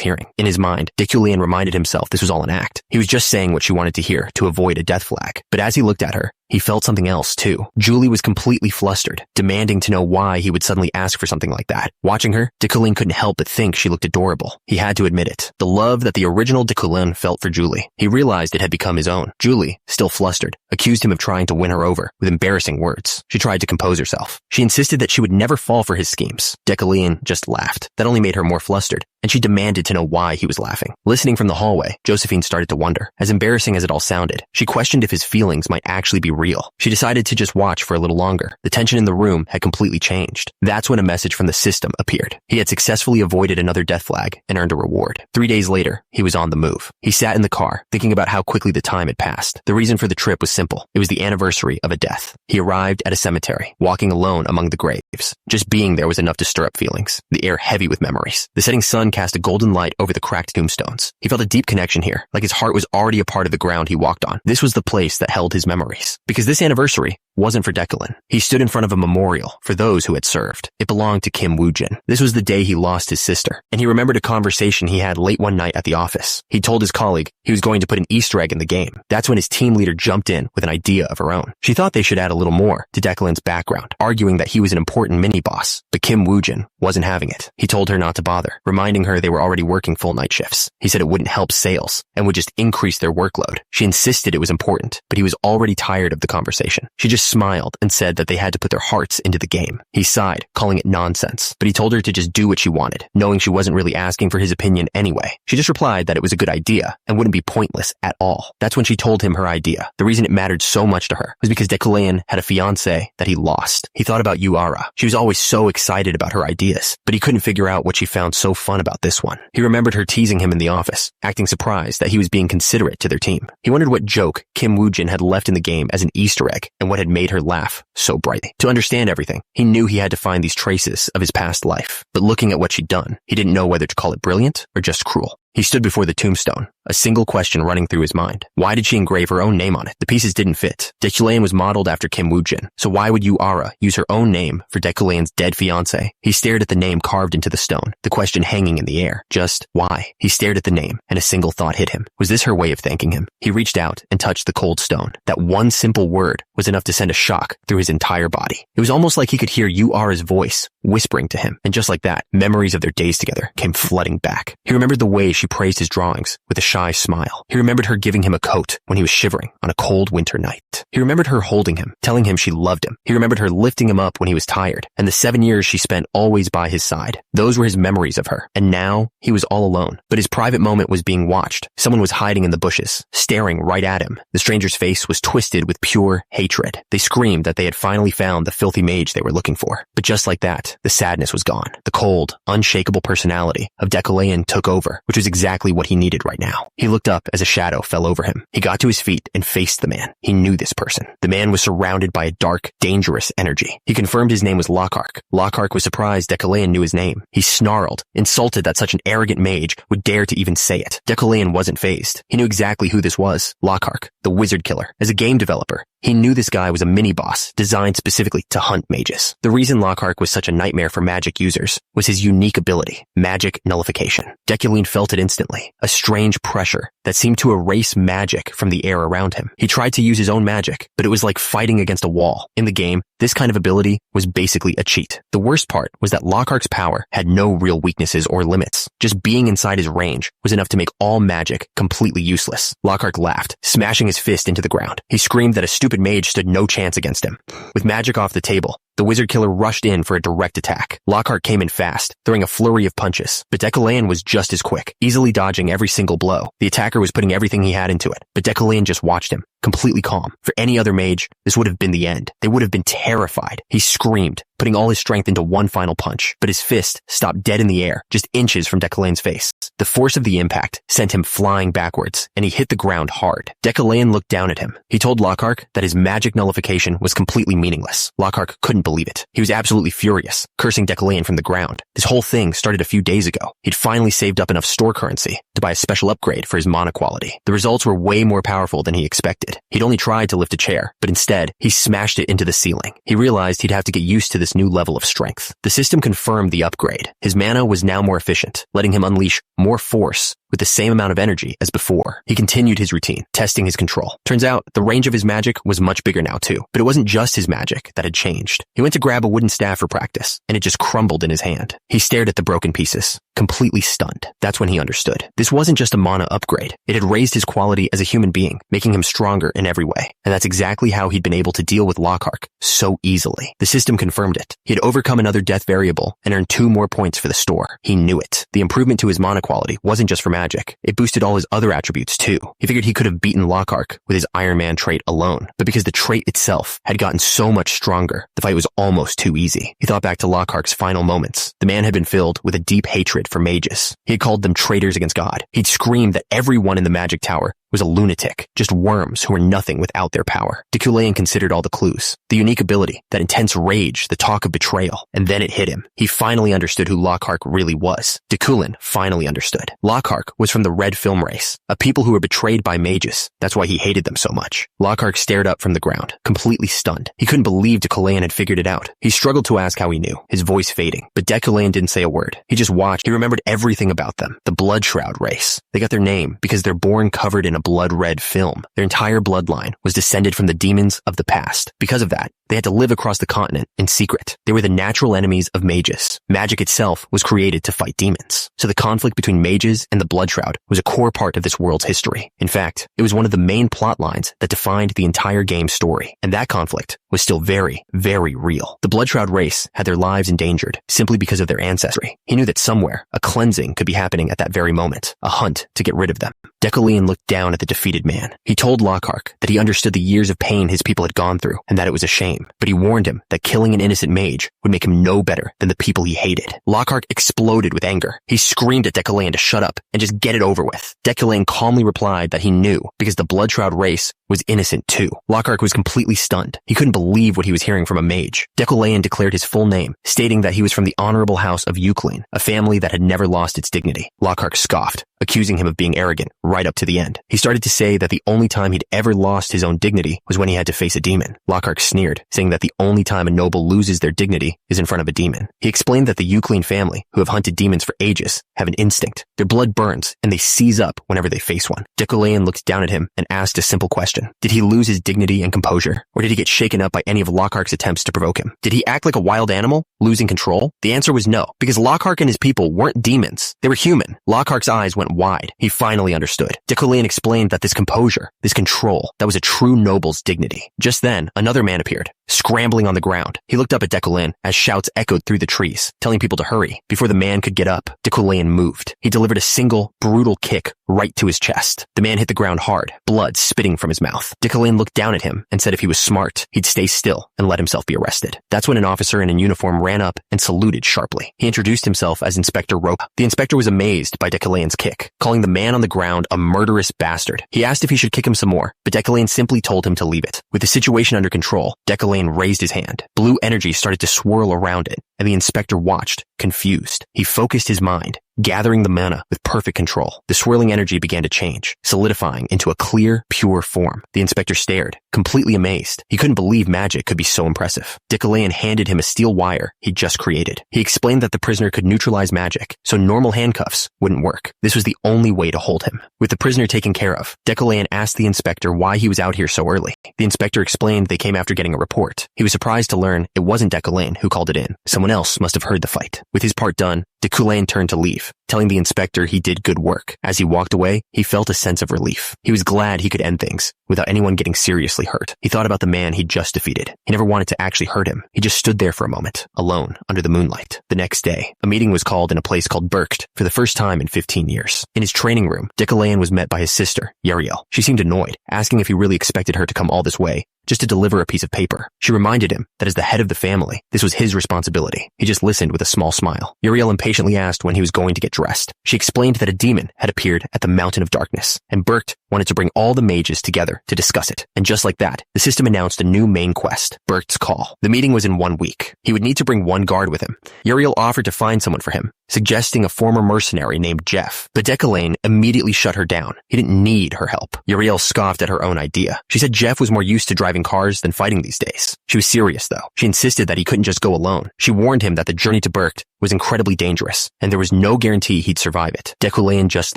hearing. In his mind, Decolain reminded himself this was all an act. He was just saying what she wanted to hear to avoid a death flag. But as he looked at her, he felt something else, too. Julie was completely flustered, demanding to know why he would suddenly ask for something like that. Watching her, Decolain couldn't help but think she looked adorable. He had to admit it. The love that the original Decolain felt for Julie. He realized it had become his own. Julie, still flustered, accused him of trying to win her over with embarrassing words. She tried to compose herself. She insisted that she would never fall for his schemes. Decolain just laughed. That only made her more flustered. and she demanded to know why he was laughing. Listening from the hallway, Josephine started to wonder. As embarrassing as it all sounded, she questioned if his feelings might actually be real. She decided to just watch for a little longer. The tension in the room had completely changed. That's when a message from the system appeared. He had successfully avoided another death flag and earned a reward. 3 days later, he was on the move. He sat in the car, thinking about how quickly the time had passed. The reason for the trip was simple. It was the anniversary of a death. He arrived at a cemetery, walking alone among the graves. Just being there was enough to stir up feelings, the air heavy with memories. The setting sun cast a golden light over the cracked tombstones. He felt a deep connection here, like his heart was already a part of the ground he walked on. This was the place that held his memories. Because this anniversary wasn't for Declan. He stood in front of a memorial for those who had served. It belonged to Kim Woo-jin. This was the day he lost his sister, and he remembered a conversation he had late one night at the office. He told his colleague he was going to put an Easter egg in the game. That's when his team leader jumped in with an idea of her own. She thought they should add a little more to Declan's background, arguing that he was an important mini-boss, but Kim Woo-jin wasn't having it. He told her not to bother, reminding her they were already working full night shifts. He said it wouldn't help sales and would just increase their workload. She insisted it was important, but he was already tired of the conversation. She just smiled and said that they had to put their hearts into the game. He sighed, calling it nonsense, but he told her to just do what she wanted, knowing she wasn't really asking for his opinion anyway. She just replied that it was a good idea and wouldn't be pointless at all. That's when she told him her idea. The reason it mattered so much to her was because Declan had a fiancé that he lost. He thought about Yuara. She was always so excited about her ideas, but he couldn't figure out what she found so fun about this one. He remembered her teasing him in the office, acting surprised that he was being considerate to their team. He wondered what joke Kim Woo-jin had left in the game as an Easter egg and what had made her laugh so brightly. To understand everything, he knew he had to find these traces of his past life. But looking at what she'd done, he didn't know whether to call it brilliant or just cruel. He stood before the tombstone, a single question running through his mind. Why did she engrave her own name on it? The pieces didn't fit. Declan was modeled after Kim Woo-jin, so why would Yuara use her own name for Declan's dead fiancé? He stared at the name carved into the stone, the question hanging in the air. Just why? He stared at the name, and a single thought hit him. Was this her way of thanking him? He reached out and touched the cold stone. That one simple word was enough to send a shock through his entire body. It was almost like he could hear Yuara's voice whispering to him, and just like that, memories of their days together came flooding back. He remembered the way she praised his drawings with a shy smile. He remembered her giving him a coat when he was shivering on a cold winter night. He remembered her holding him, telling him she loved him. He remembered her lifting him up when he was tired, and the 7 years she spent always by his side. Those were his memories of her, and now he was all alone. But his private moment was being watched. Someone was hiding in the bushes, staring right at him. The stranger's face was twisted with pure hatred. They screamed that they had finally found the filthy mage they were looking for. But just like that, the sadness was gone. The cold, unshakable personality of Declan took over, which was exactly what he needed right now. He looked up as a shadow fell over him. He got to his feet and faced the man. He knew this person. The man was surrounded by a dark, dangerous energy. He confirmed his name was Lockhart. Lockhart was surprised Declan knew his name. He snarled, insulted that such an arrogant mage would dare to even say it. Declan wasn't fazed. He knew exactly who this was. Lockhart, the wizard killer. As a game developer, he knew this guy was a mini-boss designed specifically to hunt mages. The reason Lockhart was such a nightmare for magic users was his unique ability, magic nullification. Declan felt it instantly, a strange pressure that seemed to erase magic from the air around him. He tried to use his own magic, but it was like fighting against a wall. In the game, this kind of ability was basically a cheat. The worst part was that Lockhart's power had no real weaknesses or limits. Just being inside his range was enough to make all magic completely useless. Lockhart laughed, smashing his fist into the ground. He screamed that a stupid mage stood no chance against him. With magic off the table, the wizard killer rushed in for a direct attack. Lockhart came in fast, throwing a flurry of punches, but Declan was just as quick, easily dodging every single blow. The attacker was putting everything he had into it, but Declan just watched him, completely calm. For any other mage, this would have been the end. They would have been terrified. He screamed, putting all his strength into one final punch, but his fist stopped dead in the air, just inches from Declan's face. The force of the impact sent him flying backwards, and he hit the ground hard. Declan looked down at him. He told Lockhart that his magic nullification was completely meaningless. Lockhart couldn't believe it. He was absolutely furious, cursing Declan from the ground. This whole thing started a few days ago. He'd finally saved up enough store currency to buy a special upgrade for his mana quality. The results were way more powerful than he expected. He'd only tried to lift a chair, but instead, he smashed it into the ceiling. He realized he'd have to get used to this new level of strength. The system confirmed the upgrade. His mana was now more efficient, letting him unleash more force with the same amount of energy as before. He continued his routine, testing his control. Turns out, the range of his magic was much bigger now too. But it wasn't just his magic that had changed. He went to grab a wooden staff for practice, and it just crumbled in his hand. He stared at the broken pieces, completely stunned. That's when he understood. This wasn't just a mana upgrade. It had raised his quality as a human being, making him stronger in every way. And that's exactly how he'd been able to deal with Lockhart so easily. The system confirmed it. He had overcome another death variable and earned 2 more points for the store. He knew it. The improvement to his mana quality wasn't just for magic. It boosted all his other attributes too. He figured he could have beaten Lockhart with his Iron Man trait alone, but because the trait itself had gotten so much stronger, the fight was almost too easy. He thought back to Lockhart's final moments. The man had been filled with a deep hatred for mages. He had called them traitors against God. He'd screamed that everyone in the magic tower was a lunatic, just worms who were nothing without their power. Dekulain considered all the clues. The unique ability, that intense rage, the talk of betrayal. And then it hit him. He finally understood who Lockhart really was. Dekulain finally understood. Lockhart was from the Red Film race, a people who were betrayed by mages. That's why he hated them so much. Lockhart stared up from the ground, completely stunned. He couldn't believe Dekulain had figured it out. He struggled to ask how he knew, his voice fading. But Dekulain didn't say a word. He just watched. He remembered everything about them. The Blood Shroud race. They got their name because they're born covered in a blood-red film. Their entire bloodline was descended from the demons of the past. Because of that, they had to live across the continent in secret. They were the natural enemies of mages. Magic itself was created to fight demons. So the conflict between mages and the Blood Shroud was a core part of this world's history. In fact, it was one of the main plot lines that defined the entire game's story. And that conflict was still very, very real. The Blood Shroud race had their lives endangered simply because of their ancestry. He knew that somewhere, a cleansing could be happening at that very moment, a hunt to get rid of them. Dekulain looked down at the defeated man. He told Lockhart that he understood the years of pain his people had gone through and that it was a shame, but he warned him that killing an innocent mage would make him no better than the people he hated. Lockhart exploded with anger. He screamed at Dekulain to shut up and just get it over with. Dekulain calmly replied that he knew because the Blood Shroud race was innocent too. Lockhart was completely stunned. He couldn't believe what he was hearing from a mage. Dekulain declared his full name, stating that he was from the honorable house of Euclid, a family that had never lost its dignity. Lockhart scoffed, accusing him of being arrogant right up to the end. He started to say that the only time he'd ever lost his own dignity was when he had to face a demon. Lockhart sneered, saying that the only time a noble loses their dignity is in front of a demon. He explained that the Euclid family, who have hunted demons for ages, have an instinct. Their blood burns, and they seize up whenever they face one. Dekulain looked down at him and asked a simple question. Did he lose his dignity and composure? Or did he get shaken up by any of Lockhart's attempts to provoke him? Did he act like a wild animal, losing control? The answer was no, because Lockhart and his people weren't demons. They were human. Lockhart's eyes went wide. He finally understood. Dekulain explained that this composure, this control, that was a true noble's dignity. Just then, another man appeared, scrambling on the ground. He looked up at Dekulain as shouts echoed through the trees, telling people to hurry. Before the man could get up, Dekulain moved. He delivered a single, brutal kick right to his chest. The man hit the ground hard, blood spitting from his mouth. Dekulain looked down at him and said if he was smart, he'd stay still and let himself be arrested. That's when an officer in a uniform ran up and saluted sharply. He introduced himself as Inspector Rope. The inspector was amazed by Dekulain's kick, calling the man on the ground a murderous bastard. He asked if he should kick him some more, but Dekulain simply told him to leave it. With the situation under control, Dekulain raised his hand. Blue energy started to swirl around it, and the inspector watched, confused. He focused his mind, gathering the mana with perfect control. The swirling energy began to change, solidifying into a clear, pure form. The inspector stared, completely amazed. He couldn't believe magic could be so impressive. Dekulain handed him a steel wire he'd just created. He explained that the prisoner could neutralize magic, so normal handcuffs wouldn't work. This was the only way to hold him. With the prisoner taken care of, Dekulain asked the inspector why he was out here so early. The inspector explained they came after getting a report. He was surprised to learn it wasn't Dekulain who called it in. Someone else must have heard the fight. With his part done, Dekulain turned to leave, telling the inspector he did good work. As he walked away, he felt a sense of relief. He was glad he could end things without anyone getting seriously hurt. He thought about the man he'd just defeated. He never wanted to actually hurt him. He just stood there for a moment, alone, under the moonlight. The next day, a meeting was called in a place called Berkt for the first time in 15 years. In his training room, Dekulain was met by his sister, Uriel. She seemed annoyed, asking if he really expected her to come all this way just to deliver a piece of paper. She reminded him that as the head of the family, this was his responsibility. He just listened with a small smile. Uriel impatiently asked when he was going to get dressed. She explained that a demon had appeared at the Mountain of Darkness, and Berkt wanted to bring all the mages together to discuss it. And just like that, the system announced a new main quest, Berkt's Call. The meeting was in 1 week. He would need to bring 1 guard with him. Uriel offered to find someone for him, suggesting a former mercenary named Jeff. But Dekulain immediately shut her down. He didn't need her help. Uriel scoffed at her own idea. She said Jeff was more used to driving cars than fighting these days. She was serious, though. She insisted that he couldn't just go alone. She warned him that the journey to Berkt was incredibly dangerous, and there was no guarantee he'd survive it. Deculain just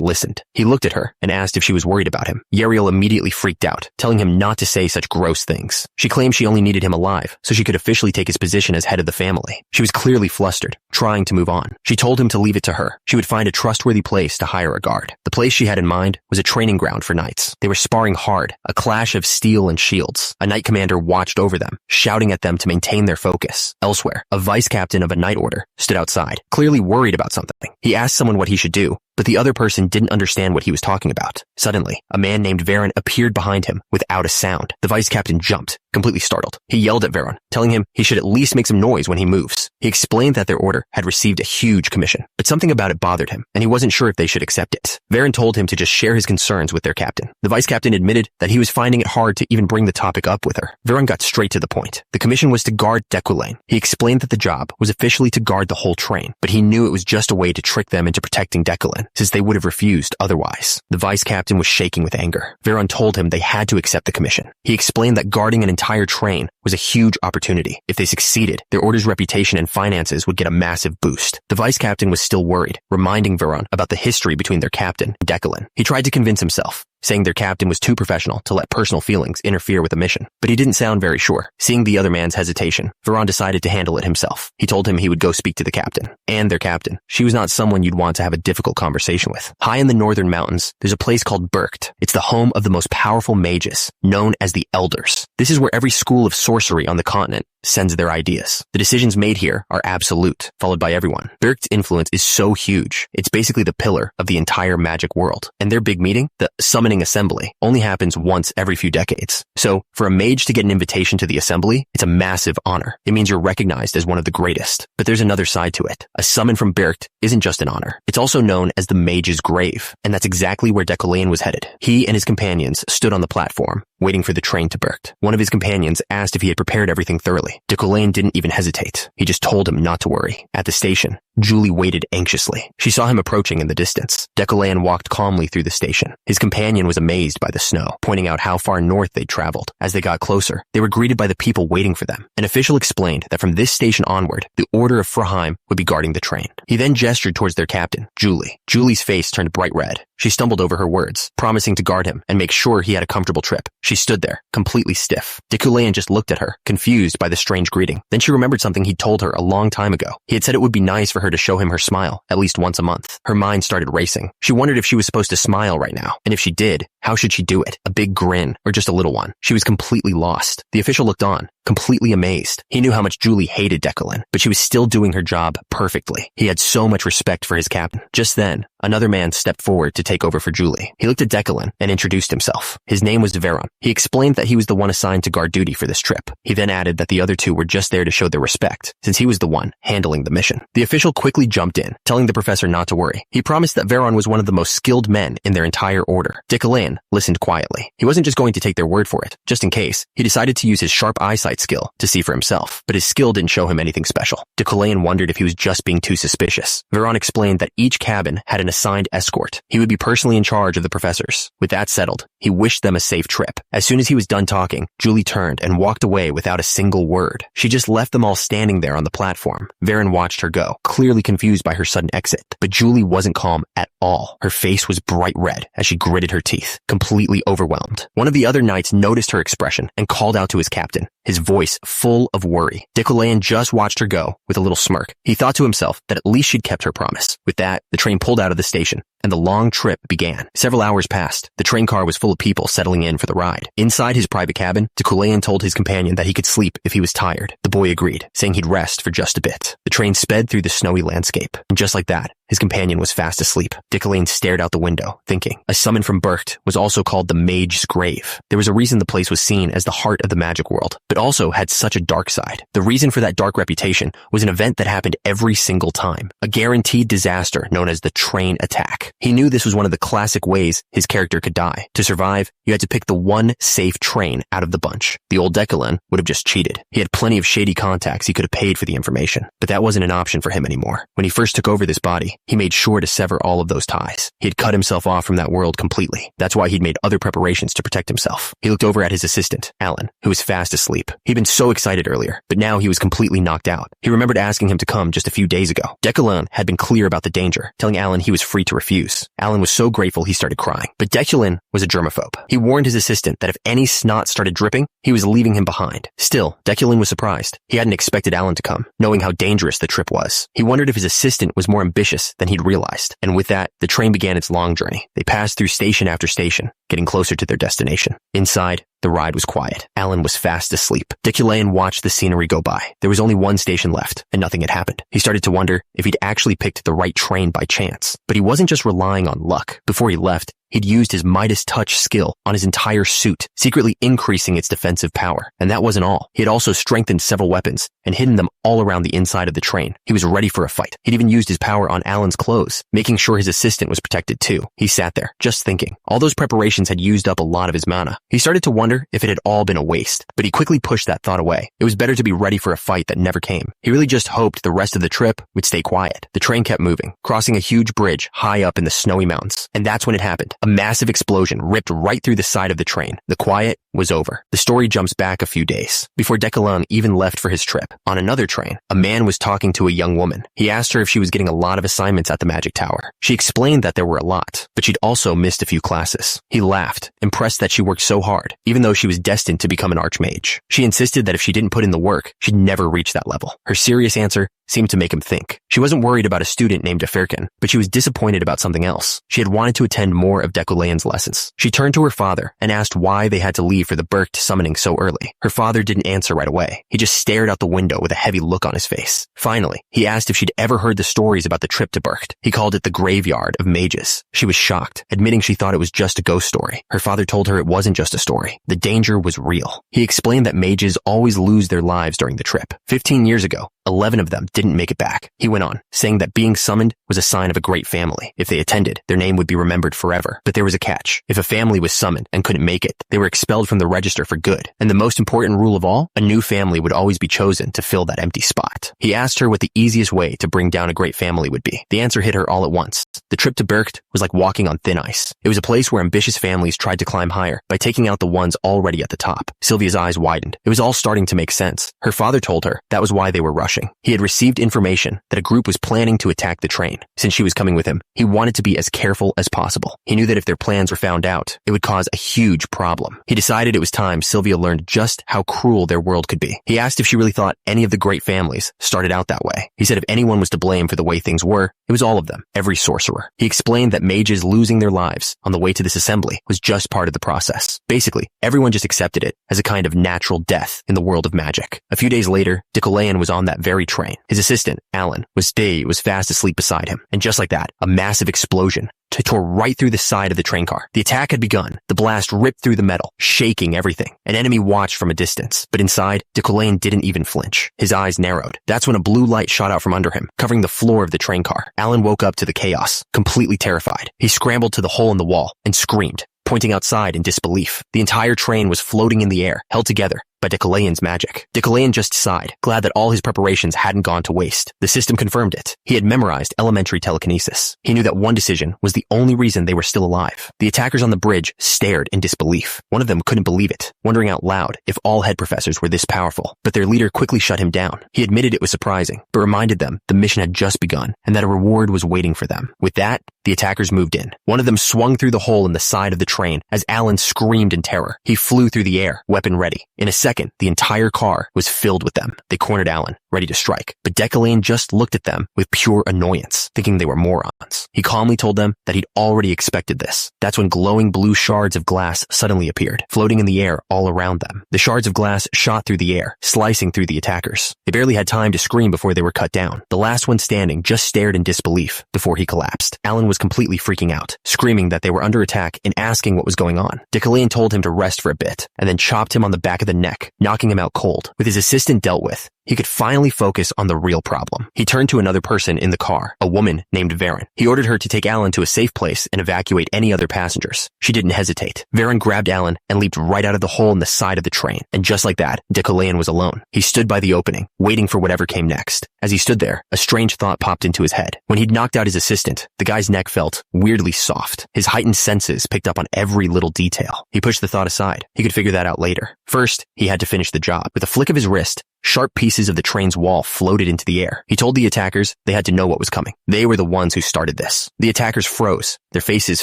listened. He looked at her and asked if she was worried about him. Yariel immediately freaked out, telling him not to say such gross things. She claimed she only needed him alive, so she could officially take his position as head of the family. She was clearly flustered, trying to move on. She told him to leave it to her. She would find a trustworthy place to hire a guard. The place she had in mind was a training ground for knights. They were sparring hard, a clash of steel and shields. A knight commander watched over them, shouting at them to maintain their focus. Elsewhere, a vice captain of a knight order stood outside, clearly worried about something. He asked someone what he should do, but the other person didn't understand what he was talking about. Suddenly, a man named Veron appeared behind him without a sound. The vice captain jumped, completely startled. He yelled at Veron, telling him he should at least make some noise when he moves. He explained that their order had received a huge commission, but something about it bothered him, and he wasn't sure if they should accept it. Veron told him to just share his concerns with their captain. The vice captain admitted that he was finding it hard to even bring the topic up with her. Veron got straight to the point. The commission was to guard Deculain. He explained that the job was officially to guard the whole train, but he knew it was just a way to trick them into protecting Deculain, since they would have refused otherwise. The vice captain was shaking with anger. Veron told him they had to accept the commission. He explained that guarding an entire train was a huge opportunity. If they succeeded, their order's reputation and finances would get a massive boost. The vice captain was still worried, reminding Veron about the history between their captain and Deculain. He tried to convince himself, saying their captain was too professional to let personal feelings interfere with the mission. But he didn't sound very sure. Seeing the other man's hesitation, Veron decided to handle it himself. He told him he would go speak to the captain. And their captain. She was not someone you'd want to have a difficult conversation with. High in the northern mountains, there's a place called Berkt. It's the home of the most powerful mages, known as the Elders. This is where every school of sorcery on the continent sends their ideas. The decisions made here are absolute, followed by everyone. Berkt's influence is so huge, it's basically the pillar of the entire magic world. And their big meeting, the summoning assembly, only happens once every few decades. So, for a mage to get an invitation to the assembly, it's a massive honor. It means you're recognized as one of the greatest. But there's another side to it. A summon from Berkt isn't just an honor. It's also known as the Mage's Grave, and that's exactly where Deculain was headed. He and his companions stood on the platform, waiting for the train to Berkt. One of his companions asked if he had prepared everything thoroughly. Deculain didn't even hesitate. He just told him not to worry. At the station, Julie waited anxiously. She saw him approaching in the distance. Deculain walked calmly through the station. His companion was amazed by the snow, pointing out how far north they'd traveled. As they got closer, they were greeted by the people waiting for them. An official explained that from this station onward, the Order of Fraheim would be guarding the train. He then gestured towards their captain, Julie. Julie's face turned bright red. She stumbled over her words, promising to guard him and make sure he had a comfortable trip. She stood there, completely stiff. Deculain just looked at her, confused by the strange greeting. Then she remembered something he'd told her a long time ago. He had said it would be nice for her to show him her smile at least once a month. Her mind started racing. She wondered if she was supposed to smile right now, and if she did, how should she do it? A big grin, or just a little one? She was completely lost. The official looked on, completely amazed. He knew how much Julie hated Deculain, but she was still doing her job perfectly. He had so much respect for his captain. Just then, another man stepped forward to take over for Julie. He looked at Deculain and introduced himself. His name was Veron. He explained that he was the one assigned to guard duty for this trip. He then added that the other two were just there to show their respect, since he was the one handling the mission. The official quickly jumped in, telling the professor not to worry. He promised that Veron was one of the most skilled men in their entire order. Deculain listened quietly. He wasn't just going to take their word for it. Just in case, he decided to use his sharp eyesight skill to see for himself, but his skill didn't show him anything special. Deculain wondered if he was just being too suspicious. Veron explained that each cabin had an assigned escort. He would be personally in charge of the professors. With that settled, he wished them a safe trip. As soon as he was done talking, Julie turned and walked away without a single word. She just left them all standing there on the platform. Veron watched her go, clearly confused by her sudden exit. But Julie wasn't calm at all. Her face was bright red as she gritted her teeth, completely overwhelmed. One of the other knights noticed her expression and called out to his captain, his voice full of worry. Deculain just watched her go with a little smirk. He thought to himself that at least she'd kept her promise. With that, the train pulled out of the station, and the long trip began. Several hours passed. The train car was full of people settling in for the ride. Inside his private cabin, Deculain told his companion that he could sleep if he was tired. The boy agreed, saying he'd rest for just a bit. The train sped through the snowy landscape, and just like that, his companion was fast asleep. Deculain stared out the window, thinking. A summon from Berkt was also called the Mage's Grave. There was a reason the place was seen as the heart of the magic world, but also had such a dark side. The reason for that dark reputation was an event that happened every single time. A guaranteed disaster known as the train attack. He knew this was one of the classic ways his character could die. To survive, you had to pick the one safe train out of the bunch. The old Deculain would have just cheated. He had plenty of shady contacts he could have paid for the information, but that that wasn't an option for him anymore. When he first took over this body, he made sure to sever all of those ties. He had cut himself off from that world completely. That's why he'd made other preparations to protect himself. He looked over at his assistant, Alan, who was fast asleep. He'd been so excited earlier, but now he was completely knocked out. He remembered asking him to come just a few days ago. Deculin had been clear about the danger, telling Alan he was free to refuse. Alan was so grateful he started crying. But Deculin was a germaphobe. He warned his assistant that if any snot started dripping, he was leaving him behind. Still, Deculin was surprised. He hadn't expected Alan to come, knowing how dangerous the trip was. He wondered if his assistant was more ambitious than he'd realized. And with that, the train began its long journey. They passed through station after station, getting closer to their destination. Inside, the ride was quiet. Alan was fast asleep. Deculin watched the scenery go by. There was only one station left, and nothing had happened. He started to wonder if he'd actually picked the right train by chance. But he wasn't just relying on luck. Before he left, he'd used his Midas touch skill on his entire suit, secretly increasing its defensive power. And that wasn't all. He had also strengthened several weapons and hidden them all around the inside of the train. He was ready for a fight. He'd even used his power on Alan's clothes, making sure his assistant was protected too. He sat there, just thinking. All those preparations had used up a lot of his mana. He started to wonder if it had all been a waste, but he quickly pushed that thought away. It was better to be ready for a fight that never came. He really just hoped the rest of the trip would stay quiet. The train kept moving, crossing a huge bridge high up in the snowy mountains. And that's when it happened. A massive explosion ripped right through the side of the train. The quiet was over. The story jumps back a few days, before Deculin even left for his trip. On another train, a man was talking to a young woman. He asked her if she was getting a lot of assignments at the magic tower. She explained that there were a lot, but she'd also missed a few classes. He laughed, impressed that she worked so hard, even though she was destined to become an archmage. She insisted that if she didn't put in the work, she'd never reach that level. Her serious answer seemed to make him think. She wasn't worried about a student named Deferkin, but she was disappointed about something else. She had wanted to attend more of Deculin's lessons. She turned to her father and asked why they had to leave for the Berkt summoning so early. Her father didn't answer right away. He just stared out the window with a heavy look on his face. Finally, he asked if she'd ever heard the stories about the trip to Berkt. He called it the graveyard of mages. She was shocked, admitting she thought it was just a ghost story. Her father told her it wasn't just a story. The danger was real. He explained that mages always lose their lives during the trip. 15 years ago, 11 of them didn't make it back. He went on, saying that being summoned was a sign of a great family. If they attended, their name would be remembered forever. But there was a catch. If a family was summoned and couldn't make it, they were expelled from the register for good. And the most important rule of all, a new family would always be chosen to fill that empty spot. He asked her what the easiest way to bring down a great family would be. The answer hit her all at once. The trip to Berkt was like walking on thin ice. It was a place where ambitious families tried to climb higher by taking out the ones already at the top. Sylvia's eyes widened. It was all starting to make sense. Her father told her that was why they were rushing. He had received information that a group was planning to attack the train. Since she was coming with him, he wanted to be as careful as possible. He knew that if their plans were found out, it would cause a huge problem. He decided it was time Sylvia learned just how cruel their world could be. He asked if she really thought any of the great families started out that way. He said if anyone was to blame for the way things were, it was all of them, every sorcerer. He explained that mages losing their lives on the way to this assembly was just part of the process. Basically, everyone just accepted it as a kind of natural death in the world of magic. A few days later, Deculin was on that very train. His assistant, Alan, was fast asleep beside him. And just like that, a massive explosion tore right through the side of the train car. The attack had begun. The blast ripped through the metal, shaking everything. An enemy watched from a distance, but inside, Deculin didn't even flinch. His eyes narrowed. That's when a blue light shot out from under him, covering the floor of the train car. Alan woke up to the chaos, completely terrified. He scrambled to the hole in the wall and screamed, pointing outside in disbelief. The entire train was floating in the air, held together by Deculin's magic. Deculin just sighed, glad that all his preparations hadn't gone to waste. The system confirmed it. He had memorized elementary telekinesis. He knew that one decision was the only reason they were still alive. The attackers on the bridge stared in disbelief. One of them couldn't believe it, wondering out loud if all head professors were this powerful. But their leader quickly shut him down. He admitted it was surprising, but reminded them the mission had just begun and that a reward was waiting for them. With that, the attackers moved in. One of them swung through the hole in the side of the train as Alan screamed in terror. He flew through the air, weapon ready. In a second, the entire car was filled with them. They cornered Alan, ready to strike. But Deculin just looked at them with pure annoyance, thinking they were morons. He calmly told them that he'd already expected this. That's when glowing blue shards of glass suddenly appeared, floating in the air all around them. The shards of glass shot through the air, slicing through the attackers. They barely had time to scream before they were cut down. The last one standing just stared in disbelief before he collapsed. Alan was completely freaking out, screaming that they were under attack and asking what was going on. Deculin told him to rest for a bit, and then chopped him on the back of the neck, knocking him out cold. With his assistant dealt with, He could finally focus on the real problem. He turned to another person in the car, a woman named Varen. He ordered her to take Alan to a safe place and evacuate any other passengers. She didn't hesitate. Varen grabbed Alan and leaped right out of the hole in the side of the train. And just like that, Decolayan was alone. He stood by the opening, waiting for whatever came next. As he stood there, a strange thought popped into his head. When he'd knocked out his assistant, the guy's neck felt weirdly soft. His heightened senses picked up on every little detail. He pushed the thought aside. He could figure that out later. First, he had to finish the job. With a flick of his wrist, sharp pieces of the train's wall floated into the air. He told the attackers they had to know what was coming. They were the ones who started this. The attackers froze, their faces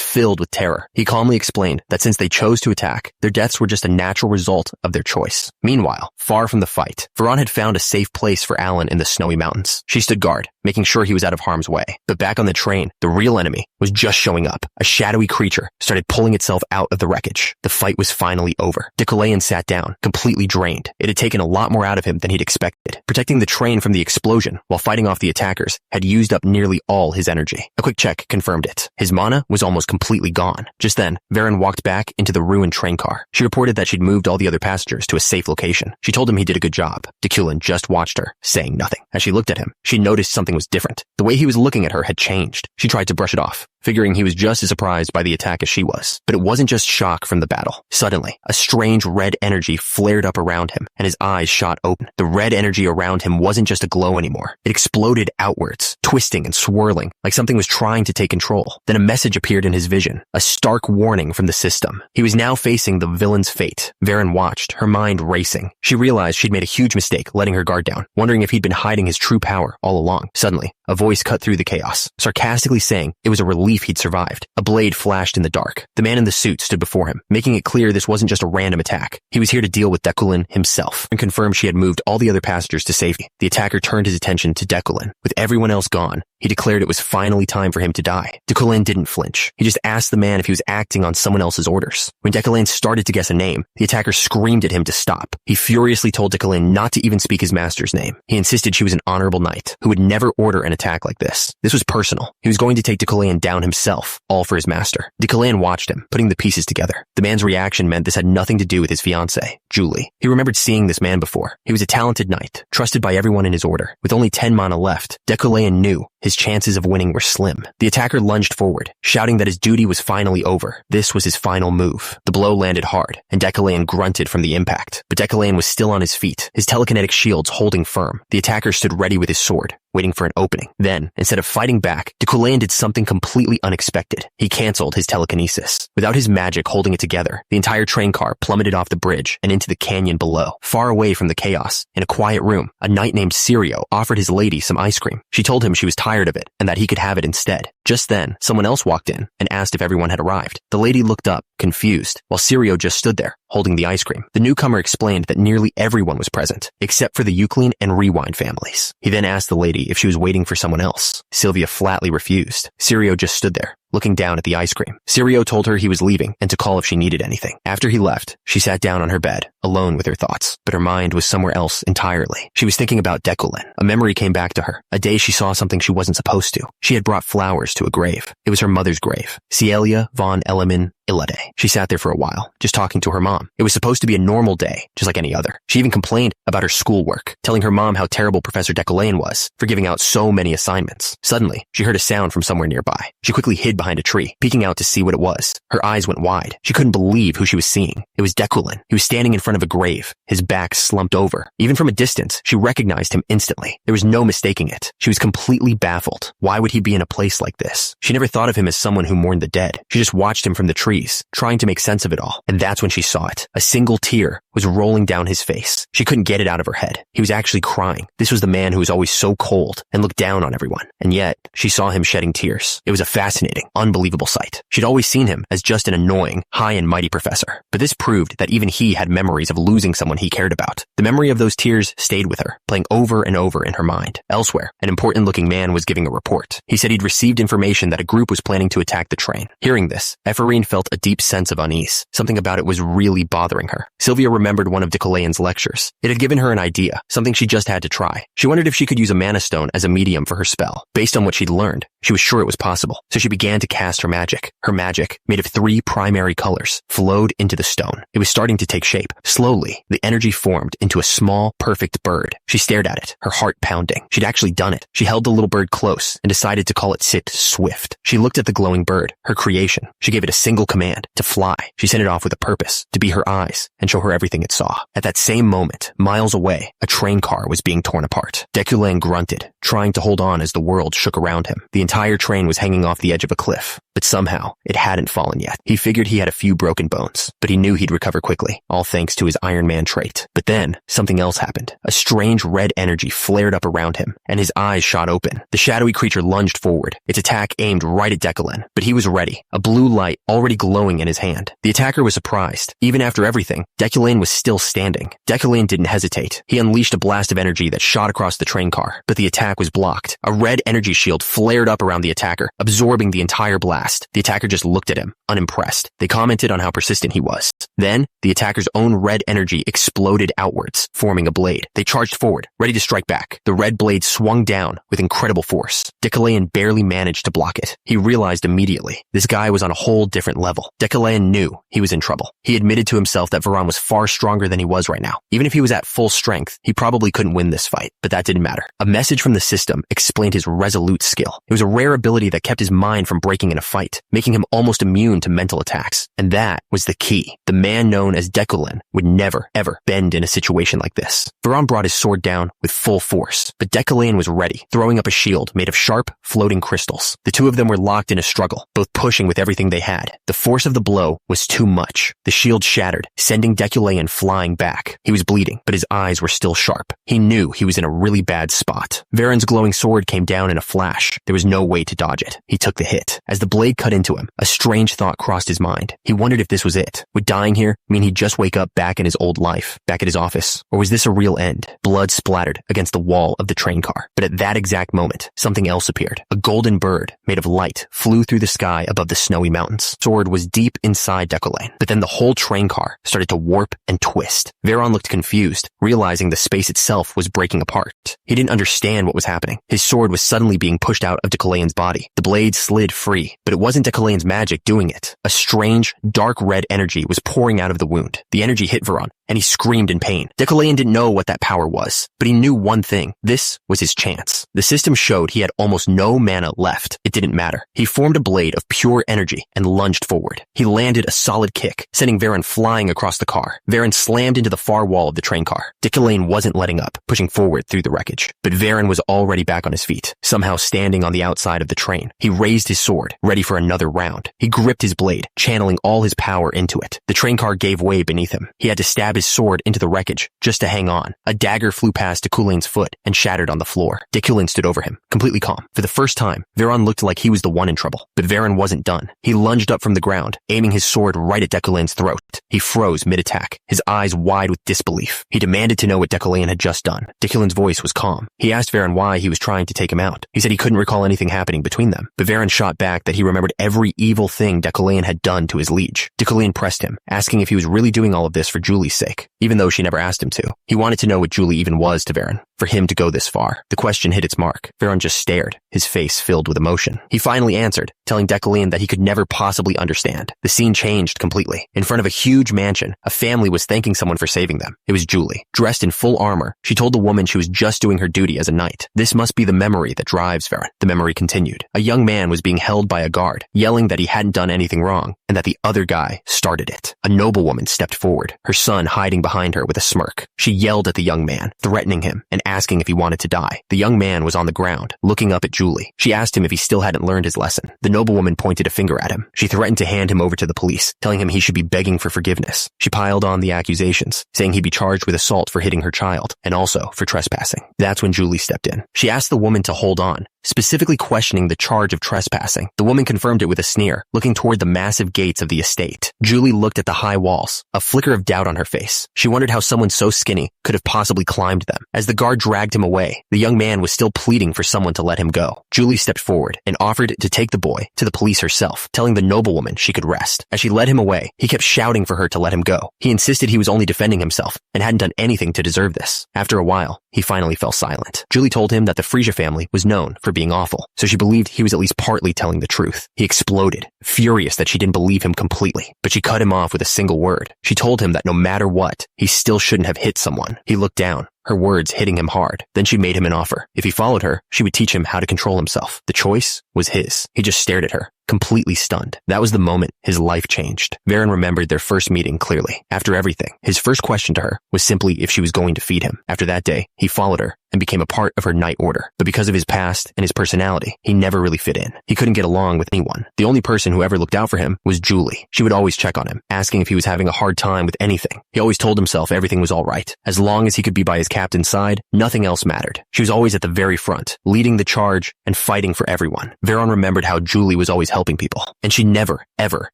filled with terror. He calmly explained that since they chose to attack, their deaths were just a natural result of their choice. Meanwhile, far from the fight, Varen had found a safe place for Alan in the snowy mountains. She stood guard, making sure he was out of harm's way. But back on the train, the real enemy was just showing up. A shadowy creature started pulling itself out of the wreckage. The fight was finally over. Decolayan sat down, completely drained. It had taken a lot more out of him than he'd expected. Protecting the train from the explosion while fighting off the attackers had used up nearly all his energy. A quick check confirmed it. His mana was almost completely gone. Just then, Varen walked back into the ruined train car. She reported that she'd moved all the other passengers to a safe location. She told him he did a good job. Deculayan just watched her, saying nothing. As she looked at him, she noticed something was different. The way he was looking at her had changed. She tried to brush it off, figuring he was just as surprised by the attack as she was. But it wasn't just shock from the battle. Suddenly, a strange red energy flared up around him, and his eyes shot open. The red energy around him wasn't just a glow anymore. It exploded outwards, twisting and swirling, like something was trying to take control. Then a message appeared in his vision, a stark warning from the system. He was now facing the villain's fate. Varen watched, her mind racing. She realized she'd made a huge mistake letting her guard down, wondering if he'd been hiding his true power all along. Suddenly, a voice cut through the chaos, sarcastically saying it was a relief he'd survived. A blade flashed in the dark. The man in the suit stood before him, making it clear this wasn't just a random attack. He was here to deal with Deculayan himself, and confirmed she had moved all the other passengers to safety. The attacker turned his attention to Deculayan. With everyone else gone, he declared it was finally time for him to die. Deculayan didn't flinch. He just asked the man if he was acting on someone else's orders. When Deculayan started to guess a name, the attacker screamed at him to stop. He furiously told Deculayan not to even speak his master's name. He insisted she was an honorable knight who would never order an attack like this. This was personal. He was going to take Deculayan down himself, all for his master. Deculayan watched him, putting the pieces together. The man's reaction meant this had nothing to do with his fiancée, Julie. He remembered seeing this man before. He was a talented knight, trusted by everyone in his order. With only 10 mana left, Deculayan knew his chances of winning were slim. The attacker lunged forward, shouting that his duty was finally over. This was his final move. The blow landed hard, and Deculayan grunted from the impact. But Deculayan was still on his feet, his telekinetic shields holding firm. The attacker stood ready with his sword, waiting for an opening. Then, instead of fighting back, Deculayan did something completely unexpected. He canceled his telekinesis. Without his magic holding it together, the entire train car plummeted off the bridge and into the canyon below. Far away from the chaos, in a quiet room, a knight named Sirio offered his lady some ice cream. She told him she was tired of it and that he could have it instead. Just then, someone else walked in and asked if everyone had arrived. The lady looked up, confused, while Sirio just stood there, holding the ice cream. The newcomer explained that nearly everyone was present, except for the Euclean and Rewind families. He then asked the lady if she was waiting for someone else. Sylvia flatly refused. Sirio just stood there, looking down at the ice cream. Sirio told her he was leaving and to call if she needed anything. After he left, she sat down on her bed, alone with her thoughts, but her mind was somewhere else entirely. She was thinking about Deculayan. A memory came back to her. A day she saw something she wasn't supposed to. She had brought flowers to a grave. It was her mother's grave, Cielia von Elemen Illade. She sat there for a while, just talking to her mom. It was supposed to be a normal day, just like any other. She even complained about her schoolwork, telling her mom how terrible Professor Deculayan was for giving out so many assignments. Suddenly, she heard a sound from somewhere nearby. She quickly hid behind a tree, peeking out to see what it was. Her eyes went wide. She couldn't believe who she was seeing. It was Deculayan. He was standing in front of a grave, his back slumped over. Even from a distance, she recognized him instantly. There was no mistaking it. She was completely baffled. Why would he be in a place like this? She never thought of him as someone who mourned the dead. She just watched him from the trees, trying to make sense of it all. And that's when she saw it. A single tear was rolling down his face. She couldn't get it out of her head. He was actually crying. This was the man who was always so cold and looked down on everyone. And yet, she saw him shedding tears. It was a fascinating, unbelievable sight. She'd always seen him as just an annoying, high and mighty professor. But this proved that even he had memories of losing someone he cared about. The memory of those tears stayed with her, playing over and over in her mind. Elsewhere, an important-looking man was giving a report. He said he'd received information that a group was planning to attack the train. Hearing this, Ephraim felt a deep sense of unease. Something about it was really bothering her. Sylvia remembered one of Deculayan's lectures. It had given her an idea, something she just had to try. She wondered if she could use a mana stone as a medium for her spell. Based on what she'd learned, She was sure it was possible, so she began to cast her magic. Her magic, made of 3 primary colors, flowed into the stone. It was starting to take shape. Slowly, the energy formed into a small, perfect bird. She stared at it, her heart pounding. She'd actually done it. She held the little bird close and decided to call it sit swift. She looked at the glowing bird, her creation. She gave it a single command, to fly. She sent it off with a purpose, to be her eyes and show her everything it saw. At that same moment, miles away, a train car was being torn apart. Decollane grunted, trying to hold on as the world shook around him. The entire train was hanging off the edge of a cliff, but somehow it hadn't fallen yet. He figured he had a few broken bones, but he knew he'd recover quickly, all thanks to his Iron Man trait. But then, something else happened. A strange red energy flared up around him, and his eyes shot open. The shadowy creature lunged forward, its attack aimed right at Decollane, but he was ready, a blue light already glowing in his hand. The attacker was surprised. Even after everything, Decollane was still standing. Decollane didn't hesitate. He unleashed a blast of energy that shot across the train car, but the attack was blocked. A red energy shield flared up around the attacker, absorbing the entire blast. The attacker just looked at him, unimpressed. They commented on how persistent he was. Then, the attacker's own red energy exploded outwards, forming a blade. They charged forward, ready to strike back. The red blade swung down with incredible force. Decollane barely managed to block it. He realized immediately, this guy was on a whole different level. Decollane knew he was in trouble. He admitted to himself that Veron was far stronger than he was right now. Even if he was at full strength, he probably couldn't win this fight, but that didn't matter. A message from the system explained his resolute skill. It was a rare ability that kept his mind from breaking in a fight, making him almost immune to mental attacks. And that was the key. The man known as Decollane would never, ever bend in a situation like this. Veron brought his sword down with full force, but Decollane was ready, throwing up a shield made of sharp, floating crystals. The two of them were locked in a struggle, both pushing with everything they had. The force of the blow was too much. The shield shattered, sending Decollane flying back. He was bleeding, but his eyes were still sharp. He knew he was in a really bad spot. Veron's glowing sword came down in a flash. There was no way to dodge it. He took the hit. As the blade cut into him, a strange thought crossed his mind. He wondered if this was it. Would dying here mean he'd just wake up back in his old life, back at his office? Or was this a real end? Blood splattered against the wall of the train car. But at that exact moment, something else appeared. A golden bird, made of light, flew through the sky above the snowy mountains. The sword was deep inside Decollane. But then the whole train car started to warp and twist. Veron looked confused, realizing the space itself was breaking apart. He didn't understand what was happening. His sword was suddenly being pushed out of Decollane's body. The blade slid free, but it wasn't Decollane's magic doing it. A strange, dark red energy was pouring out of the wound. The energy hit Veron, and he screamed in pain. Decollane didn't know what that power was, but he knew one thing. This was his chance. The system showed he had almost no mana left. It didn't matter. He formed a blade of pure energy and lunged forward. He landed a solid kick, sending Veron flying across the car. Veron slammed into the far wall of the train car. Decollane wasn't letting up, pushing forward through the wreckage. But Veron was already back on his feet, somehow standing on the outside of the train. He raised his sword, ready for another round. He gripped his blade, channeling all his power into it. The train car gave way beneath him. He had to stab his sword into the wreckage just to hang on. A dagger flew past Decouline's foot and shattered on the floor. Decoulane stood over him, completely calm. For the first time, Veron looked like he was the one in trouble. But Veron wasn't done. He lunged up from the ground, aiming his sword right at Decouline's throat. He froze mid-attack, his eyes wide with disbelief. He demanded to know what Decollane had just done. Decouline's voice was calm. He asked Veron why he was trying to take him out. He said he couldn't recall anything happening between them. But Veron shot back that he remembered every evil thing Decollane had done to his liege. Decollane pressed him, asking if he was really doing all of this for Julie's sake, even though she never asked him to. He wanted to know what Julie even was to Veron, for him to go this far. The question hit its mark. Veron just stared, his face filled with emotion. He finally answered, telling Decollane that he could never possibly understand. The scene changed completely. In front of a huge mansion, a family was thanking someone for saving them. It was Julie. Dressed in full armor, she told the woman she was just doing her duty as a knight. This must be the memory that drives Veron. The memory continued. A young man was being held by a guard, yelling that he hadn't done anything wrong, and that the other guy started it. A noblewoman stepped forward, her son hiding behind her with a smirk. She yelled at the young man, threatening him and asking if he wanted to die. The young man was on the ground, looking up at Julie. She asked him if he still hadn't learned his lesson. The noblewoman pointed a finger at him. She threatened to hand him over to the police, telling him he should be begging for forgiveness. She piled on the accusations, saying he'd be charged with assault for hitting her child, and also for trespassing. That's when Julie stepped in. She asked the woman to hold on, specifically questioning the charge of trespassing. The woman confirmed it with a sneer, looking toward the massive gates of the estate. Julie looked at the high walls, a flicker of doubt on her face. She wondered how someone so skinny could have possibly climbed them. As the guard dragged him away, the young man was still pleading for someone to let him go. Julie stepped forward and offered to take the boy to the police herself, telling the noblewoman she could rest. As she led him away, he kept shouting for her to let him go. He insisted he was only defending himself and hadn't done anything to deserve this. After a while, he finally fell silent. Julie told him that the Frisia family was known for being awful, so she believed he was at least partly telling the truth. He exploded, furious that she didn't believe him completely, but she cut him off with a single word. She told him that no matter what, he still shouldn't have hit someone. He looked down, her words hitting him hard. Then she made him an offer. If he followed her, she would teach him how to control himself. The choice was his. He just stared at her, completely stunned. That was the moment his life changed. Varen remembered their first meeting clearly. After everything, his first question to her was simply if she was going to feed him. After that day, he followed her and became a part of her night order. But because of his past and his personality, he never really fit in. He couldn't get along with anyone. The only person who ever looked out for him was Julie. She would always check on him, asking if he was having a hard time with anything. He always told himself everything was all right. As long as he could be by his captain's side, nothing else mattered. She was always at the very front, leading the charge and fighting for everyone. Varen remembered how Julie was always helping people, and she never, ever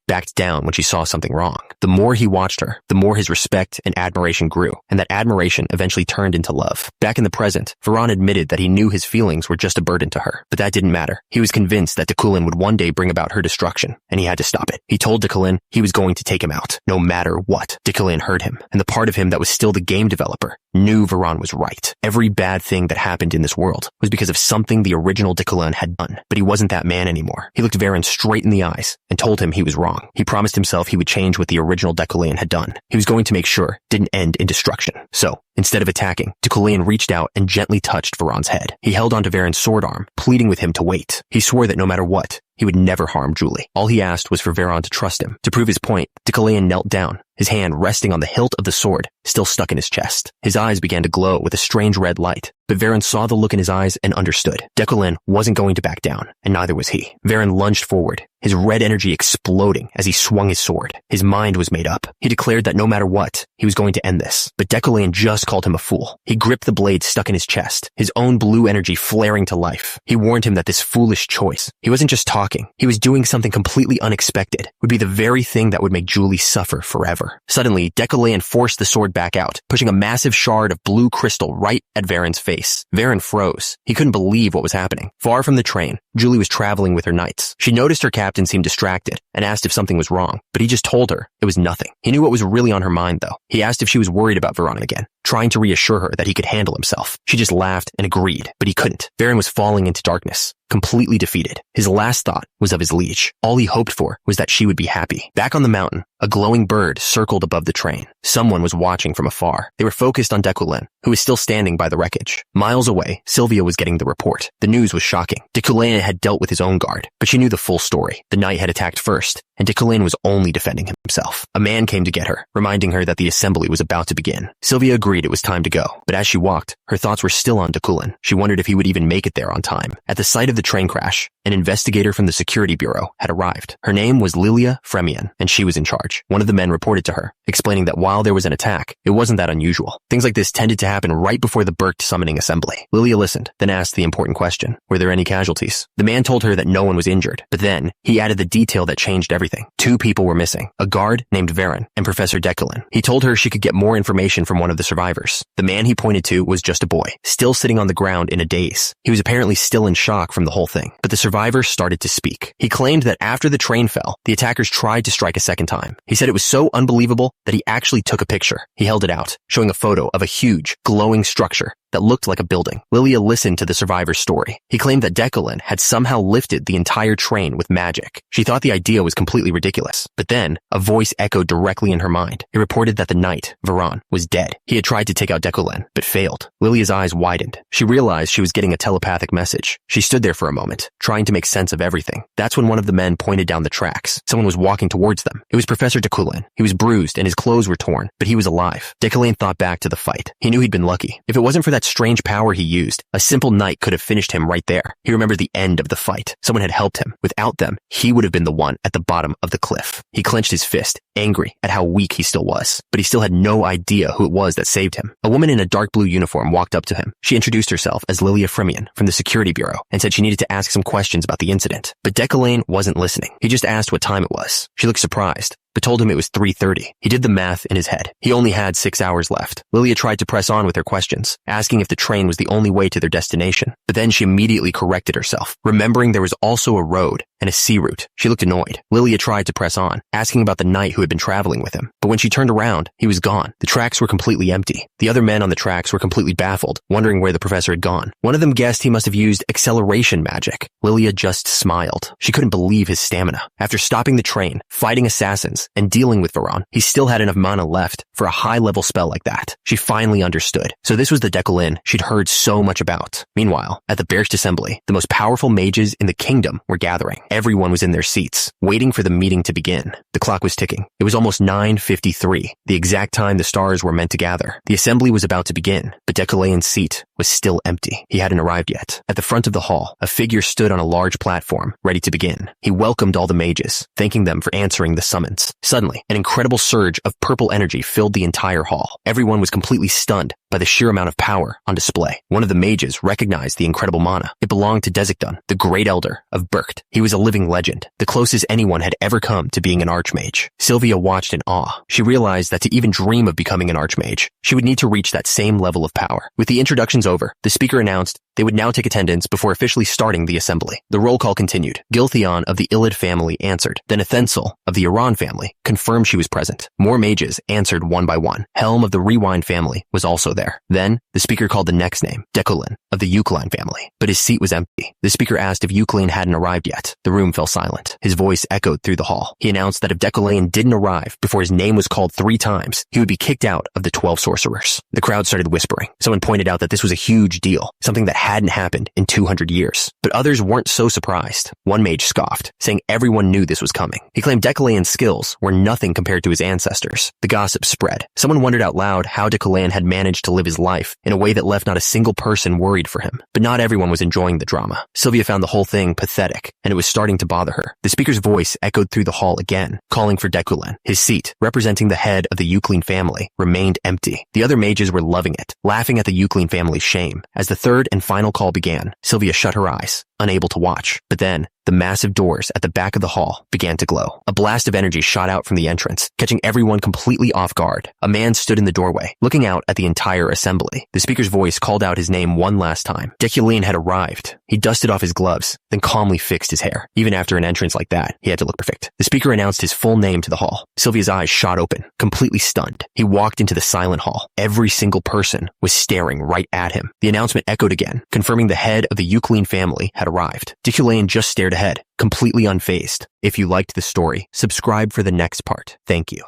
backed down when she saw something wrong. The more he watched her, the more his respect and admiration grew, and that admiration eventually turned into love. Back in the present, Varen admitted that he knew his feelings were just a burden to her, but that didn't matter. He was convinced that Dekulin would one day bring about her destruction, and he had to stop it. He told Dekulin he was going to take him out, no matter what. Dekulin heard him, and the part of him that was still the game developer knew Varen was right. Every bad thing that happened in this world was because of something the original Dekulin had done, but he wasn't that man anymore. He looked Varen straight in the eyes and told him he was wrong. He promised himself he would change what the original Dekulin had done. He was going to make sure it didn't end in destruction. So, instead of attacking, Dekulin reached out and gently touched Varan's head. He held onto Varan's sword arm, pleading with him to wait. He swore that no matter what, he would never harm Julie. All he asked was for Varan to trust him. To prove his point, Dekulin knelt down, his hand resting on the hilt of the sword, still stuck in his chest. His eyes began to glow with a strange red light, but Varen saw the look in his eyes and understood. Dekulin wasn't going to back down, and neither was he. Varen lunged forward, his red energy exploding as he swung his sword. His mind was made up. He declared that no matter what, he was going to end this. But Dekulin just called him a fool. He gripped the blade stuck in his chest, his own blue energy flaring to life. He warned him that this foolish choice, he wasn't just talking, he was doing something completely unexpected, would be the very thing that would make Julie suffer forever. Suddenly, Dekulin forced the sword back out, pushing a massive shard of blue crystal right at Varen's face. Varen froze. He couldn't believe what was happening. Far from the train, Julie was traveling with her knights. She noticed her captain seemed distracted and asked if something was wrong, but he just told her it was nothing. He knew what was really on her mind, though. He asked if she was worried about Varan again, trying to reassure her that he could handle himself. She just laughed and agreed, but he couldn't. Varen was falling into darkness, completely defeated. His last thought was of his liege. All he hoped for was that she would be happy. Back on the mountain, a glowing bird circled above the train. Someone was watching from afar. They were focused on Dekulin, who was still standing by the wreckage. Miles away, Sylvia was getting the report. The news was shocking. Dekulin had dealt with his own guard, but she knew the full story. The knight had attacked first, and Dekulin was only defending himself. A man came to get her, reminding her that the assembly was about to begin. Sylvia agreed it was time to go, but as she walked, her thoughts were still on Dekulin. She wondered if he would even make it there on time. At the site of the train crash, an investigator from the security bureau had arrived. Her name was Lilia Fremian, and she was in charge. One of the men reported to her, explaining that while there was an attack, it wasn't that unusual. Things like this tended to happen right before the Berkt summoning assembly. Lilia listened, then asked the important question: were there any casualties? The man told her that no one was injured, but then he added the detail that changed everything. 2 people were missing, a guard named Varen and Professor Dekulin. He told her she could get more information from one of the survivors. The man he pointed to was just a boy, still sitting on the ground in a daze. He was apparently still in shock from the whole thing, but the survivor started to speak. He claimed that after the train fell, the attackers tried to strike a second time. He said it was so unbelievable that he actually took a picture. He held it out, showing a photo of a huge, glowing structure that looked like a building. Lilia listened to the survivor's story. He claimed that Dekulin had somehow lifted the entire train with magic. She thought the idea was completely ridiculous, but then a voice echoed directly in her mind. It reported that the knight, Varan, was dead. He had tried to take out Dekulin, but failed. Lilia's eyes widened. She realized she was getting a telepathic message. She stood there for a moment, trying to make sense of everything. That's when one of the men pointed down the tracks. Someone was walking towards them. It was Professor Dekulin. He was bruised and his clothes were torn, but he was alive. Dekulin thought back to the fight. He knew he'd been lucky. If it wasn't for that strange power he used, a simple knight could have finished him right there. He remembered the end of the fight. Someone had helped him. Without them, he would have been the one at the bottom of the cliff. He clenched his fist, angry at how weak he still was, but he still had no idea who it was that saved him. A woman in a dark blue uniform walked up to him. She introduced herself as Lilia Fremian from the security bureau and said she needed to ask some questions about the incident. But Dekulin wasn't listening. He just asked what time it was. She looked surprised, but told him it was 3:30. He did the math in his head. He only had 6 hours left. Lilia tried to press on with her questions, asking if the train was the only way to their destination. But then she immediately corrected herself, remembering there was also a road and a sea route. She looked annoyed. Lilia tried to press on, asking about the knight who had been traveling with him. But when she turned around, he was gone. The tracks were completely empty. The other men on the tracks were completely baffled, wondering where the professor had gone. One of them guessed he must have used acceleration magic. Lilia just smiled. She couldn't believe his stamina. After stopping the train, fighting assassins, and dealing with Veron, he still had enough mana left for a high-level spell like that. She finally understood. So this was the Decolin she'd heard so much about. Meanwhile, at the Bercht Assembly, the most powerful mages in the kingdom were gathering. Everyone was in their seats, waiting for the meeting to begin. The clock was ticking. It was almost 9:53, the exact time the stars were meant to gather. The assembly was about to begin, but Decolin's seat was still empty. He hadn't arrived yet. At the front of the hall, a figure stood on a large platform, ready to begin. He welcomed all the mages, thanking them for answering the summons. Suddenly, an incredible surge of purple energy filled the entire hall. Everyone was completely stunned by the sheer amount of power on display. One of the mages recognized the incredible mana. It belonged to Desigdun, the Great Elder of Bercht. He was a living legend, the closest anyone had ever come to being an archmage. Sylvia watched in awe. She realized that to even dream of becoming an archmage, she would need to reach that same level of power. With the introductions over, the speaker announced they would now take attendance before officially starting the assembly. The roll call continued. Giltheon of the Illid family answered. Then Ethensel of the Iran family confirmed she was present. More mages answered one by one. Helm of the Rewind family was also there. Then, the speaker called the next name, Decolin of the Eucline family. But his seat was empty. The speaker asked if Eucline hadn't arrived yet. The room fell silent. His voice echoed through the hall. He announced that if Decolin didn't arrive before his name was called 3 times, he would be kicked out of the 12 sorcerers. The crowd started whispering. Someone pointed out that this was a huge deal, something that hadn't happened in 200 years. But others weren't so surprised. One mage scoffed, saying everyone knew this was coming. He claimed Decolin's skills were nothing compared to his ancestors. The gossip spread. Someone wondered out loud how Decolin had managed to live his life in a way that left not a single person worried for him. But not everyone was enjoying the drama. Sylvia found the whole thing pathetic, and it was starting to bother her. The speaker's voice echoed through the hall again, calling for Decolin. His seat, representing the head of the Eucline family, remained empty. The other mages were loving it, laughing at the Eucline family's shame. As the third and final call began, Sylvia shut her eyes, unable to watch. But then, the massive doors at the back of the hall began to glow. A blast of energy shot out from the entrance, catching everyone completely off guard. A man stood in the doorway, looking out at the entire assembly. The speaker's voice called out his name one last time. Decolin had arrived. He dusted off his gloves, then calmly fixed his hair. Even after an entrance like that, he had to look perfect. The speaker announced his full name to the hall. Sylvia's eyes shot open, completely stunned. He walked into the silent hall. Every single person was staring right at him. The announcement echoed again, confirming the head of the Eucline family had arrived. Decolin just stared ahead, completely unfazed. If you liked the story, subscribe for the next part. Thank you.